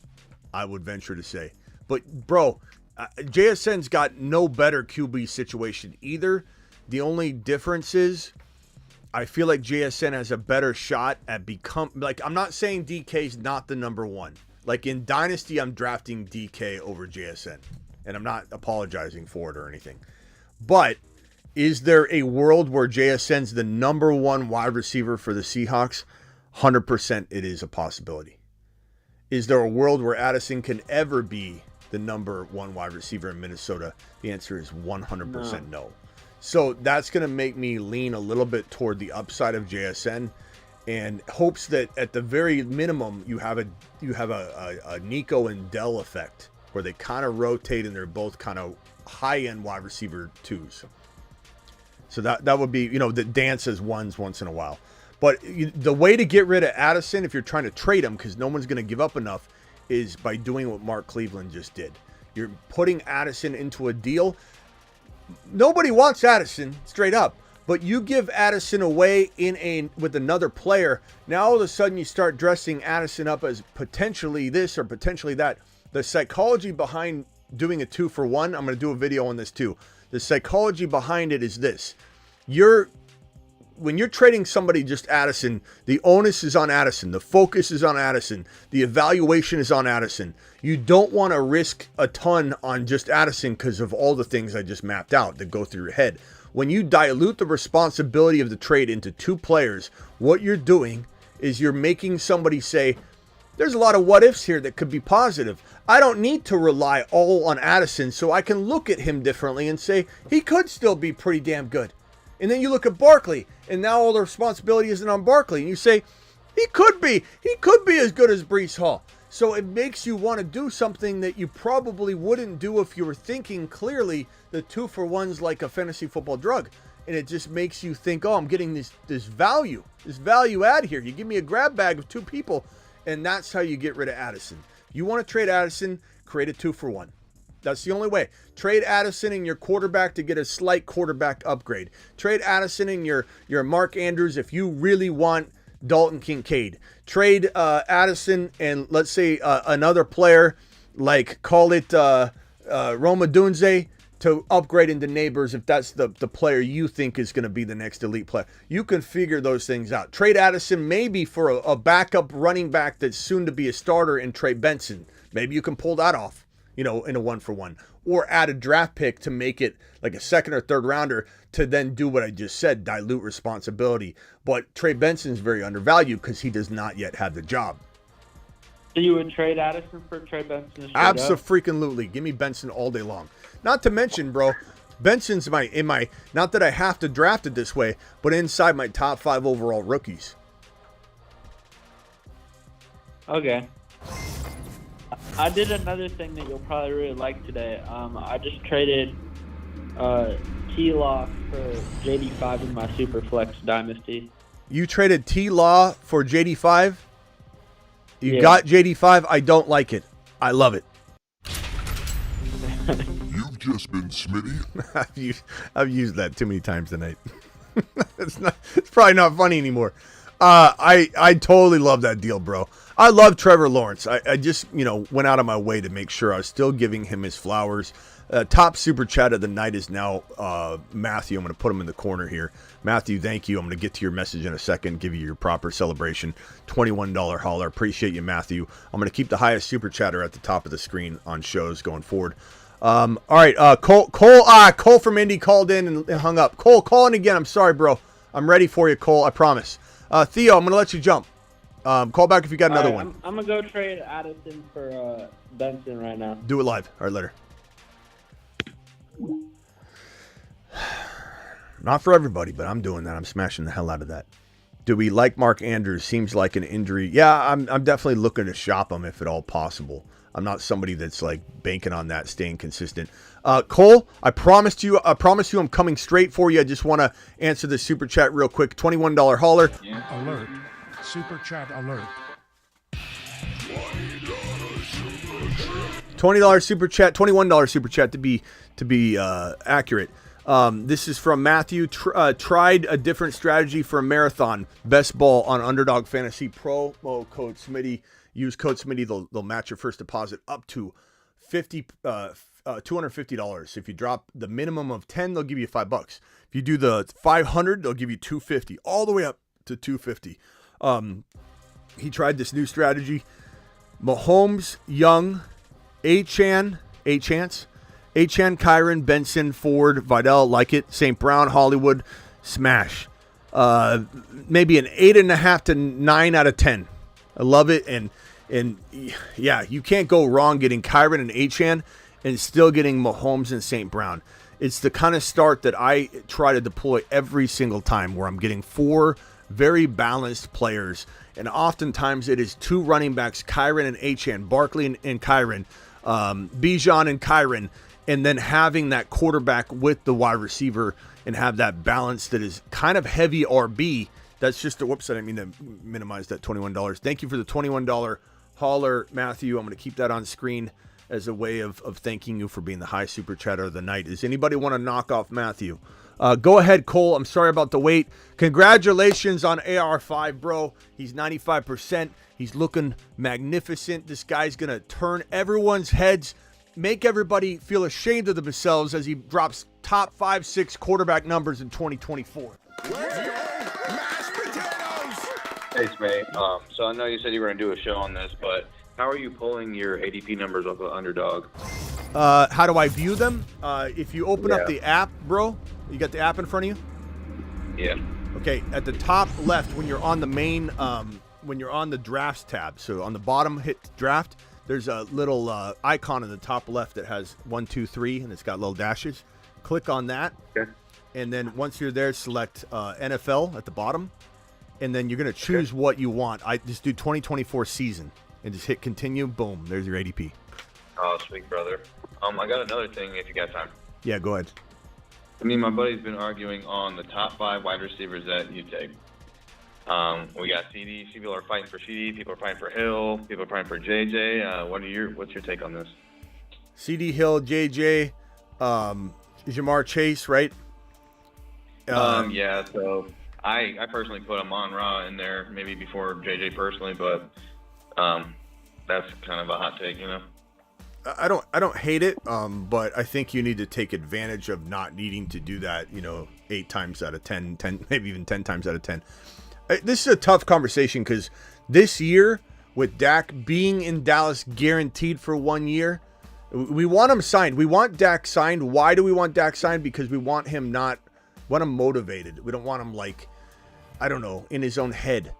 A: I would venture to say. But bro, JSN's got no better QB situation either. The only difference is I feel like JSN has a better shot at I'm not saying DK's not the number one. Like in Dynasty, I'm drafting DK over JSN, and I'm not apologizing for it or anything. But is there a world where JSN's the number one wide receiver for the Seahawks? 100% it is a possibility. Is there a world where Addison can ever be the number one wide receiver in Minnesota? The answer is 100% no. So that's going to make me lean a little bit toward the upside of JSN, and hopes that at the very minimum you have a Nico and Dell effect where they kind of rotate and they're both kind of high-end wide receiver twos. So that would be, that dances ones once in a while. But the way to get rid of Addison, if you're trying to trade him, because no one's going to give up enough, is by doing what Mark Cleveland just did. You're putting Addison into a deal. Nobody wants Addison, straight up. But you give Addison away with another player. Now all of a sudden you start dressing Addison up as potentially this or potentially that. The psychology behind doing a 2-for-1, I'm going to do a video on this too. The psychology behind it is this. When you're trading somebody just Addison, the onus is on Addison. The focus is on Addison. The evaluation is on Addison. You don't want to risk a ton on just Addison because of all the things I just mapped out that go through your head. When you dilute the responsibility of the trade into two players, what you're doing is you're making somebody say, there's a lot of what ifs here that could be positive. I don't need to rely all on Addison, so I can look at him differently and say, he could still be pretty damn good. And then you look at Barkley, and now all the responsibility isn't on Barkley. And you say, he could be as good as Breece Hall. So it makes you want to do something that you probably wouldn't do if you were thinking clearly. The 2-for-1's like a fantasy football drug. And it just makes you think, oh, I'm getting this value add here. You give me a grab bag of 2 people, and that's how you get rid of Addison. You want to trade Addison, create a 2-for-1. That's the only way. Trade Addison and your quarterback to get a slight quarterback upgrade. Trade Addison and your Mark Andrews if you really want Dalton Kincaid. Trade Addison and let's say another player, like call it Roma Dunze, to upgrade into Neighbors if that's the player you think is going to be the next elite player. You can figure those things out. Trade Addison maybe for a backup running back that's soon to be a starter in Trey Benson. Maybe you can pull that off, in a 1-for-1. Or add a draft pick to make it like a second or third rounder to then do what I just said, dilute responsibility. But Trey Benson's very undervalued because he does not yet have the job.
L: So you would trade Addison for Trey Benson?
A: Abso-freaking-lutely. Give me Benson all day long. Not to mention, bro, Benson's in my not that I have to draft it this way, but inside my top 5 overall rookies.
L: Okay. I did another thing that you'll probably really like today. I just traded T-Law for JD5 in my Superflex Dynasty.
A: You traded T-Law for JD5? You
L: Yeah.
A: got JD5? I don't like it. I love it.
B: You've just been Smitty.
A: I've used that too many times tonight. It's probably not funny anymore. I totally love that deal, bro. I love Trevor Lawrence. I just, went out of my way to make sure I was still giving him his flowers. Top super chat of the night is now Matthew. I'm going to put him in the corner here. Matthew, thank you. I'm going to get to your message in a second, give you your proper celebration. $21 holler. Appreciate you, Matthew. I'm going to keep the highest super chatter at the top of the screen on shows going forward. All right, Cole from Indy called in and hung up. Cole, call in again. I'm sorry, bro. I'm ready for you, Cole. I promise. Theo, I'm going to let you jump. Call back if you got another one.
L: I'm going to go trade Addison for Benson right now.
A: Do it live. All right, later. Not for everybody, but I'm doing that. I'm smashing the hell out of that. Do we like Mark Andrews? Seems like an injury. Yeah, I'm definitely looking to shop him if at all possible. I'm not somebody that's like banking on that staying consistent. Cole, I promise you I'm coming straight for you. I just want to answer the super chat real quick. $21 holler.
N: Alert. Super chat alert.
A: $20 super chat, $21 super chat to be accurate. This is from Matthew. Tried a different strategy for a marathon. Best ball on Underdog Fantasy. Promo code Smitty. Use code Smitty. They'll match your first deposit up to $250. If you drop the minimum of 10, they'll give you $5. If you do the 500, they'll give you $250. All the way up to $250. He tried this new strategy. Mahomes, Young, Achane, Kyron, Benson, Ford, Vidal, like it. St. Brown, Hollywood, smash. Maybe an 8.5 to 9 out of 10. I love it. And yeah, you can't go wrong getting Kyron and Achane and still getting Mahomes and St. Brown. It's the kind of start that I try to deploy every single time where I'm getting 4 very balanced players. And oftentimes it is 2 running backs, Kyron and Achane, Barkley and Kyron, Bijan and Kyron, and then having that quarterback with the wide receiver and have that balance that is kind of heavy RB. That's just whoops, I didn't mean to minimize that $21. Thank you for the $21 holler, Matthew. I'm going to keep that on screen as a way of thanking you for being the high super chatter of the night. Does anybody want to knock off Matthew? Go ahead, Cole. I'm sorry about the wait. Congratulations on AR5, bro. He's 95%. He's looking magnificent. This guy's going to turn everyone's heads, make everybody feel ashamed of themselves as he drops top 5-6 quarterback numbers in 2024.
O: Hey, Smitty. So I know you said you were going to do a show on this, but how are you pulling your ADP numbers off of Underdog?
A: How do I view them? If you open up the app, bro, you got the app in front of you?
O: Yeah.
A: Okay, at the top left, when you're on the main, when you're on the drafts tab, so on the bottom, hit draft, there's a little icon in the top left that has 1, 2, 3, and it's got little dashes. Click on that.
O: Okay.
A: And then once you're there, select NFL at the bottom. And then you're going to choose what you want. I just do 2024 season. and just hit continue. Boom, there's your ADP.
O: Oh, sweet brother. I got another thing if you got time.
A: Yeah, go ahead.
O: Me and my buddy's been arguing on the top 5 wide receivers that you take. We got CD. People are fighting for CD. People are fighting for Hill. People are fighting for JJ. What's your take on this?
A: CD, Hill, JJ, Jamar Chase, right?
O: Yeah. So I personally put Amon-Ra in there, maybe before JJ personally, but that's kind of a hot take, you know.
A: I don't hate it, but I think you need to take advantage of not needing to do that, 8 times out of 10, maybe even 10 times out of 10. This is a tough conversation because this year, with Dak being in Dallas guaranteed for 1 year, we want him signed. We want Dak signed. Why do we want Dak signed? Because we want him motivated. We don't want him in his own head.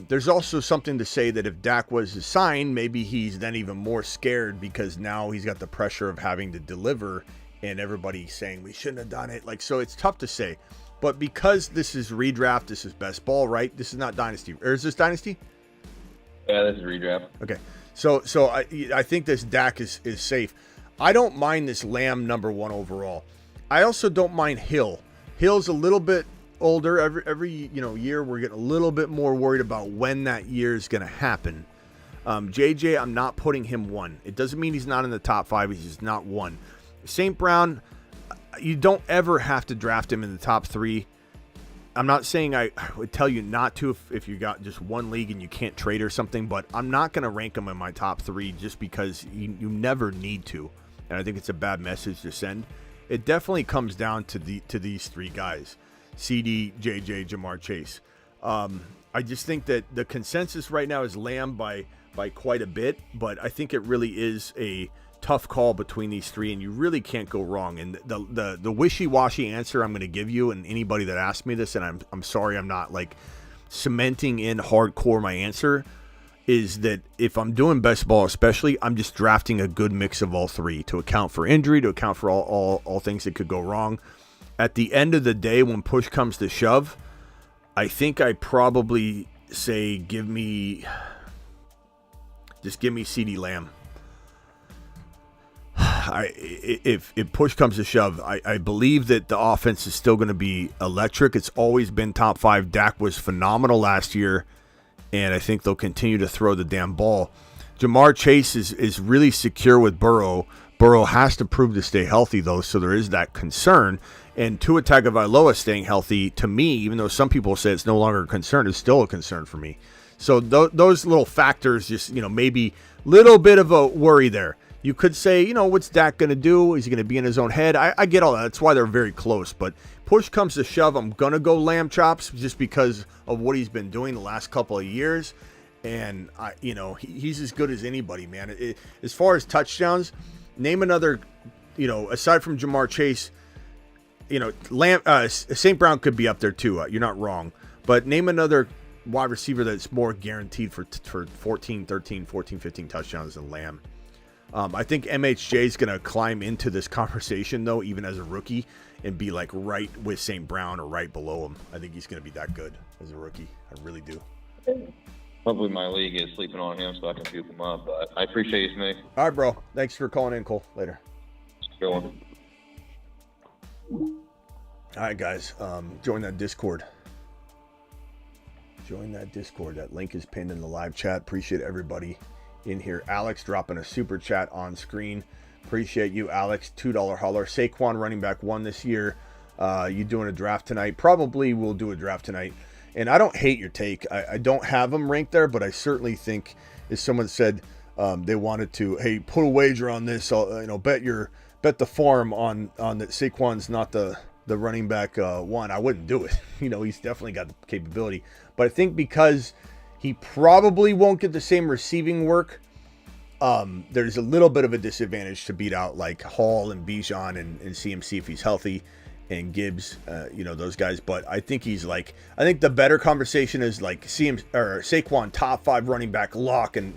A: There's also something to say that if Dak was signed, maybe he's then even more scared because now he's got the pressure of having to deliver and everybody saying we shouldn't have done it. So it's tough to say. But because this is redraft, this is best ball, right? This is not dynasty. Or is this dynasty?
O: Yeah, this is redraft.
A: Okay. So I think this Dak is safe. I don't mind this Lamb number 1 overall. I also don't mind Hill. Hill's a little bit older. Every year we're getting a little bit more worried about when that year is going to happen. JJ, I'm not putting him 1. It doesn't mean he's not in the top 5. He's just not 1. St. Brown, you don't ever have to draft him in the top 3. I'm not saying I would tell you not to if you got just one league and you can't trade or something, but I'm not going to rank him in my top 3 just because you never need to. And I think it's a bad message to send. It definitely comes down to these 3 guys. CD, JJ, Jamar Chase. I just think that the consensus right now is Lamb by quite a bit, but I think it really is a tough call between these 3, and you really can't go wrong. And the wishy-washy answer I'm going to give you, and anybody that asks me this, and I'm sorry I'm not cementing in hardcore my answer, is that if I'm doing best ball especially, I'm just drafting a good mix of all 3 to account for injury, to account for all things that could go wrong. At the end of the day, when push comes to shove, I think I probably say give me CeeDee Lamb. If push comes to shove, I believe that the offense is still going to be electric. It's always been top 5. Dak was phenomenal last year, and I think they'll continue to throw the damn ball. Jamar Chase is really secure with Burrow. Burrow has to prove to stay healthy, though, so there is that concern. And Tua Tagovailoa staying healthy, to me, even though some people say it's no longer a concern, is still a concern for me. So those little factors just, maybe a little bit of a worry there. You could say, what's Dak going to do? Is he going to be in his own head? I get all that. That's why they're very close. But push comes to shove, I'm going to go Lamb chops just because of what he's been doing the last couple of years. And, he's as good as anybody, man. As far as touchdowns, name another, aside from Jamar Chase, St. Brown could be up there too. You're not wrong. But name another wide receiver that's more guaranteed for 14, 15 touchdowns than Lamb. I think MHJ is going to climb into this conversation, though, even as a rookie, and be right with St. Brown or right below him. I think he's going to be that good as a rookie. I really do.
O: Hopefully my league is sleeping on him so I can puke him up, but I appreciate you, Smitty.
A: All right, bro. Thanks for calling in, Cole. Later.
O: Good one.
A: All right, guys. Join that Discord. That link is pinned in the live chat. Appreciate everybody in here. Alex dropping a super chat on screen. Appreciate you, Alex. $2 holler. Saquon running back 1 this year. You doing a draft tonight? Probably will do a draft tonight. And I don't hate your take. I don't have them ranked there, but I certainly think, as someone said, they wanted to, hey, put a wager on this. Bet the farm on that Saquon's not the running back 1. I wouldn't do it. He's definitely got the capability. But I think because he probably won't get the same receiving work, there's a little bit of a disadvantage to beat out Hall and Bijan and CMC if he's healthy, and Gibbs, those guys. But I think I think the better conversation is Saquon top 5 running back lock, and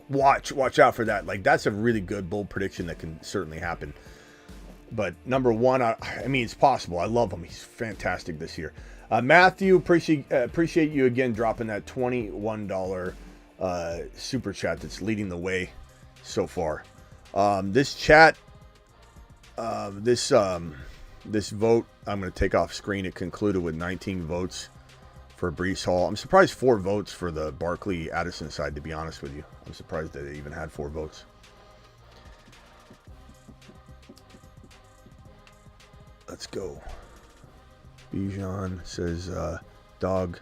A: watch out for that. That's a really good bold prediction that can certainly happen. But number 1, I mean, it's possible. I love him. He's fantastic this year. Matthew, appreciate you again dropping that $21 super chat that's leading the way so far. This chat, this vote, I'm going to take off screen. It concluded with 19 votes for Breece Hall. I'm surprised 4 votes for the Barkley Addison side, to be honest with you. I'm surprised that they even had 4 votes. Let's go. Bijan says, dog.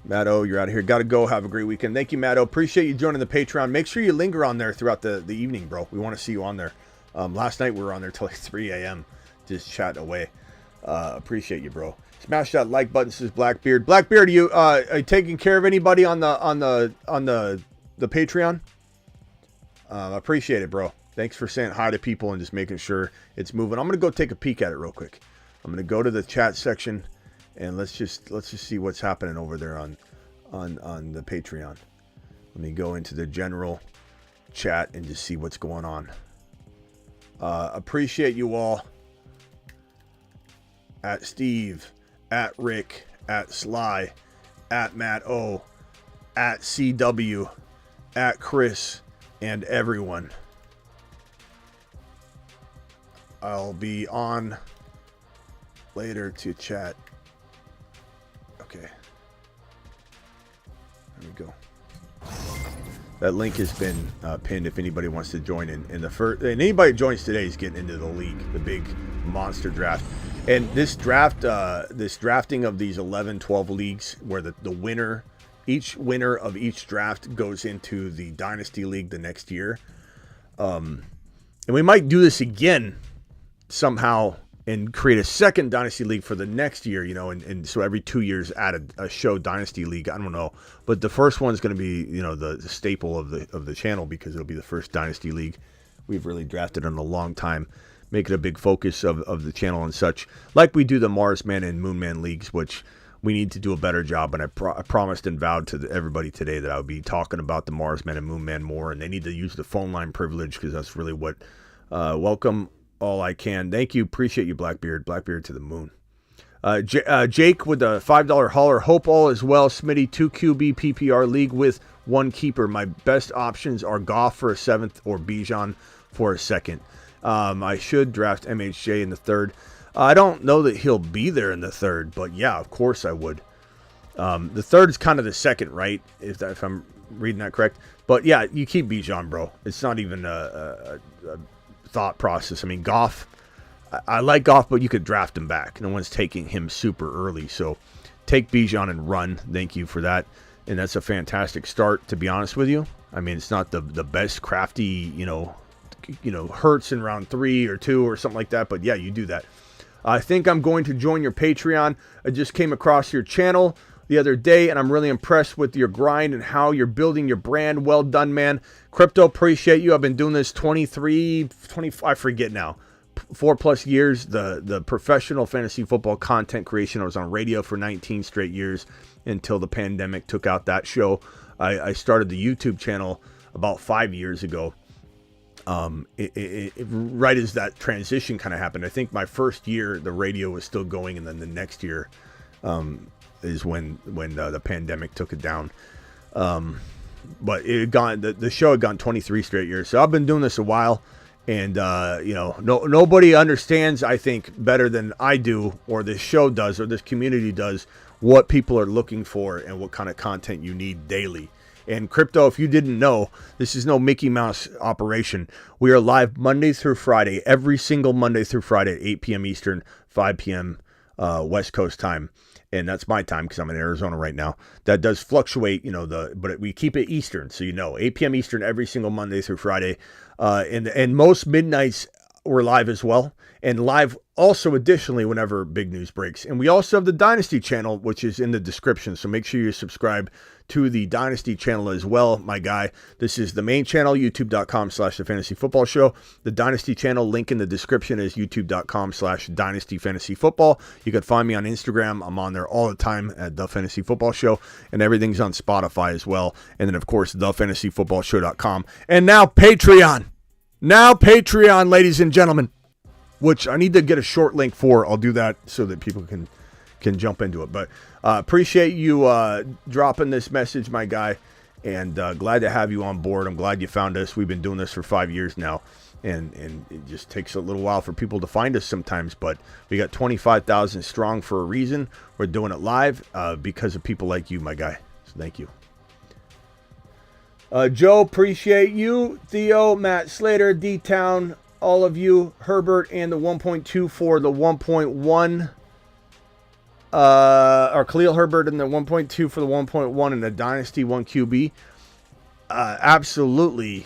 A: Matt O, you're out of here. Got to go. Have a great weekend. Thank you, Matt O. Appreciate you joining the Patreon. Make sure you linger on there throughout the evening, bro. We want to see you on there. Last night we were on there till like 3 a.m. just chatting away. Appreciate you, bro. Smash that like button, says Blackbeard. Blackbeard, are you taking care of anybody on the Patreon? Appreciate it, bro. Thanks for saying hi to people and just making sure it's moving. I'm gonna go take a peek at it real quick. I'm gonna go to the chat section and let's just see what's happening over there on the Patreon. Let me go into the general chat and just see what's going on. Appreciate you all. At Steve, at Rick, at Sly, at Matt O, at CW, at Chris, and everyone. I'll be on later to chat. Okay. There we go. That link has been pinned if anybody wants to join in the first. And anybody joins today is getting into the league, the big monster draft. And this draft, this drafting of these 11, 12 leagues where the winner, each winner of each draft goes into the Dynasty League the next year. And we might do this again somehow and create a second Dynasty League for the next year, you know, and so every 2 years add a show Dynasty League. I don't know. But the first one's going to be, you know, the staple of the channel because it'll be the first Dynasty League we've really drafted in a long time. Make it a big focus of the channel and such. Like we do the Mars Man and Moon Man leagues, which we need to do a better job. And I promised and vowed to everybody today that I would be talking about the Mars Man and Moon Man more. And they need to use the phone line privilege because that's really what welcome all I can. Thank you. Appreciate you, Blackbeard. Blackbeard to the moon. Jake with the $5 hauler. Hope all is well. Smitty, 2 QB PPR league with 1 keeper. My best options are Goff for a 7th or Bijan for a 2nd. I should draft MHJ in the 3rd. I don't know that he'll be there in the 3rd, but yeah, of course I would. The 3rd is kind of the 2nd, right? If I'm reading that correct. But yeah, you keep Bijan, bro. It's not even a thought process. I mean, Goff, I like Goff, but you could draft him back. No one's taking him super early, so take Bijan and run. Thank you for that. And that's a fantastic start, to be honest with you. I mean, it's not the best crafty, you know, Hurts in round 3 or 2 or something like that, but yeah, you do that. I think I'm going to join your Patreon. I just came across your channel the other day, and I'm really impressed with your grind and how you're building your brand. Well done, man. Crypto, appreciate you. I've been doing this 20, I forget now, 4+ years. The professional fantasy football content creation. I was on radio for 19 straight years until the pandemic took out that show. I started the YouTube channel about 5 years ago. Right as that transition kind of happened. I think my first year the radio was still going, and then the next year is when the pandemic took it down. But it had gone, the show had gone 23 straight years. So I've been doing this a while, and nobody understands, I think, better than I do, or this show does, or this community does, what people are looking for and what kind of content you need daily. And Crypto, if you didn't know, this is no Mickey Mouse operation. We are live Monday through Friday, every single Monday through Friday at 8 p.m. Eastern, 5 p.m. West Coast time. And that's my time because I'm in Arizona right now. That does fluctuate, but we keep it Eastern, so 8 p.m. Eastern every single Monday through Friday. And most midnights we're live as well. And live also additionally whenever big news breaks. And we also have the Dynasty channel, which is in the description. So make sure you subscribe to the Dynasty channel as well, my guy. This is the main channel, youtube.com/The Fantasy Football Show. The Dynasty channel, link in the description, is youtube.com/Dynasty Fantasy Football. You can find me on Instagram. I'm on there all the time at The Fantasy Football Show. And everything's on Spotify as well. And then, of course, thefantasyfootballshow.com. And now Patreon. Now Patreon, ladies and gentlemen. Which I need to get a short link for. I'll do that so that people can can jump into it. But appreciate you dropping this message, my guy, and glad to have you on board. I'm glad you found us. We've been doing this for 5 years now, and it just takes a little while for people to find us sometimes, but we got 25,000 strong for a reason. We're doing it live because of people like you, my guy. So thank you. Joe, appreciate you. Theo, Matt Slater, D-Town, all of you, Herbert, and the 1.2 for the 1.1. Or Khalil Herbert and the 1.2 for the 1.1 and the Dynasty 1 QB. Absolutely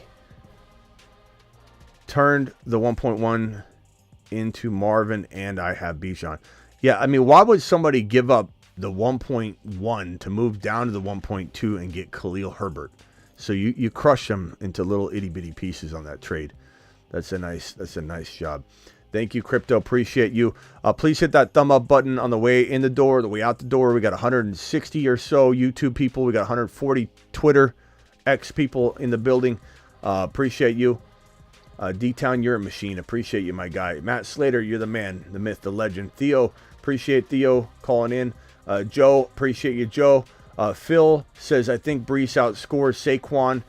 A: turned the 1.1 into Marvin, and I have Bijan. Yeah, I mean, why would somebody give up the 1.1 to move down to the 1.2 and get Khalil Herbert? So you crush them into little itty bitty pieces on that trade. That's a nice job. Thank you, Crypto. Appreciate you. Please hit that thumb up button on the way in the door, the way out the door. We got 160 or so YouTube people. We got 140 Twitter X people in the building. Appreciate you. D-Town, you're a machine. Appreciate you, my guy. Matt Slater, you're the man, the myth, the legend. Theo, appreciate Theo calling in. Joe, appreciate you, Joe. Phil says, I think Breece outscores Saquon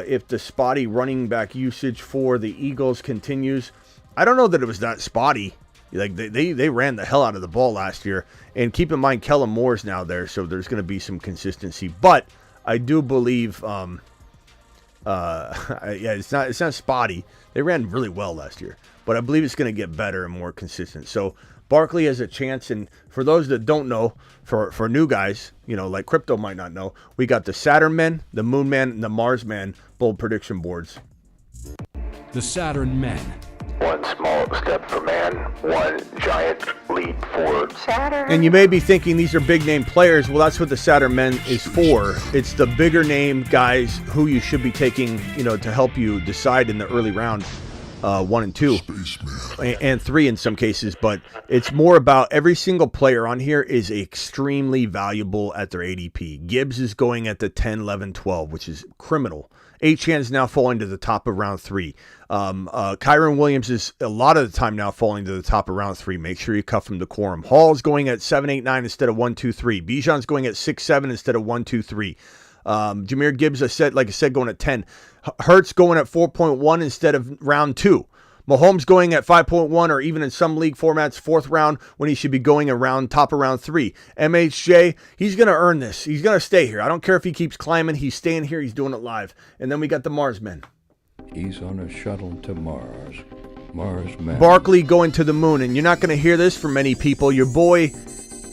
A: if the spotty running back usage for the Eagles continues. I don't know that it was that spotty. Like they ran the hell out of the ball last year. And keep in mind, Kellen Moore's now there, so there's going to be some consistency. But I do believe, it's not spotty. They ran really well last year, but I believe it's going to get better and more consistent. So Barkley has a chance, and for those that don't know, for new guys, like Crypto might not know, we got the Saturn Men, the Moon Man, and the Mars Man bold prediction boards.
C: The Saturn Men.
P: One small step for man, one giant leap for Saturn.
A: And you may be thinking these are big name players. Well, that's what the Saturn Men is for. It's the bigger name guys who you should be taking, to help you decide in the early round, 1 and 2, and 3 in some cases. But it's more about every single player on here is extremely valuable at their ADP. Gibbs is going at the 10, 11, 12, which is criminal. Achane's now falling to the top of round 3. Kyron Williams is a lot of the time now falling to the top of round 3. Make sure you cuff him to quorum. Hall's going at 7, 8, 9 instead of 1, 2, 3. Bijan's going at 6, 7 instead of 1, 2, 3. Jahmyr Gibbs, like I said, going at 10. Hurts going at 4.1 instead of round 2. Mahomes going at 5.1, or even in some league formats, 4th round, when he should be going around top of round 3. MHJ, he's going to earn this. He's going to stay here. I don't care if he keeps climbing. He's staying here. He's doing it live. And then we got the Mars Men.
D: He's on a shuttle to Mars. Mars Man.
A: Barkley going to the moon. And you're not going to hear this from many people. Your boy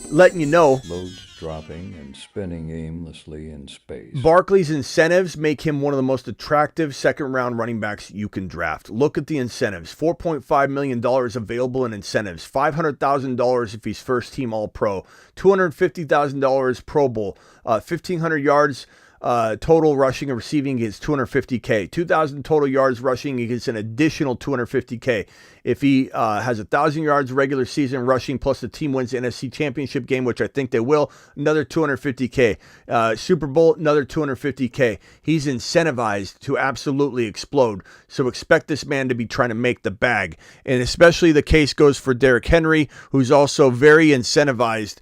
A: letting you know.
D: Loads dropping and spinning aimlessly in space.
A: Barkley's incentives make him one of the most attractive second-round running backs you can draft. Look at the incentives. $4.5 million available in incentives. $500,000 if he's first-team All-Pro. $250,000 Pro Bowl. 1,500 yards total rushing and receiving is $250K. 2,000 total yards rushing, he gets an additional $250K. If he has 1,000 yards regular season rushing, plus the team wins the NFC Championship game, which I think they will, another $250K. Super Bowl, another $250K. He's incentivized to absolutely explode. So expect this man to be trying to make the bag. And especially the case goes for Derrick Henry, who's also very incentivized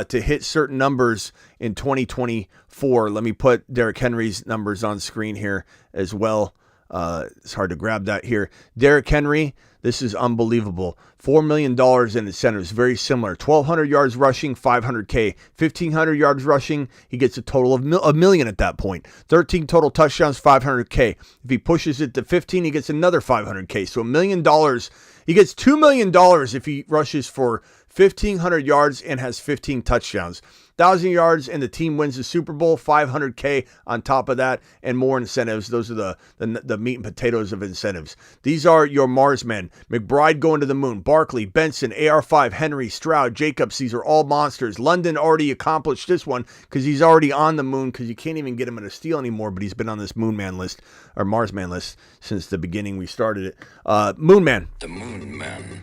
A: to hit certain numbers in 2024. Let me put Derrick Henry's numbers on screen here as well. It's hard to grab that here. Derrick Henry, this is unbelievable. $4 million in incentives, very similar. 1,200 yards rushing, $500K. 1,500 yards rushing, he gets a total of $1 million at that point. 13 total touchdowns, $500K. If he pushes it to 15, he gets another $500K. So $1 million. He gets $2 million if he rushes for 1,500 yards and has 15 touchdowns. 1,000 yards and the team wins the Super Bowl, $500K on top of that, and more incentives. Those are the meat and potatoes of incentives. These are your Mars Men. McBride going to the moon. Barkley, Benson, AR5, Henry, Stroud, Jacobs. These are all monsters. London already accomplished this one because he's already on the moon, because you can't even get him at a steal anymore, but he's been on this Moon Man list, or Mars Man list, since the beginning we started it. Moon Man.
D: The Moon Man.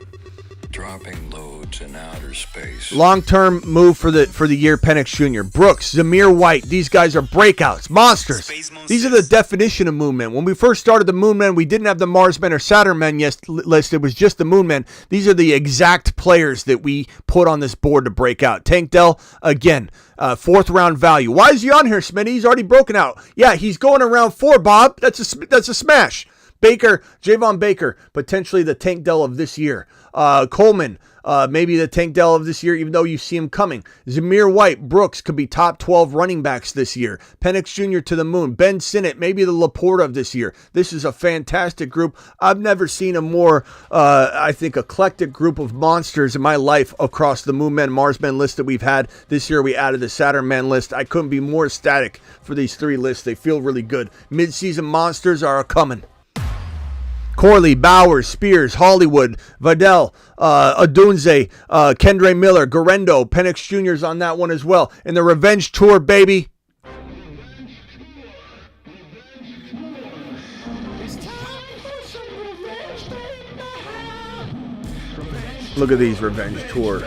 D: dropping loads in outer space.
A: Long-term move for the year, Penix Jr. Brooks, Zamir White, these guys are breakouts, monsters. These are the definition of Moon Men. When we first started the Moon Men, we didn't have the Mars Men or Saturn Men list. It was just the Moon Men. These are the exact players that we put on this board to break out. Tank Dell, again, 4th round value. Why is he on here, Smitty? He's already broken out. Yeah, he's going around 4, Bob. That's a smash. Baker, Javon Baker, potentially the Tank Dell of this year. Coleman, maybe the Tank Dell of this year, even though you see him coming. Zamir White, Brooks could be top 12 running backs this year. Penix Jr. to the moon. Ben Sinnott, maybe the Laporta of this year. This is a fantastic group. I've never seen a more, I think, eclectic group of monsters in my life across the Moon Men, Mars Men list that we've had. This year we added the Saturn Men list. I couldn't be more ecstatic for these 3 lists. They feel really good. Mid-season monsters are coming. Corley, Bowers, Spears, Hollywood, Vidal, Adunze, Kendre Miller, Garendo, Penix Jr.'s on that one as well. And the Revenge Tour, baby. Look at these Revenge Tour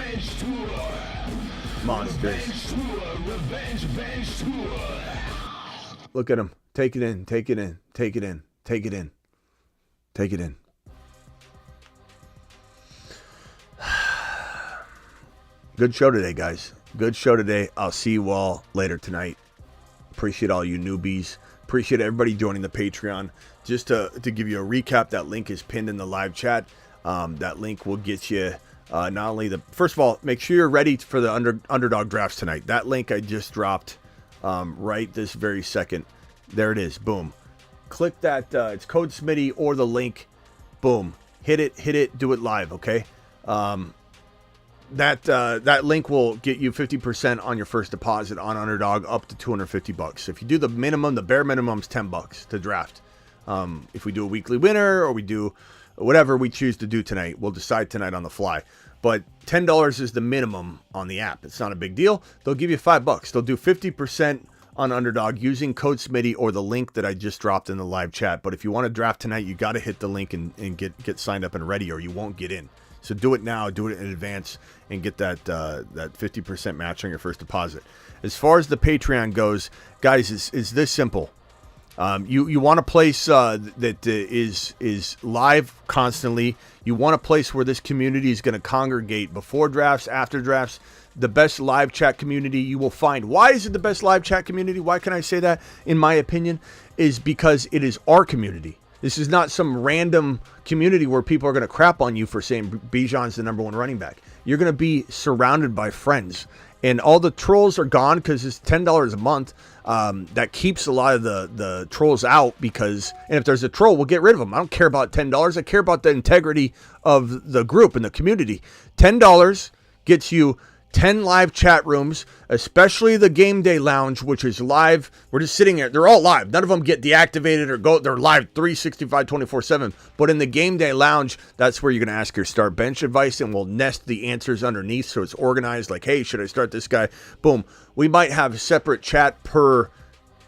A: monsters. Look at them. Take it in, take it in, take it in, take it in. Take it in. Good show today, guys. Good show today. I'll see you all later tonight. Appreciate all you newbies. Appreciate everybody joining the Patreon. Just to give you a recap, that link is pinned in the live chat. That link will get you not only the... First of all, make sure you're ready for the underdog drafts tonight. That link I just dropped right this very second. There it is. Boom. Click that, it's code Smitty or the link. Boom. Hit it, do it live, okay? That link will get you 50% on your first deposit on Underdog up to $250. If you do the minimum, the bare minimum is $10 to draft. If we do a weekly winner or we do whatever we choose to do tonight, we'll decide tonight on the fly. But $10 is the minimum on the app. It's not a big deal. They'll give you $5. They'll do 50% on Underdog using code Smitty or the link that I just dropped in the live chat. But if you want to draft tonight, you got to hit the link and get signed up and ready, or you won't get in. So do it now, do it in advance, and get that 50% match on your first deposit. As far as the Patreon goes, guys, is this simple. You want a place that is live constantly. You want a place where this community is going to congregate before drafts, after drafts. The best live chat community you will find. Why is it the best live chat community? Why can I say that? In my opinion, is because it is our community. This is not some random community where people are going to crap on you for saying Bijan's the number 1 running back. You're going to be surrounded by friends. And all the trolls are gone because it's $10 a month. That keeps a lot of the trolls out because, and if there's a troll, we'll get rid of them. I don't care about $10. I care about the integrity of the group and the community. $10 gets you 10 live chat rooms, especially the game day lounge, which is live. We're just sitting there. They're all live. None of them get deactivated or go. They're live 365, 24/7. But in the game day lounge, that's where you're going to ask your start bench advice, and we'll nest the answers underneath so it's organized. Like, hey, should I start this guy? Boom. We might have a separate chat per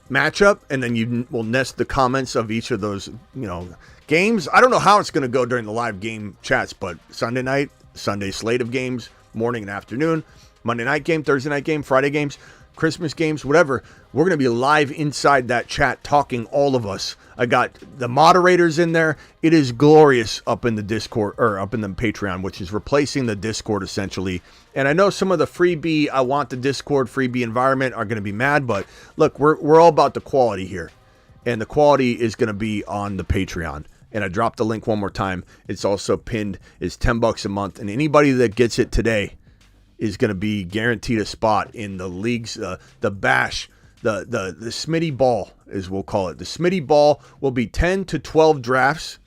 A: matchup, and then you will nest the comments of each of those, games. I don't know how it's going to go during the live game chats, but Sunday night, Sunday slate of games, morning and afternoon, Monday night game, Thursday night game, Friday games, Christmas games, whatever. We're going to be live inside that chat talking, all of us. I got the moderators in there. It is glorious up in the Discord, or up in the Patreon, which is replacing the Discord essentially. And I know some of the freebie, I want the Discord freebie environment are going to be mad, but look, we're all about the quality here. And the quality is going to be on the Patreon. And I dropped the link one more time. It's also pinned. It's $10 a month. And anybody that gets it today is going to be guaranteed a spot in the leagues, the bash, the Smitty ball, as we'll call it. The Smitty ball will be 10 to 12 drafts.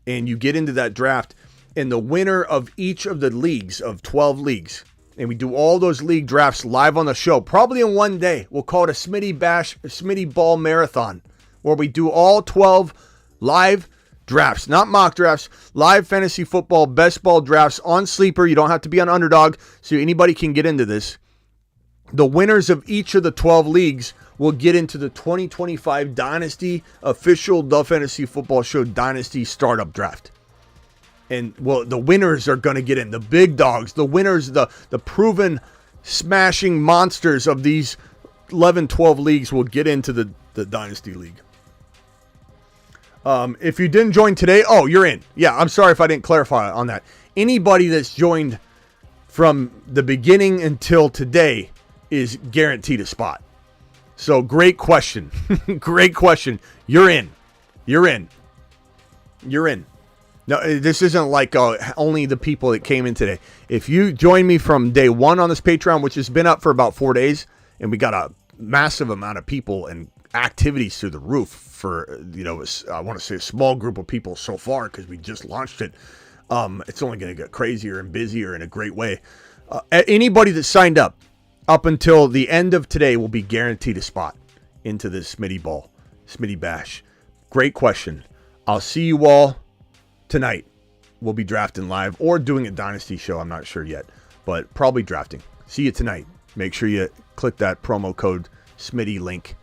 A: And you get into that draft. And the winner of each of the leagues, of 12 leagues, and we do all those league drafts live on the show, probably in one day. We'll call it a Smitty bash, a Smitty ball marathon, where we do all 12 live drafts, not mock drafts, live fantasy football, best ball drafts on Sleeper. You don't have to be on Underdog, so anybody can get into this. The winners of each of the 12 leagues will get into the 2025 Dynasty official The Fantasy Football Show Dynasty Startup Draft. And, well, the winners are going to get in. The big dogs, the winners, the proven smashing monsters of these 11, 12 leagues will get into the Dynasty League. If you didn't join today, you're in. Yeah, I'm sorry if I didn't clarify on that. Anybody that's joined from the beginning until today is guaranteed a spot. So great question. Great question. You're in. You're in. You're in. No, this isn't like only the people that came in today. If you join me from day one on this Patreon, which has been up for about 4 days, and we got a massive amount of people and activities through the roof for, I want to say a small group of people so far because we just launched it. It's only going to get crazier and busier in a great way. Anybody that signed up until the end of today will be guaranteed a spot into this Smitty Bash. Great question. I'll see you all tonight. We'll be drafting live or doing a Dynasty show. I'm not sure yet, but probably drafting. See you tonight. Make sure you click that promo code Smitty link,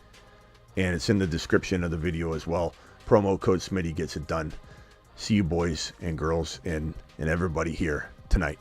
A: and it's in the description of the video as well. Promo code Smitty gets it done. See you boys and girls and everybody here tonight.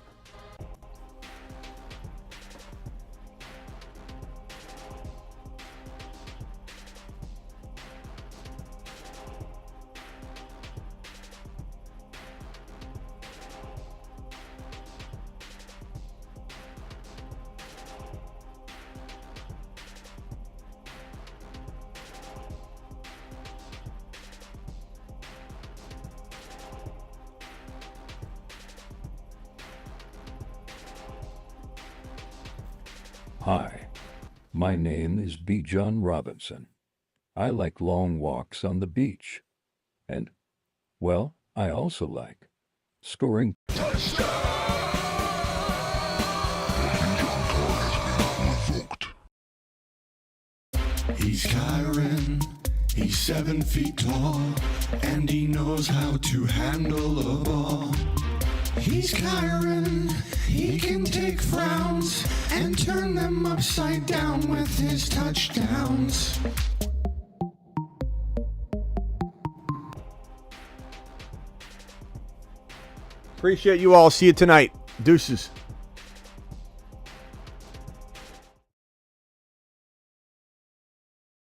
D: Hi, my name is Bijan Robinson. I like long walks on the beach. And, well, I also like scoring.
B: He's Kyron, he's 7 feet tall, and he knows how to handle a ball. He's Kyron, he can take frowns and turn them upside down with his touchdowns.
A: Appreciate you all. See you tonight. Deuces.